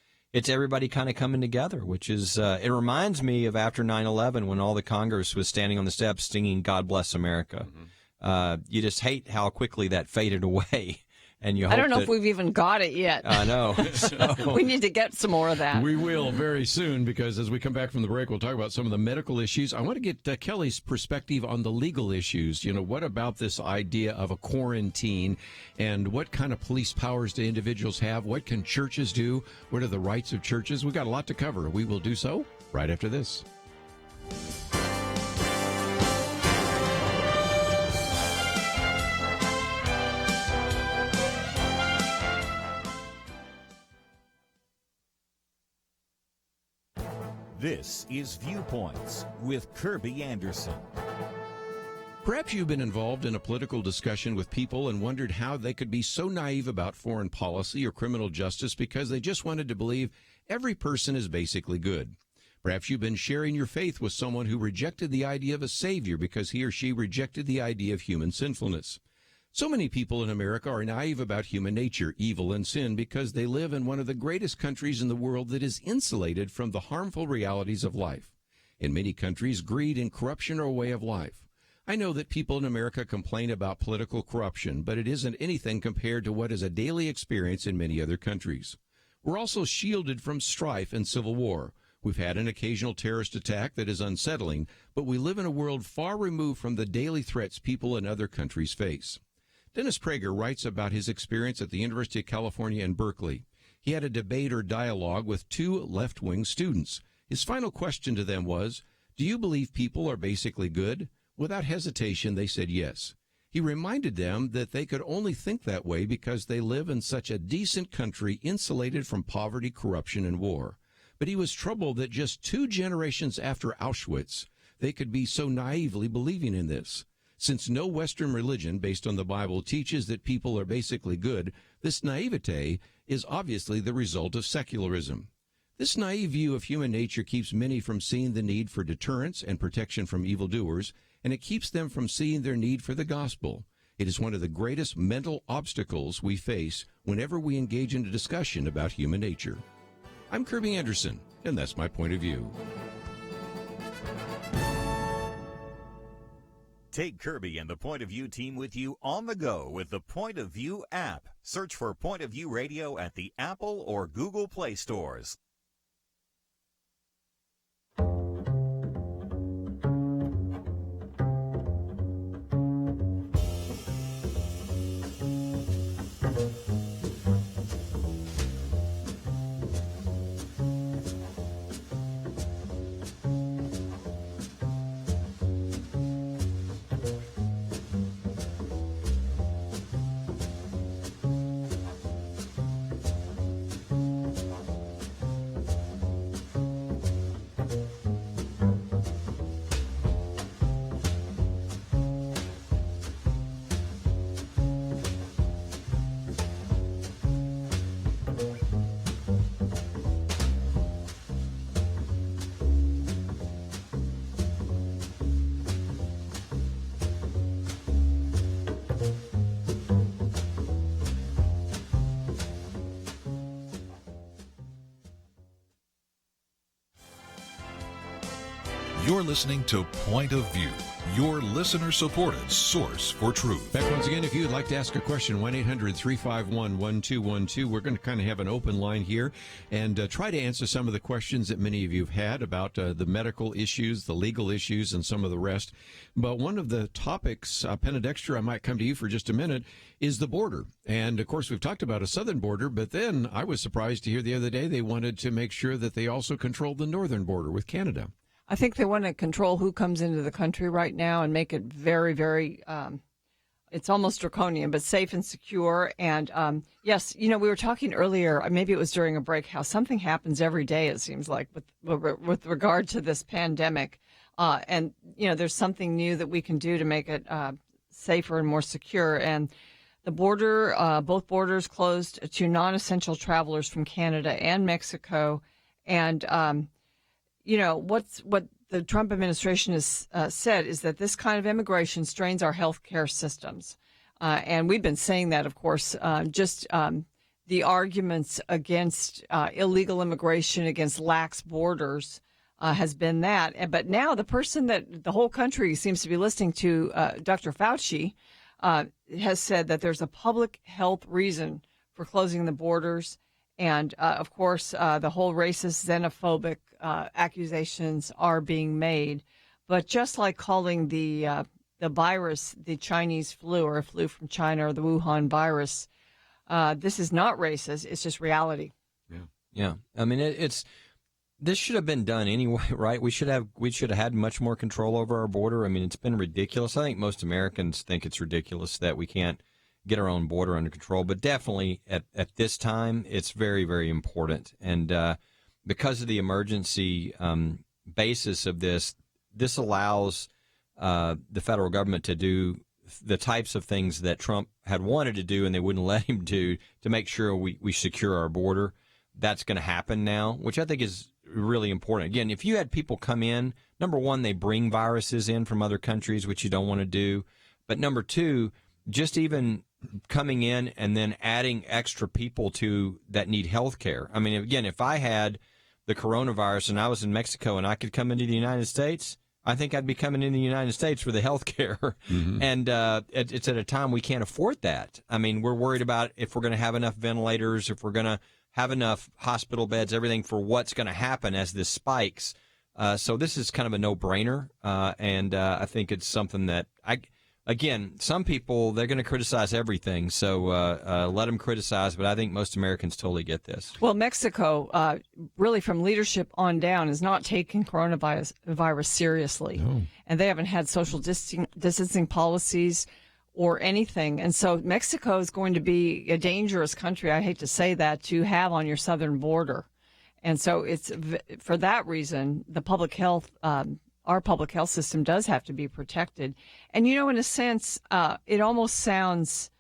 [SPEAKER 5] everybody kind of coming together, which is it reminds me of after 9/11 when all the Congress was standing on the steps singing "God Bless America." Mm-hmm. You just hate how quickly that faded away. And you hope
[SPEAKER 4] I don't know if we've even got it yet.
[SPEAKER 5] I know. So.
[SPEAKER 4] We need to get some more of that.
[SPEAKER 3] We will very soon, because as we come back from the break, we'll talk about some of the medical issues. I want to get Kelly's perspective on the legal issues. What about this idea of a quarantine, and what kind of police powers do individuals have? What can churches do? What are the rights of churches? We've got a lot to cover. We will do so right after this.
[SPEAKER 6] This is Viewpoints with Kerby Anderson.
[SPEAKER 3] Perhaps you've been involved in a political discussion with people and wondered how they could be so naive about foreign policy or criminal justice because they just wanted to believe every person is basically good. Perhaps you've been sharing your faith with someone who rejected the idea of a savior because he or she rejected the idea of human sinfulness. So many people in America are naive about human nature, evil, and sin because they live in one of the greatest countries in the world that is insulated from the harmful realities of life. In many countries, greed and corruption are a way of life. I know that people in America complain about political corruption, but it isn't anything compared to what is a daily experience in many other countries. We're also shielded from strife and civil war. We've had an occasional terrorist attack that is unsettling, but we live in a world far removed from the daily threats people in other countries face. Dennis Prager writes about his experience at the University of California in Berkeley. He had a debate or dialogue with two left-wing students. His final question to them was, "Do you believe people are basically good?" Without hesitation, they said yes. He reminded them that they could only think that way because they live in such a decent country insulated from poverty, corruption, and war. But he was troubled that just 2 generations after Auschwitz, they could be so naively believing in this. Since no Western religion based on the Bible teaches that people are basically good, this naivete is obviously the result of secularism. This naive view of human nature keeps many from seeing the need for deterrence and protection from evildoers, and it keeps them from seeing their need for the gospel. It is one of the greatest mental obstacles we face whenever we engage in a discussion about human nature. I'm Kerby Anderson, and that's my point of view.
[SPEAKER 6] Take Kerby and the Point of View team with you on the go with the Point of View app. Search for Point of View Radio at the Apple or Google Play stores.
[SPEAKER 8] You're listening to Point of View, your listener-supported source for truth.
[SPEAKER 3] Back once again, if you'd like to ask a question, 1-800-351-1212. We're going to kind of have an open line here and try to answer some of the questions that many of you have had about the medical issues, the legal issues, and some of the rest. But one of the topics, Penna Dexter, I might come to you for just a minute, is the border. And, of course, we've talked about a southern border, but then I was surprised to hear the other day they wanted to make sure that they also controlled the northern border with Canada.
[SPEAKER 4] I think they want to control who comes into the country right now and make it very, very, it's almost draconian, but safe and secure. And yes, you know, we were talking earlier, maybe it was during a break, how something happens every day, it seems like, with regard to this pandemic. And, you know, there's something new that we can do to make it safer and more secure. And the border, both borders closed to non-essential travelers from Canada and Mexico. And, you know, what the Trump administration has said is that this kind of immigration strains our health care systems. And we've been saying that, of course, the arguments against illegal immigration, against lax borders has been that. But now the person that the whole country seems to be listening to, Dr. Fauci, has said that there's a public health reason for closing the borders. And, of course, the whole racist, xenophobic accusations are being made. But just like calling the virus the Chinese flu or a flu from China or the Wuhan virus, this is not racist. It's just reality.
[SPEAKER 5] Yeah. I mean, this should have been done anyway, right? We should have had much more control over our border. I mean, it's been ridiculous. I think most Americans think it's ridiculous that we can't get our own border under control, but definitely at this time, it's very, very important. And because of the emergency basis of this allows the federal government to do the types of things that Trump had wanted to do and they wouldn't let him do to make sure we secure our border. That's going to happen now, which I think is really important. Again, if you had people come in, number one, they bring viruses in from other countries, which you don't want to do. But number two, just even coming in and then adding extra people to that need health care. I mean, again, if I had the coronavirus and I was in Mexico and I could come into the United States, I think I'd be coming into the United States for the health care. Mm-hmm. And it's at a time we can't afford that. I mean, we're worried about if we're going to have enough ventilators, if we're going to have enough hospital beds, everything for what's going to happen as this spikes. So this is kind of a no-brainer, and I think it's something that again, some people, they're going to criticize everything, so let them criticize, but I think most Americans totally get this.
[SPEAKER 4] Well, Mexico, really from leadership on down, is not taking coronavirus seriously, and they haven't had social distancing policies or anything. And so Mexico is going to be a dangerous country, I hate to say that, to have on your southern border. And so it's for that reason, the public health, our public health system does have to be protected. And, in a sense, it almost sounds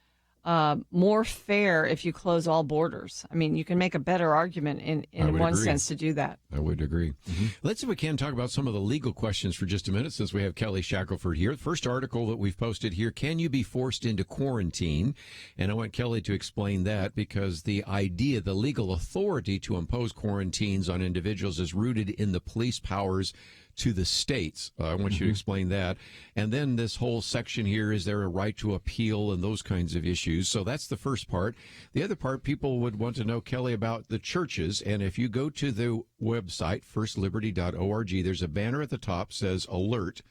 [SPEAKER 4] more fair if you close all borders. I mean, you can make a better argument in one sense to do that.
[SPEAKER 3] I would agree. Mm-hmm. Let's, if we can, talk about some of the legal questions for just a minute, since we have Kelly Shackelford here. The first article that we've posted here, can you be forced into quarantine? And I want Kelly to explain that, because the idea, the legal authority to impose quarantines on individuals is rooted in the police powers to the states. I want you to explain that. And then this whole section here, is there a right to appeal and those kinds of issues? So that's the first part. The other part, people would want to know, Kelly, about the churches. And if you go to the website, firstliberty.org, there's a banner at the top says Alert,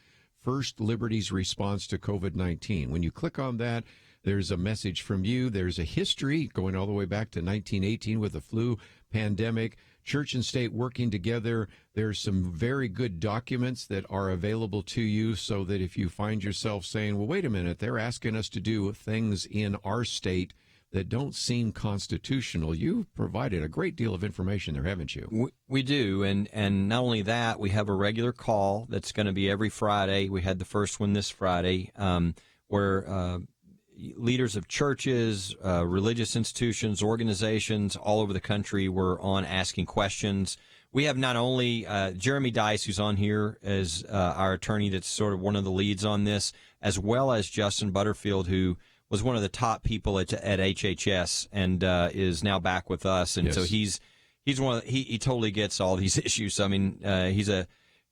[SPEAKER 3] First Liberty's Response to COVID-19. When you click on that, there's a message from you. There's a history going all the way back to 1918 with the flu pandemic. Church and state working together. There's some very good documents that are available to you, so that if you find yourself saying, well, wait a minute, they're asking us to do things in our state that don't seem constitutional, you've provided a great deal of information there, haven't you?
[SPEAKER 5] We do, and not only that, we have a regular call that's going to be every Friday. We had the first one this Friday, where leaders of churches, religious institutions, organizations all over the country were on asking questions. We have not only Jeremy Dice, who's on here as our attorney that's sort of one of the leads on this, as well as Justin Butterfield, who was one of the top people at HHS and is now back with us. And so he's one of he totally gets all these issues. I mean,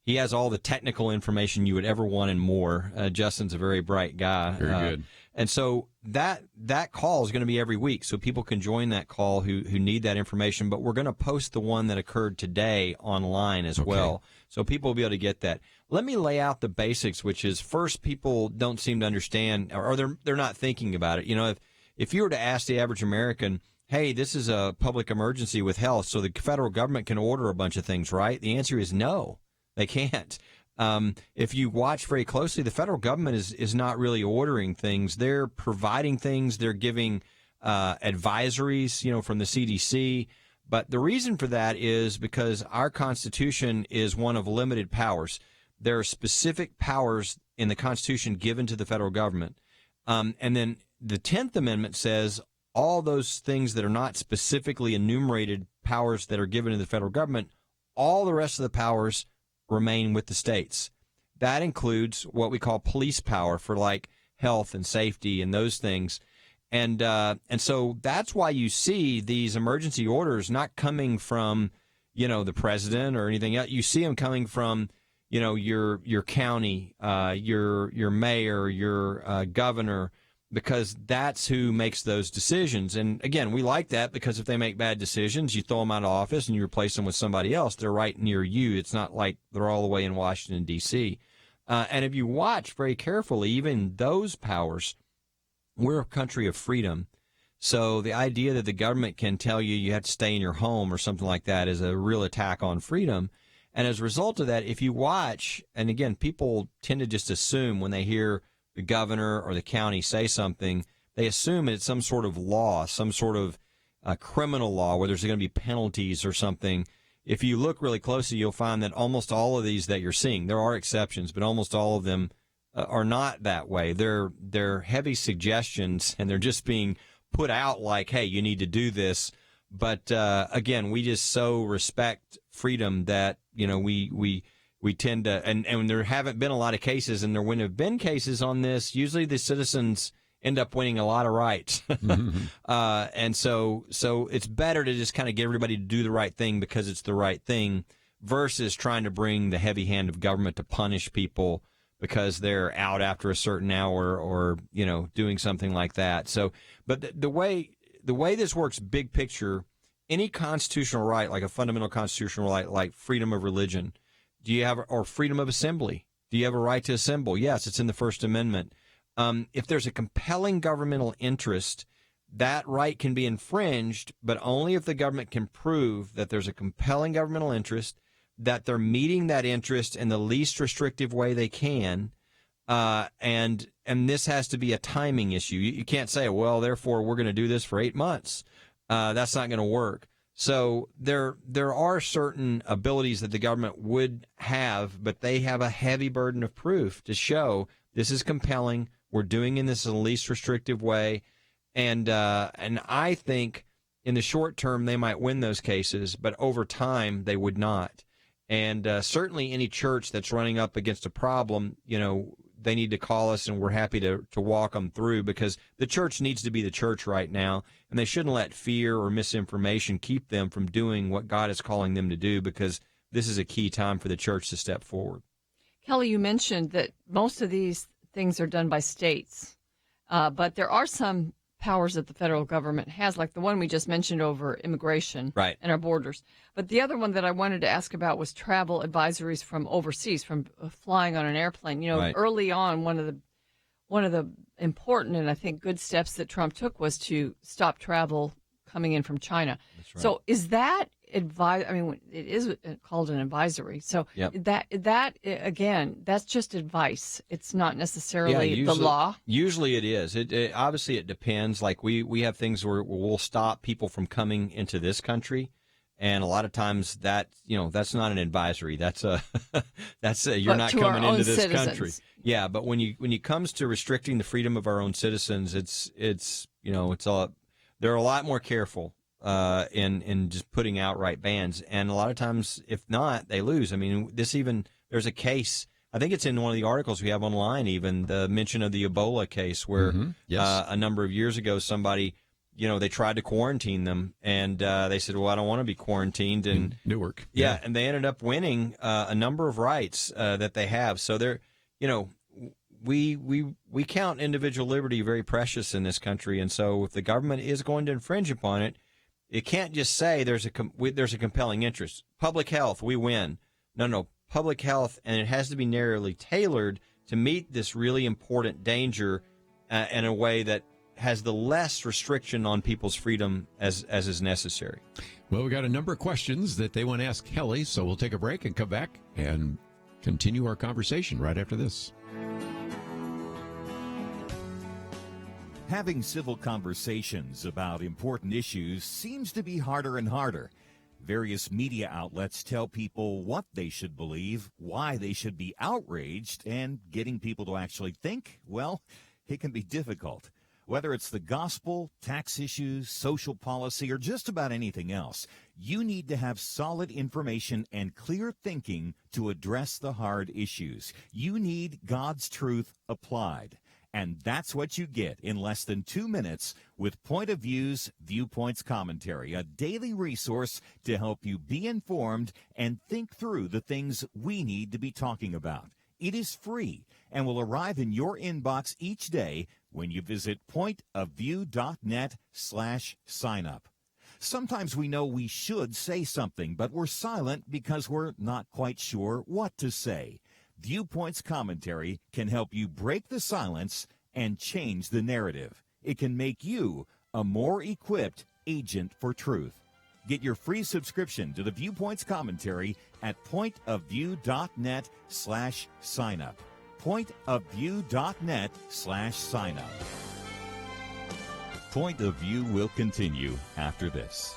[SPEAKER 5] he has all the technical information you would ever want and more. Justin's a very bright guy.
[SPEAKER 3] Very good.
[SPEAKER 5] And so that call is going to be every week, so people can join that call who need that information. But we're going to post the one that occurred today online as well, so people will be able to get that. Let me lay out the basics, which is, first, people don't seem to understand, or they're not thinking about it. If you were to ask the average American, hey, this is a public emergency with health, so the federal government can order a bunch of things, right? The answer is no, they can't. If you watch very closely, the federal government is not really ordering things. They're providing things. They're giving advisories, from the CDC. But the reason for that is because our Constitution is one of limited powers. There are specific powers in the Constitution given to the federal government. And then the 10th Amendment says all those things that are not specifically enumerated powers that are given to the federal government, all the rest of the powers remain with the states. That includes what we call police power for like health and safety and those things. And so that's why you see these emergency orders not coming from, the president or anything else. You see them coming from, your county, your mayor, your governor, because that's who makes those decisions. And again, we like that because if they make bad decisions, you throw them out of office and you replace them with somebody else. They're right near you. It's not like they're all the way in Washington, D.C. And if you watch very carefully, even those powers, we're a country of freedom. So the idea that the government can tell you have to stay in your home or something like that is a real attack on freedom. And as a result of that, if you watch, and again, people tend to just assume when they hear the governor or the county say something, they assume it's some sort of law, some sort of criminal law where there's going to be penalties or something. If you look really closely, you'll find that almost all of these that you're seeing, there are exceptions, but almost all of them are not that way. They're heavy suggestions, and they're just being put out like, hey, you need to do this. But again, we just so respect freedom that, you know, we tend to, and there haven't been a lot of cases, and there wouldn't have been cases on this. Usually the citizens end up winning a lot of rights. And so it's better to just kind of get everybody to do the right thing because it's the right thing versus trying to bring the heavy hand of government to punish people because they're out after a certain hour or, you know, doing something like that. So, but the way this works, big picture, any constitutional right, like a fundamental constitutional right, like freedom of religion, do you have, or freedom of assembly? Do you have a right to assemble? Yes, it's in the First Amendment. If there's a compelling governmental interest, that right can be infringed, but only if the government can prove that there's a compelling governmental interest, that they're meeting that interest in the least restrictive way they can, and this has to be a timing issue. You can't say, well, therefore we're going to do this for 8 months. That's not going to work. So there are certain abilities that the government would have, but they have a heavy burden of proof to show this is compelling. We're doing this in the least restrictive way, and I think in the short term they might win those cases, but over time they would not. And certainly any church that's running up against a problem, you know, they need to call us, and we're happy to walk them through, because the church needs to be the church right now, and they shouldn't let fear or misinformation keep them from doing what God is calling them to do, because this is a key time for the church to step forward.
[SPEAKER 4] Kelly, you mentioned that most of these things are done by states, but there are some powers that the federal government has, like the one we just mentioned over immigration and our borders. But the other one that I wanted to ask about was travel advisories from overseas, from flying on an airplane. You know, early on, one of the important and I think good steps that Trump took was to stop travel coming in from China. That's right. So is that I mean, it is called an advisory. So that again, that's just advice. It's not necessarily the law.
[SPEAKER 5] Usually it is. Obviously it depends. Like we have things where we'll stop people from coming into this country, and a lot of times that, you know, that's not an advisory. That's a you're not coming into this citizens. Country. Yeah, but when it comes to restricting the freedom of our own citizens, it's you know, they're a lot more careful in just putting outright bans, and a lot of times, if not, they lose. I mean, there's a case, I think it's in one of the articles we have online, even the mention of the Ebola case, where a number of years ago, somebody, you know, they tried to quarantine them, and they said, well, I don't want to be quarantined, and
[SPEAKER 3] in Newark,
[SPEAKER 5] and they ended up winning a number of rights that they have. So they're, you know, we count individual liberty very precious in this country, and so if the government is going to infringe upon it, it can't just say there's a compelling interest. Public health, we win. No, public health, and it has to be narrowly tailored to meet this really important danger in a way that has the less restriction on people's freedom as is necessary.
[SPEAKER 3] Well, we got a number of questions that they want to ask Kelly, so we'll take a break and come back and continue our conversation right after this.
[SPEAKER 6] Having civil conversations about important issues seems to be harder and harder. Various media outlets tell people what they should believe, why they should be outraged, and getting people to actually think, well, it can be difficult. Whether it's the gospel, tax issues, social policy, or just about anything else, you need to have solid information and clear thinking to address the hard issues. You need God's truth applied. And that's what you get in less than 2 minutes with Point of View's Viewpoints Commentary, a daily resource to help you be informed and think through the things we need to be talking about. It is free and will arrive in your inbox each day when you visit pointofview.net/signup. Sometimes we know we should say something, but we're silent because we're not quite sure what to say. Viewpoints Commentary can help you break the silence and change the narrative. It can make you a more equipped agent for truth. Get your free subscription to the Viewpoints Commentary at pointofview.net/signup. Pointofview.net/signup. Point of View will continue after this.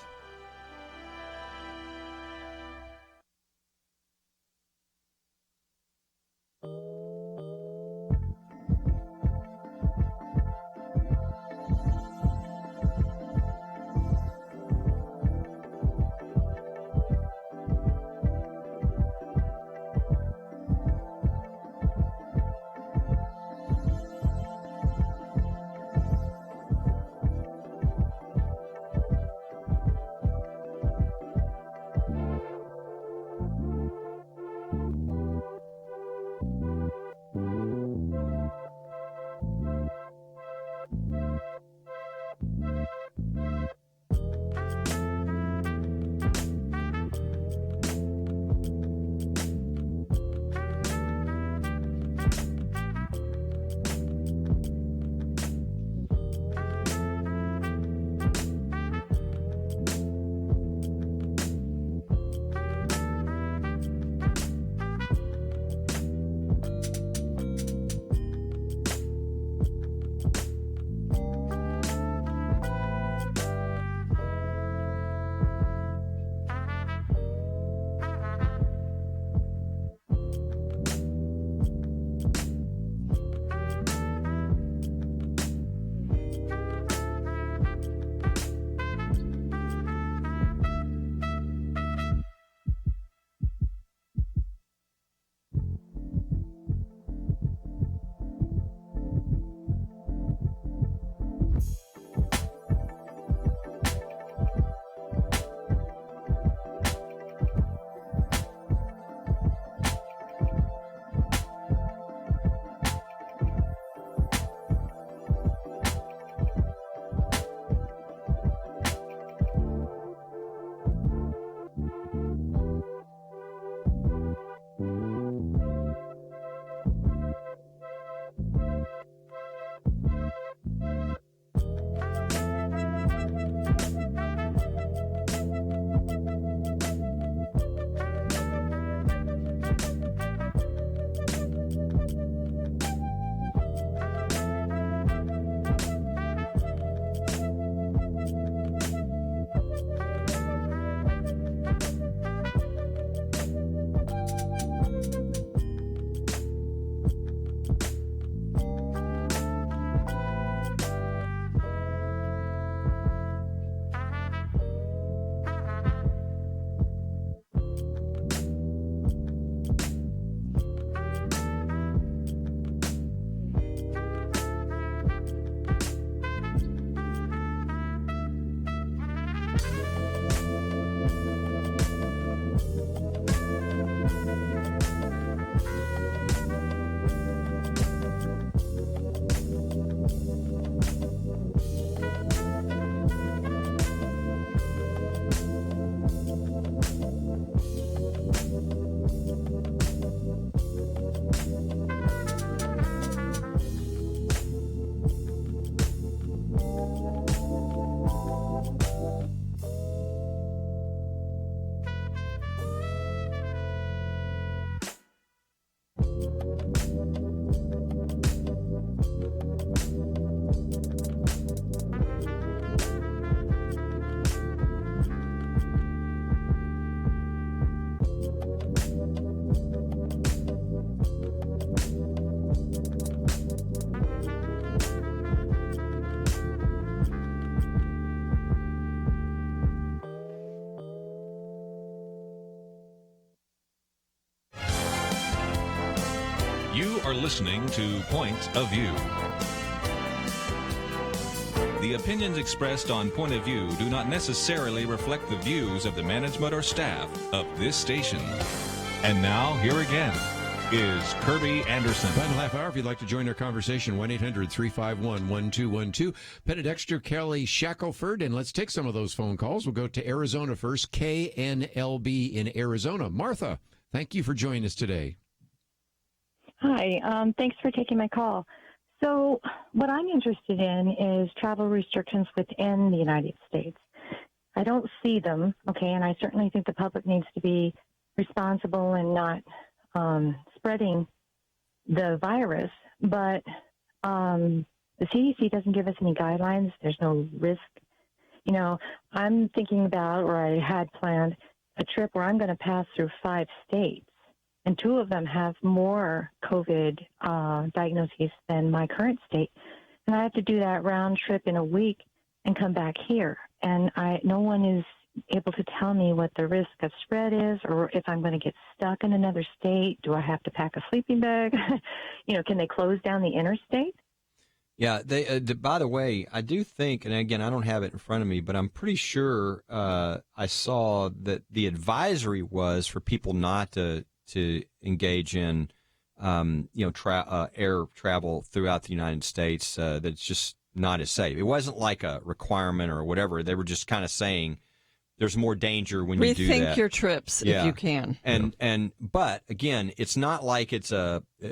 [SPEAKER 2] are listening to Point of View. The opinions expressed on Point of View do not necessarily reflect the views of the management or staff of this station. And now, here again is Kerby Anderson.
[SPEAKER 3] Final half hour. If you'd like to join our conversation, 1-800-351-1212. Penna Dexter, Kelly, Shackelford, and let's take some of those phone calls. We'll go to Arizona first. KNLB in Arizona. Martha, thank you for joining us today.
[SPEAKER 16] Hi. Thanks for taking my call. So what I'm interested in is travel restrictions within the United States. I don't see them, okay, and I certainly think the public needs to be responsible and not spreading the virus, but the CDC doesn't give us any guidelines. There's no risk. You know, I'm thinking about, or I had planned, a trip where I'm going to pass through 5 states, and 2 of them have more COVID diagnoses than my current state. And I have to do that round trip in a week and come back here. And no one is able to tell me what the risk of spread is, or if I'm going to get stuck in another state. Do I have to pack a sleeping bag? You know, can they close down the interstate?
[SPEAKER 5] Yeah, by the way, I do think, and again, I don't have it in front of me, but I'm pretty sure I saw that the advisory was for people not to engage in, air travel throughout the United States. That it's just not as safe. It wasn't like a requirement or whatever. They were just kind of saying there's more danger when you do that.
[SPEAKER 4] Rethink your trips if you can.
[SPEAKER 5] But again, it's not like it's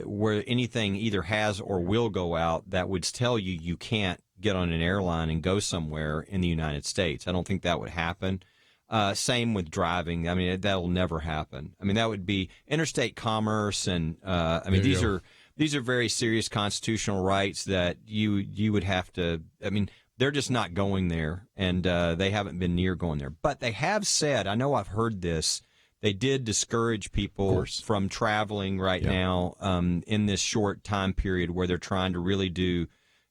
[SPEAKER 5] where anything either has or will go out that would tell you can't get on an airline and go somewhere in the United States. I don't think that would happen. Same with driving. I mean, that'll never happen. I mean, that would be interstate commerce, and these are very serious constitutional rights that you would have to. I mean, they're just not going there, and they haven't been near going there. But they have said, I know I've heard this, they did discourage people from traveling right now in this short time period where they're trying to really do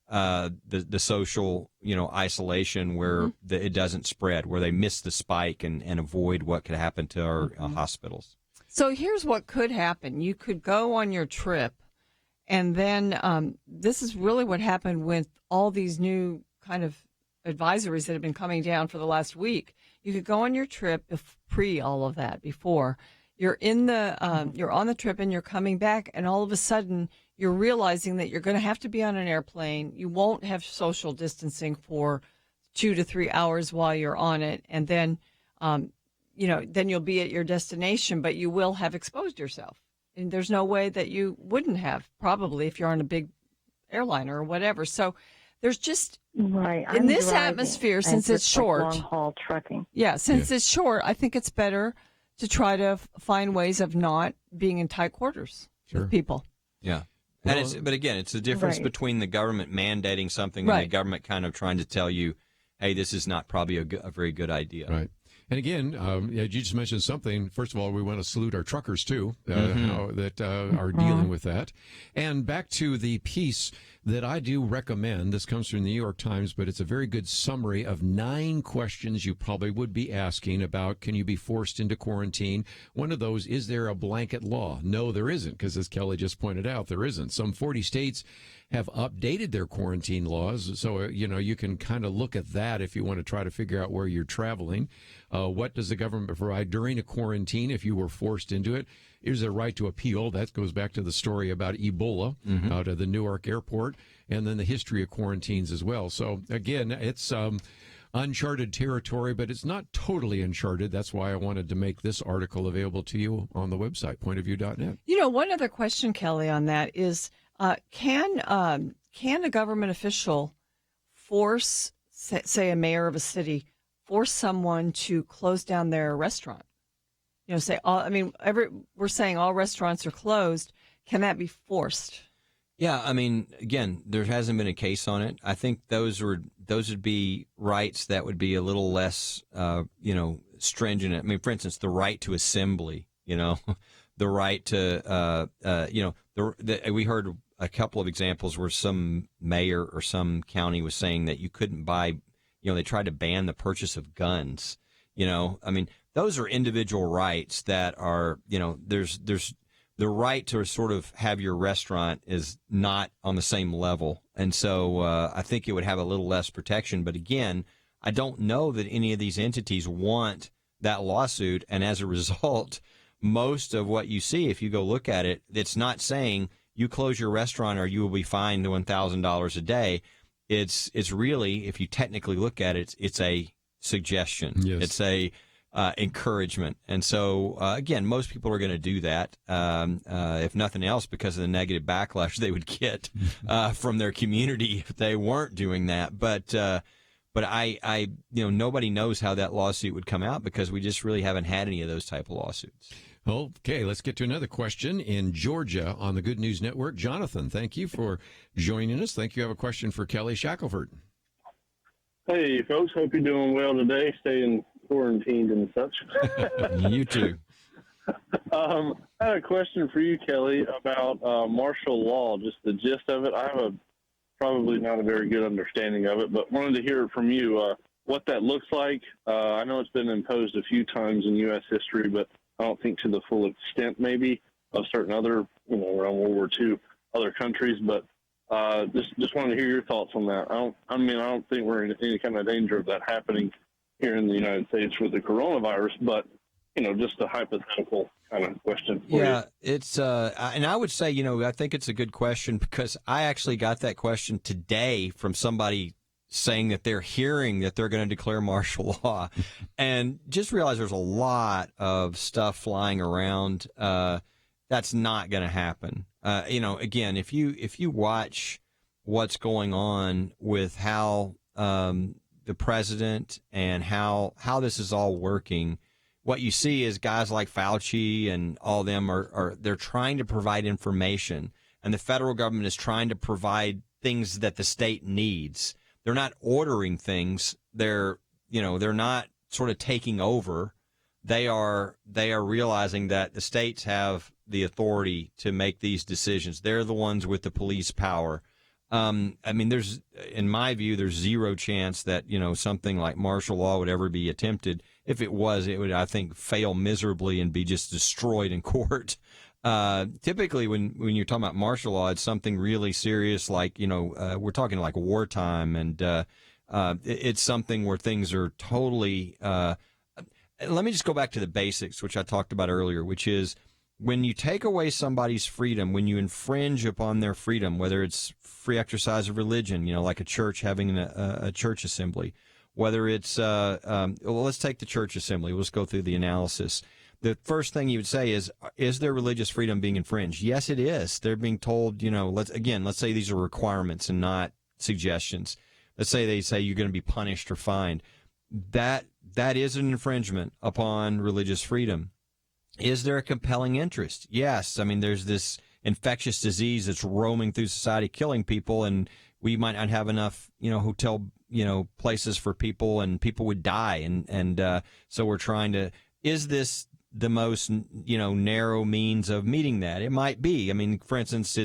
[SPEAKER 5] the social, isolation where it doesn't spread, where they miss the spike and avoid what could happen to our hospitals.
[SPEAKER 4] So here's what could happen. You could go on your trip, and then this is really what happened with all these new kind of advisories that have been coming down for the last week. You could go on your trip pre all of that, before you're in the you're on the trip and you're coming back, and all of a sudden you're realizing that you're going to have to be on an airplane. You won't have social distancing for 2 to 3 hours while you're on it, and then then you'll be at your destination, but you will have exposed yourself. And there's no way that you wouldn't have, probably, if you're on a big airliner or whatever. So there's just in this atmosphere, since it's short,
[SPEAKER 16] long haul trucking.
[SPEAKER 4] Yeah, since it's short, I think it's better to try to find ways of not being in tight quarters with people.
[SPEAKER 5] Yeah. But again, it's the difference between the government mandating something and the government kind of trying to tell you, hey, this is not probably a very good idea.
[SPEAKER 3] Right. And again, you just mentioned something. First of all, we want to salute our truckers, too, that are dealing with that. And back to the piece that I do recommend. This comes from the New York Times, but it's a very good summary of 9 questions you probably would be asking about, can you be forced into quarantine? One of those, is there a blanket law? No, there isn't, because as Kelly just pointed out, there isn't. Some 40 states have updated their quarantine laws, so you can kind of look at that if you want to try to figure out where you're traveling. What does the government provide during a quarantine if you were forced into it? Is there a right to appeal? That goes back to the story about Ebola out of the Newark airport, and then the history of quarantines as well. So again, it's uncharted territory, but it's not totally uncharted. That's why I wanted to make this article available to you on the website, pointofview.net.
[SPEAKER 4] One other question, Kelly, on that is, can a government official force, say a mayor of a city, force someone to close down their restaurant? Say we're saying all restaurants are closed. Can that be forced?
[SPEAKER 5] Yeah, I mean, again, there hasn't been a case on it. I think those would be rights that would be a little less, stringent. I mean, for instance, the right to assembly. The right to, we heard a couple of examples where some mayor or some county was saying that you couldn't buy, they tried to ban the purchase of guns. I mean, those are individual rights that are, there's the right to sort of have your restaurant is not on the same level. And so I think it would have a little less protection. But again, I don't know that any of these entities want that lawsuit. And as a result, most of what you see, if you go look at it, it's not saying you close your restaurant or you will be fined $1,000 a day. It's really, if you technically look at it, it's a suggestion. Yes. It's a encouragement. And so, again, most people are going to do that, if nothing else, because of the negative backlash they would get from their community if they weren't doing that. But I nobody knows how that lawsuit would come out because we just really haven't had any of those type of lawsuits.
[SPEAKER 3] Okay, let's get to another question in Georgia on the Good News Network. Jonathan, thank you for joining us. Think you have a question for Kelly Shackelford.
[SPEAKER 17] Hey, folks. Hope you're doing well today, staying quarantined and such.
[SPEAKER 5] You too.
[SPEAKER 17] I had a question for you, Kelly, about martial law, just the gist of it. I have probably not a very good understanding of it, but wanted to hear it from you, what that looks like. I know it's been imposed a few times in U.S. history, but I don't think to the full extent maybe of certain other, around World War II, other countries, but just wanted to hear your thoughts on that. I don't think we're in any kind of danger of that happening here in the United States with the coronavirus, but, just a hypothetical kind of question for you.
[SPEAKER 5] Yeah, it's, and I would say, I think it's a good question because I actually got that question today from somebody saying that they're hearing that they're going to declare martial law, and just realize there's a lot of stuff flying around. That's not going to happen. Again, if you watch what's going on with how the president and how this is all working, what you see is guys like Fauci and all of them they're trying to provide information, and the federal government is trying to provide things that the state needs. They're not ordering things. They're not sort of taking over. They are realizing that the states have the authority to make these decisions. They're the ones with the police power. There's, in my view, there's zero chance that, something like martial law would ever be attempted. If it was, it would, I think, fail miserably and be just destroyed in court. Typically, when you're talking about martial law, it's something really serious, like, we're talking like wartime, and it's something where things are totally. Let me just go back to the basics, which I talked about earlier, which is when you take away somebody's freedom, when you infringe upon their freedom, whether it's free exercise of religion, like a church having a church assembly, whether it's, let's take the church assembly. Let's go through the analysis. The first thing you would say is their religious freedom being infringed? Yes, it is. They're being told, let's say these are requirements and not suggestions. Let's say they say you're going to be punished or fined. That is an infringement upon religious freedom. Is there a compelling interest? Yes. There's this infectious disease that's roaming through society, killing people, and we might not have enough, hotel, places for people, and people would die. And so we're trying to, is this the most, narrow means of meeting that? It might be. For instance,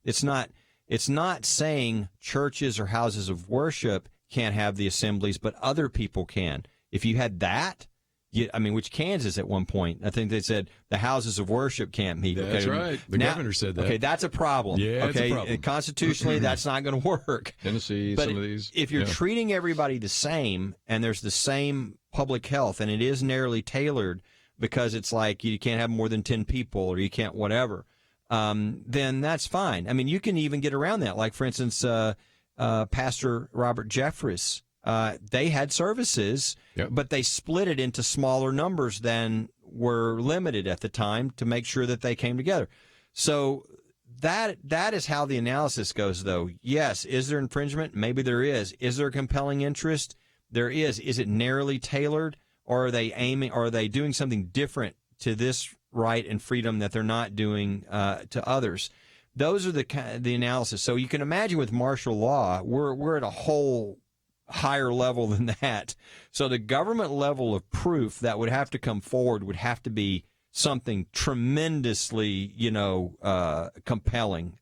[SPEAKER 5] it's not saying churches or houses of worship can't have the assemblies, but other people can. If you had that, which Kansas at one point, I think they said the houses of worship can't meet.
[SPEAKER 3] That's right. The governor said that.
[SPEAKER 5] Okay, that's a problem.
[SPEAKER 3] Yeah,
[SPEAKER 5] okay,
[SPEAKER 3] it's a problem.
[SPEAKER 5] Constitutionally, that's not going to work.
[SPEAKER 3] Tennessee,
[SPEAKER 5] but
[SPEAKER 3] some of these.
[SPEAKER 5] If you're treating everybody the same, and there's the same public health, and it is narrowly tailored because it's like you can't have more than 10 people or you can't whatever, then that's fine. You can even get around that. Like, for instance, Pastor Robert Jeffress, they had services, but they split it into smaller numbers than were limited at the time to make sure that they came together. So that is how the analysis goes, though. Yes, is there infringement? Maybe there is. Is there a compelling interest? There is. Is it narrowly tailored, or are they doing something different to this right and freedom that they're not doing to others? Those are the analysis. So you can imagine with martial law, we're at a whole higher level than that. So the government level of proof that would have to come forward would have to be something tremendously, compelling.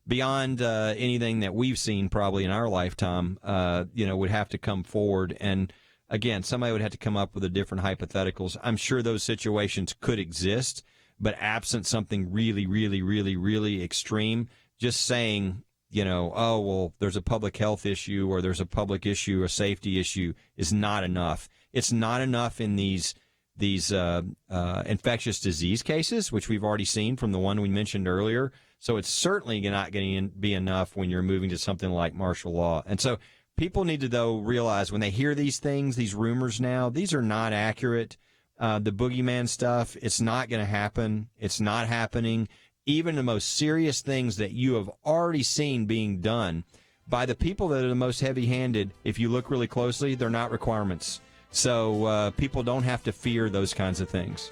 [SPEAKER 5] Beyond anything that we've seen probably in our lifetime, would have to come forward. And again, somebody would have to come up with a different hypotheticals. I'm sure those situations could exist, But absent something really, really, really, really extreme, just saying, oh, well, there's a public health issue or there's a public issue, a safety issue is not enough. It's not enough in these infectious disease cases, which we've already seen from the one we mentioned earlier. So it's certainly not going to be enough when you're moving to something like martial law. And so people need to, though, realize when they hear these things, these rumors now, these are not accurate. The boogeyman stuff, it's not going to happen. It's not happening. Even the most serious things that you have already seen being done by the people that are the most heavy-handed, if you look really closely, they're not requirements. So people don't have to fear those kinds of things.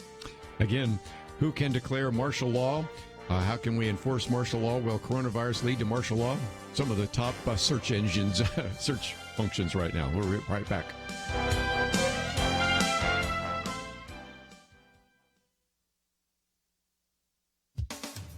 [SPEAKER 3] Again, who can declare martial law? How can we enforce martial law? Will coronavirus lead to martial law? Some of the top search engines, search functions right now. We'll be right back.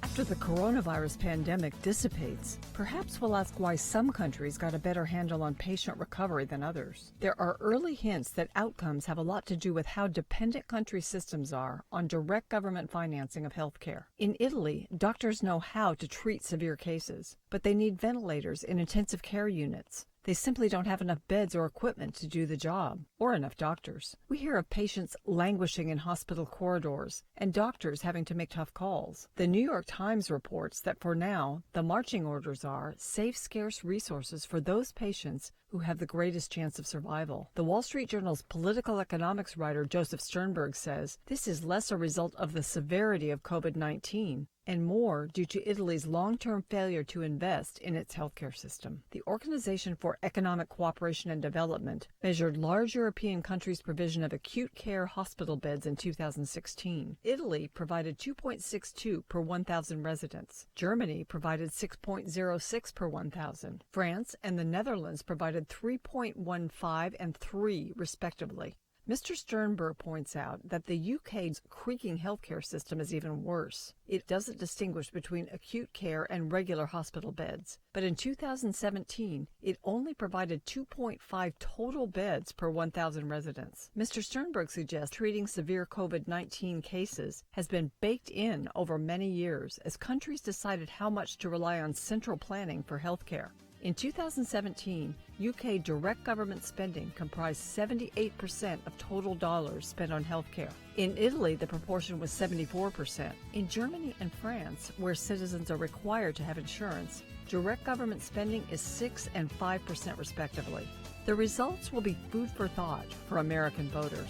[SPEAKER 7] After the coronavirus pandemic dissipates, perhaps we'll ask why some countries got a better handle on patient recovery than others. There are early hints that outcomes have a lot to do with how dependent country systems are on direct government financing of healthcare. In Italy, doctors know how to treat severe cases, but they need ventilators in intensive care units. They simply don't have enough beds or equipment to do the job, or enough doctors. We hear of patients languishing in hospital corridors and doctors having to make tough calls. The New York Times reports that for now, the marching orders are save scarce resources for those patients who have the greatest chance of survival. The Wall Street Journal's political economics writer Joseph Sternberg says this is less a result of the severity of COVID-19 and more due to Italy's long-term failure to invest in its healthcare system. The Organization for Economic Cooperation and Development measured large European countries' provision of acute care hospital beds in 2016. Italy provided 2.62 per 1,000 residents. Germany provided 6.06 per 1,000. France and the Netherlands provided 3.15 and 3, respectively. Mr. Sternberg points out that the UK's creaking healthcare system is even worse. It doesn't distinguish between acute care and regular hospital beds. But in 2017, it only provided 2.5 total beds per 1,000 residents. Mr. Sternberg suggests treating severe COVID-19 cases has been baked in over many years as countries decided how much to rely on central planning for healthcare. In 2017, UK direct government spending comprised 78% of total dollars spent on healthcare. In Italy, the proportion was 74%. In Germany and France, where citizens are required to have insurance, direct government spending is 6% and 5% respectively. The results will be food for thought for American voters.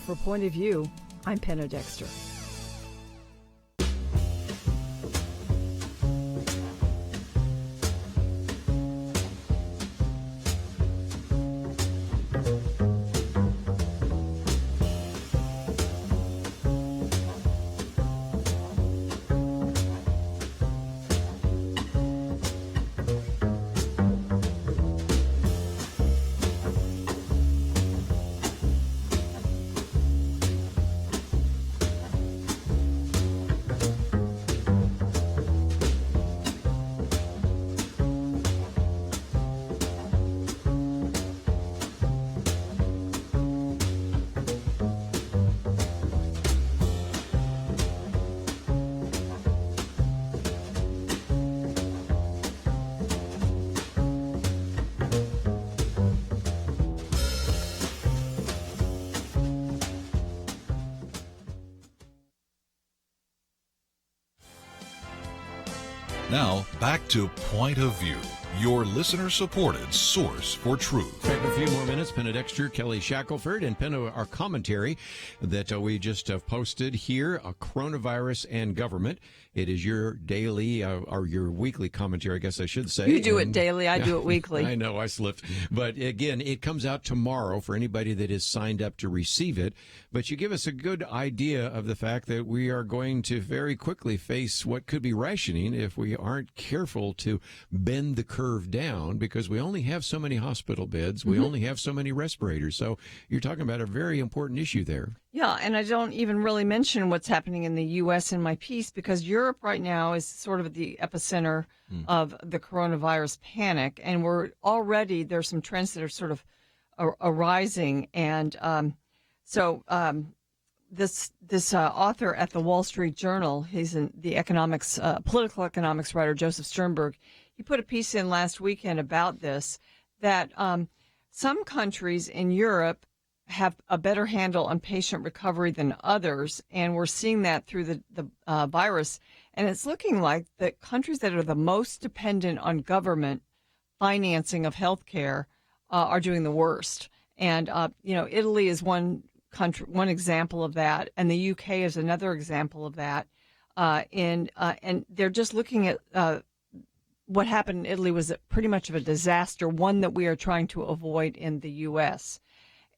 [SPEAKER 7] For Point of View, I'm Penna Dexter.
[SPEAKER 8] Now, back to Point of View, your listener-supported source for truth.
[SPEAKER 3] Back in a few more minutes, Penna Dexter, Kelly Shackelford, and Penna, our commentary that we just have posted here, Coronavirus and Government. It is your daily, or your weekly commentary, I guess I should say.
[SPEAKER 4] You do it daily, I do it weekly.
[SPEAKER 3] I know, I slipped. But again, it comes out tomorrow for anybody that is signed up to receive it. But you give us a good idea of the fact that we are going to very quickly face what could be rationing if we aren't careful to bend the curve down, because we only have so many hospital beds. We only have so many respirators. So you're talking about a very important issue there.
[SPEAKER 4] Yeah, and I don't even really mention what's happening in the U.S. in my piece, because Europe right now is sort of at the epicenter of the coronavirus panic, and there's some trends that are sort of arising, and so this author at the Wall Street Journal, he's the political economics writer, Joseph Sternberg, he put a piece in last weekend about this, that some countries in Europe have a better handle on patient recovery than others, and we're seeing that through the virus. And it's looking like the countries that are the most dependent on government financing of healthcare are doing the worst. And Italy is one example of that, and the UK is another example of that. And they're just looking at what happened in Italy was pretty much of a disaster, one that we are trying to avoid in the U.S.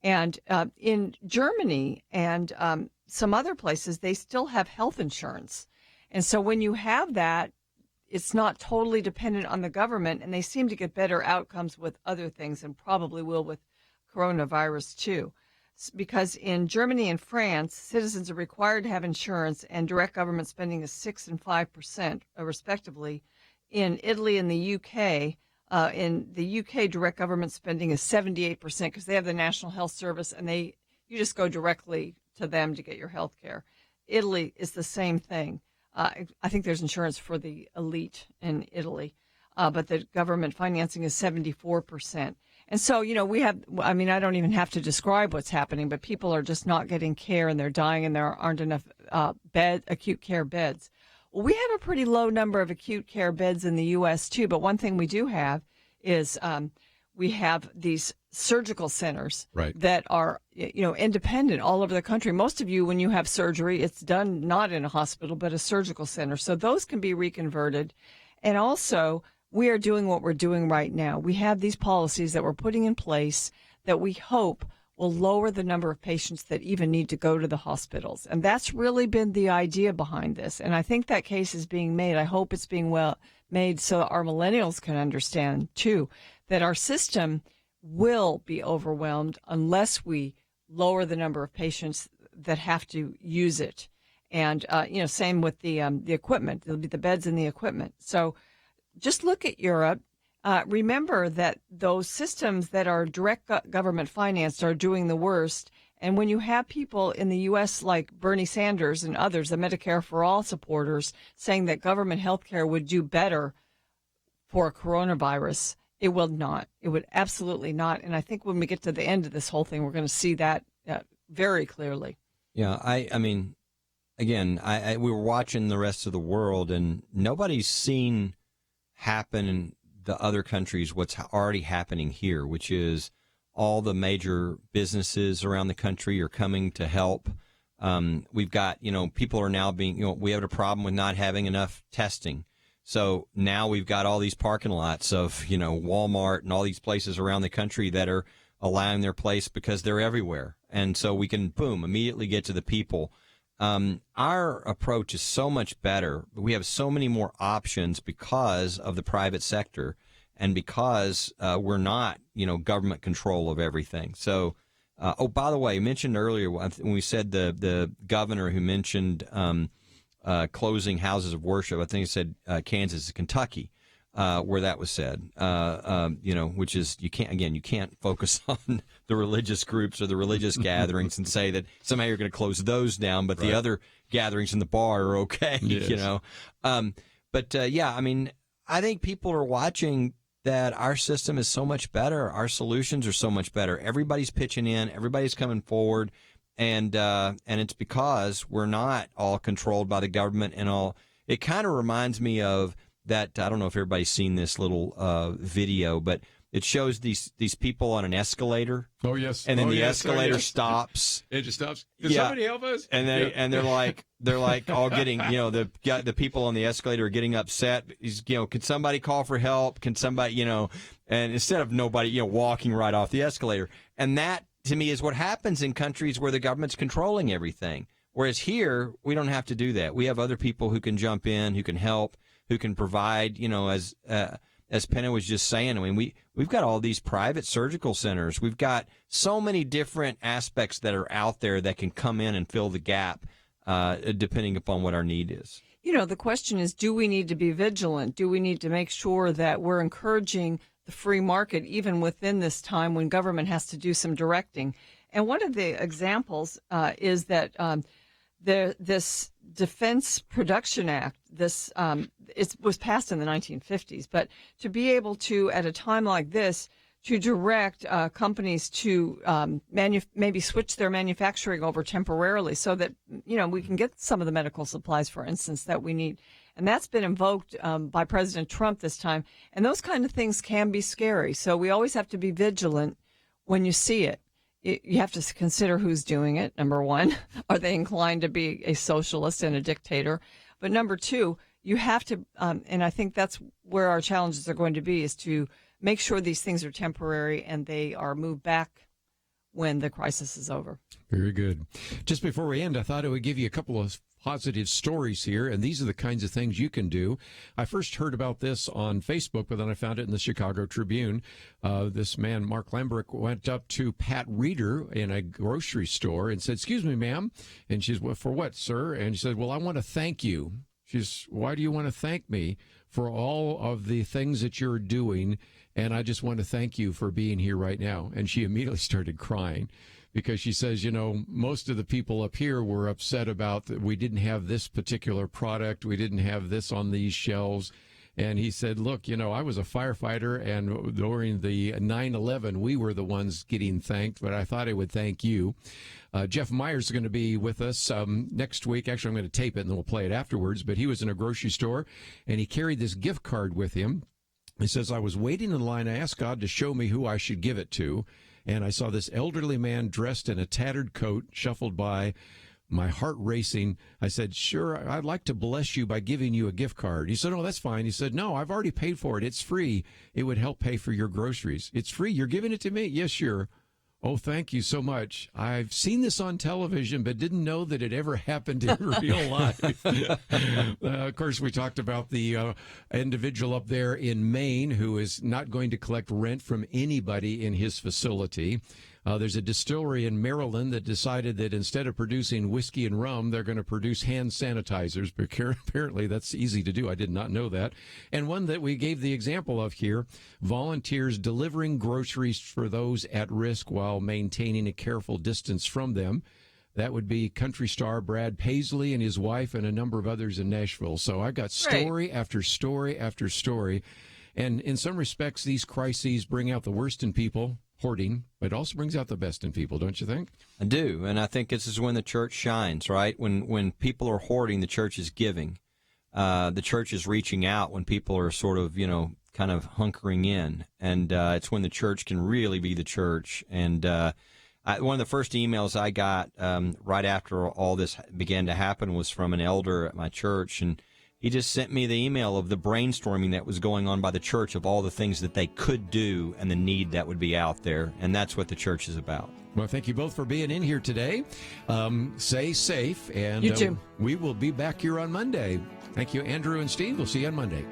[SPEAKER 4] And in Germany and some other places, they still have health insurance. And so when you have that, it's not totally dependent on the government, and they seem to get better outcomes with other things, and probably will with coronavirus too. Because in Germany and France, citizens are required to have insurance, and direct government spending is 6% and 5%, respectively. In Italy and the UK, direct government spending is 78% because they have the National Health Service, and you just go directly to them to get your health care. Italy is the same thing. I think there's insurance for the elite in Italy, but the government financing is 74%. And so, we have, I don't even have to describe what's happening, but people are just not getting care, and they're dying, and there aren't enough acute care beds. Well, we have a pretty low number of acute care beds in the U.S. too, but one thing we do have is we have these surgical centers that are, independent all over the country. Most of you, when you have surgery, it's done not in a hospital, but a surgical center. So those can be reconverted. And also, we are doing what we're doing right now. We have these policies that we're putting in place that we hope will lower the number of patients that even need to go to the hospitals. And that's really been the idea behind this. And I think that case is being made. I hope it's being well made so that our millennials can understand, too, that our system will be overwhelmed unless we lower the number of patients that have to use it. And, same with the equipment. There'll be the beds and the equipment. So just look at Europe. Remember that those systems that are direct government financed are doing the worst. And when you have people in the U.S. like Bernie Sanders and others, the Medicare for All supporters, saying that government health care would do better for coronavirus, it will not. It would absolutely not. And I think when we get to the end of this whole thing, we're going to see that very clearly.
[SPEAKER 5] Yeah, we were watching the rest of the world, and nobody's seen happen in the other countries what's already happening here, which is all the major businesses around the country are coming to help. We've got, people are now being, we have a problem with not having enough testing. So now we've got all these parking lots of, Walmart and all these places around the country that are allowing their place because they're everywhere. And so we can, immediately get to the people. Our approach is so much better. We have so many more options because of the private sector and because we're not, government control of everything. So, by the way, I mentioned earlier when we said the governor who mentioned closing houses of worship, I think he said Kansas, Kentucky, where that was said, which is you can't focus on the religious groups or the religious gatherings and say that somehow you're going to close those down, but the other gatherings in the bar are okay,
[SPEAKER 3] Yes.
[SPEAKER 5] I think people are watching that our system is so much better. Our solutions are so much better. Everybody's pitching in. Everybody's coming forward. And it's because we're not all controlled by the government and all. It kind of reminds me of that. I don't know if everybody's seen this little video, but it shows these people on an escalator.
[SPEAKER 3] Oh yes,
[SPEAKER 5] and then the escalator stops.
[SPEAKER 3] It just stops. Can somebody help us?
[SPEAKER 5] And they're like all getting, the people on the escalator are getting upset. Can somebody call for help? Can somebody, and instead of nobody, walking right off the escalator. And that to me is what happens in countries where the government's controlling everything. Whereas here, we don't have to do that. We have other people who can jump in, who can help, who can provide, as Penna was just saying. I mean, we've got all these private surgical centers. We've got so many different aspects that are out there that can come in and fill the gap, depending upon what our need is.
[SPEAKER 4] The question is, do we need to be vigilant? Do we need to make sure that we're encouraging the free market even within this time when government has to do some directing? And one of the examples is that this Defense Production Act, it was passed in the 1950s, but to be able to, at a time like this, to direct companies to maybe switch their manufacturing over temporarily so that, we can get some of the medical supplies, for instance, that we need. And that's been invoked by President Trump this time. And those kind of things can be scary. So we always have to be vigilant when you see it. You have to consider who's doing it, number one. Are they inclined to be a socialist and a dictator? But number two, you have to, and I think that's where our challenges are going to be, is to make sure these things are temporary and they are moved back when the crisis is over.
[SPEAKER 3] Very good. Just before we end, I thought I would give you a couple of positive stories here, and these are the kinds of things you can do. I first heard about this on Facebook, but then I found it in the Chicago Tribune. This man, Mark Lambrick, went up to Pat Reeder in a grocery store and said, "Excuse me, ma'am." And she's, "Well, for what, sir?" And she said, "Well, I want to thank you." She's, "Why do you want to thank me?" "For all of the things that you're doing, and I just want to thank you for being here right now." And she immediately started crying, because she says, most of the people up here were upset about that we didn't have this particular product, we didn't have this on these shelves. And he said, "Look, I was a firefighter, and during the 9/11, we were the ones getting thanked, but I thought I would thank you." Jeff Myers is going to be with us next week. Actually, I'm going to tape it, and then we'll play it afterwards. But he was in a grocery store, and he carried this gift card with him. He says, "I was waiting in line. I asked God to show me who I should give it to. And I saw this elderly man dressed in a tattered coat, shuffled by, my heart racing. I said, 'Sure, I'd like to bless you by giving you a gift card.' He said, 'Oh, that's fine.' He said, 'No, I've already paid for it. It's free. It would help pay for your groceries.' 'It's free? You're giving it to me?' 'Yes, sure.' 'Oh, thank you so much. I've seen this on television, but didn't know that it ever happened in real life.' Of course, we talked about the individual up there in Maine who is not going to collect rent from anybody in his facility. There's a distillery in Maryland that decided that instead of producing whiskey and rum, they're going to produce hand sanitizers. Apparently, that's easy to do. I did not know that. And one that we gave the example of here, volunteers delivering groceries for those at risk while maintaining a careful distance from them. That would be country star Brad Paisley and his wife and a number of others in Nashville. So I got story after story after story. And in some respects, these crises bring out the worst in people, hoarding, but it also brings out the best in people, don't you think?
[SPEAKER 5] I do, and I think this is when the church shines, right? When people are hoarding, the church is giving. The church is reaching out when people are sort of, kind of hunkering in, and it's when the church can really be the church. And one of the first emails I got right after all this began to happen was from an elder at my church, and he just sent me the email of the brainstorming that was going on by the church of all the things that they could do and the need that would be out there. And that's what the church is about.
[SPEAKER 3] Well, thank you both for being in here today. Stay safe. And
[SPEAKER 4] you too.
[SPEAKER 3] We will be back here on Monday. Thank you, Andrew and Steve. We'll see you on Monday.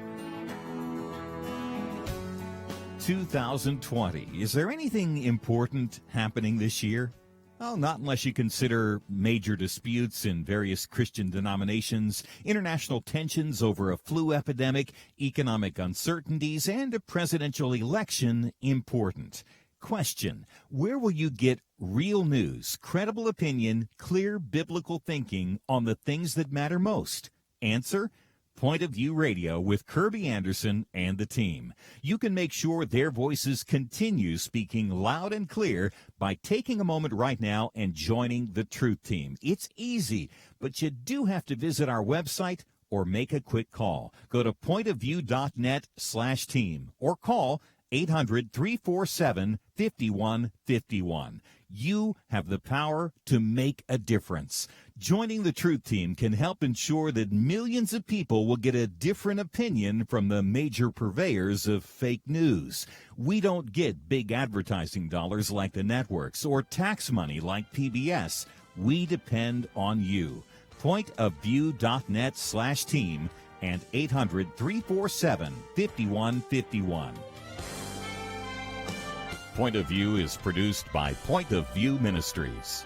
[SPEAKER 6] 2020. Is there anything important happening this year? Well, not unless you consider major disputes in various Christian denominations, international tensions over a flu epidemic, economic uncertainties, and a presidential election important. Question: where will you get real news, credible opinion, clear biblical thinking on the things that matter most? Answer: Point of View Radio with Kerby Anderson and the team. You can make sure their voices continue speaking loud and clear by taking a moment right now and joining the Truth Team. It's easy, but you do have to visit our website or make a quick call. Go to pointofview.net/team or call 800-347-5151. You have the power to make a difference. Joining the Truth Team can help ensure that millions of people will get a different opinion from the major purveyors of fake news. We don't get big advertising dollars like the networks or tax money like PBS. We depend on you. Pointofview.net/team and 800-347-5151. Point of View is produced by Point of View Ministries.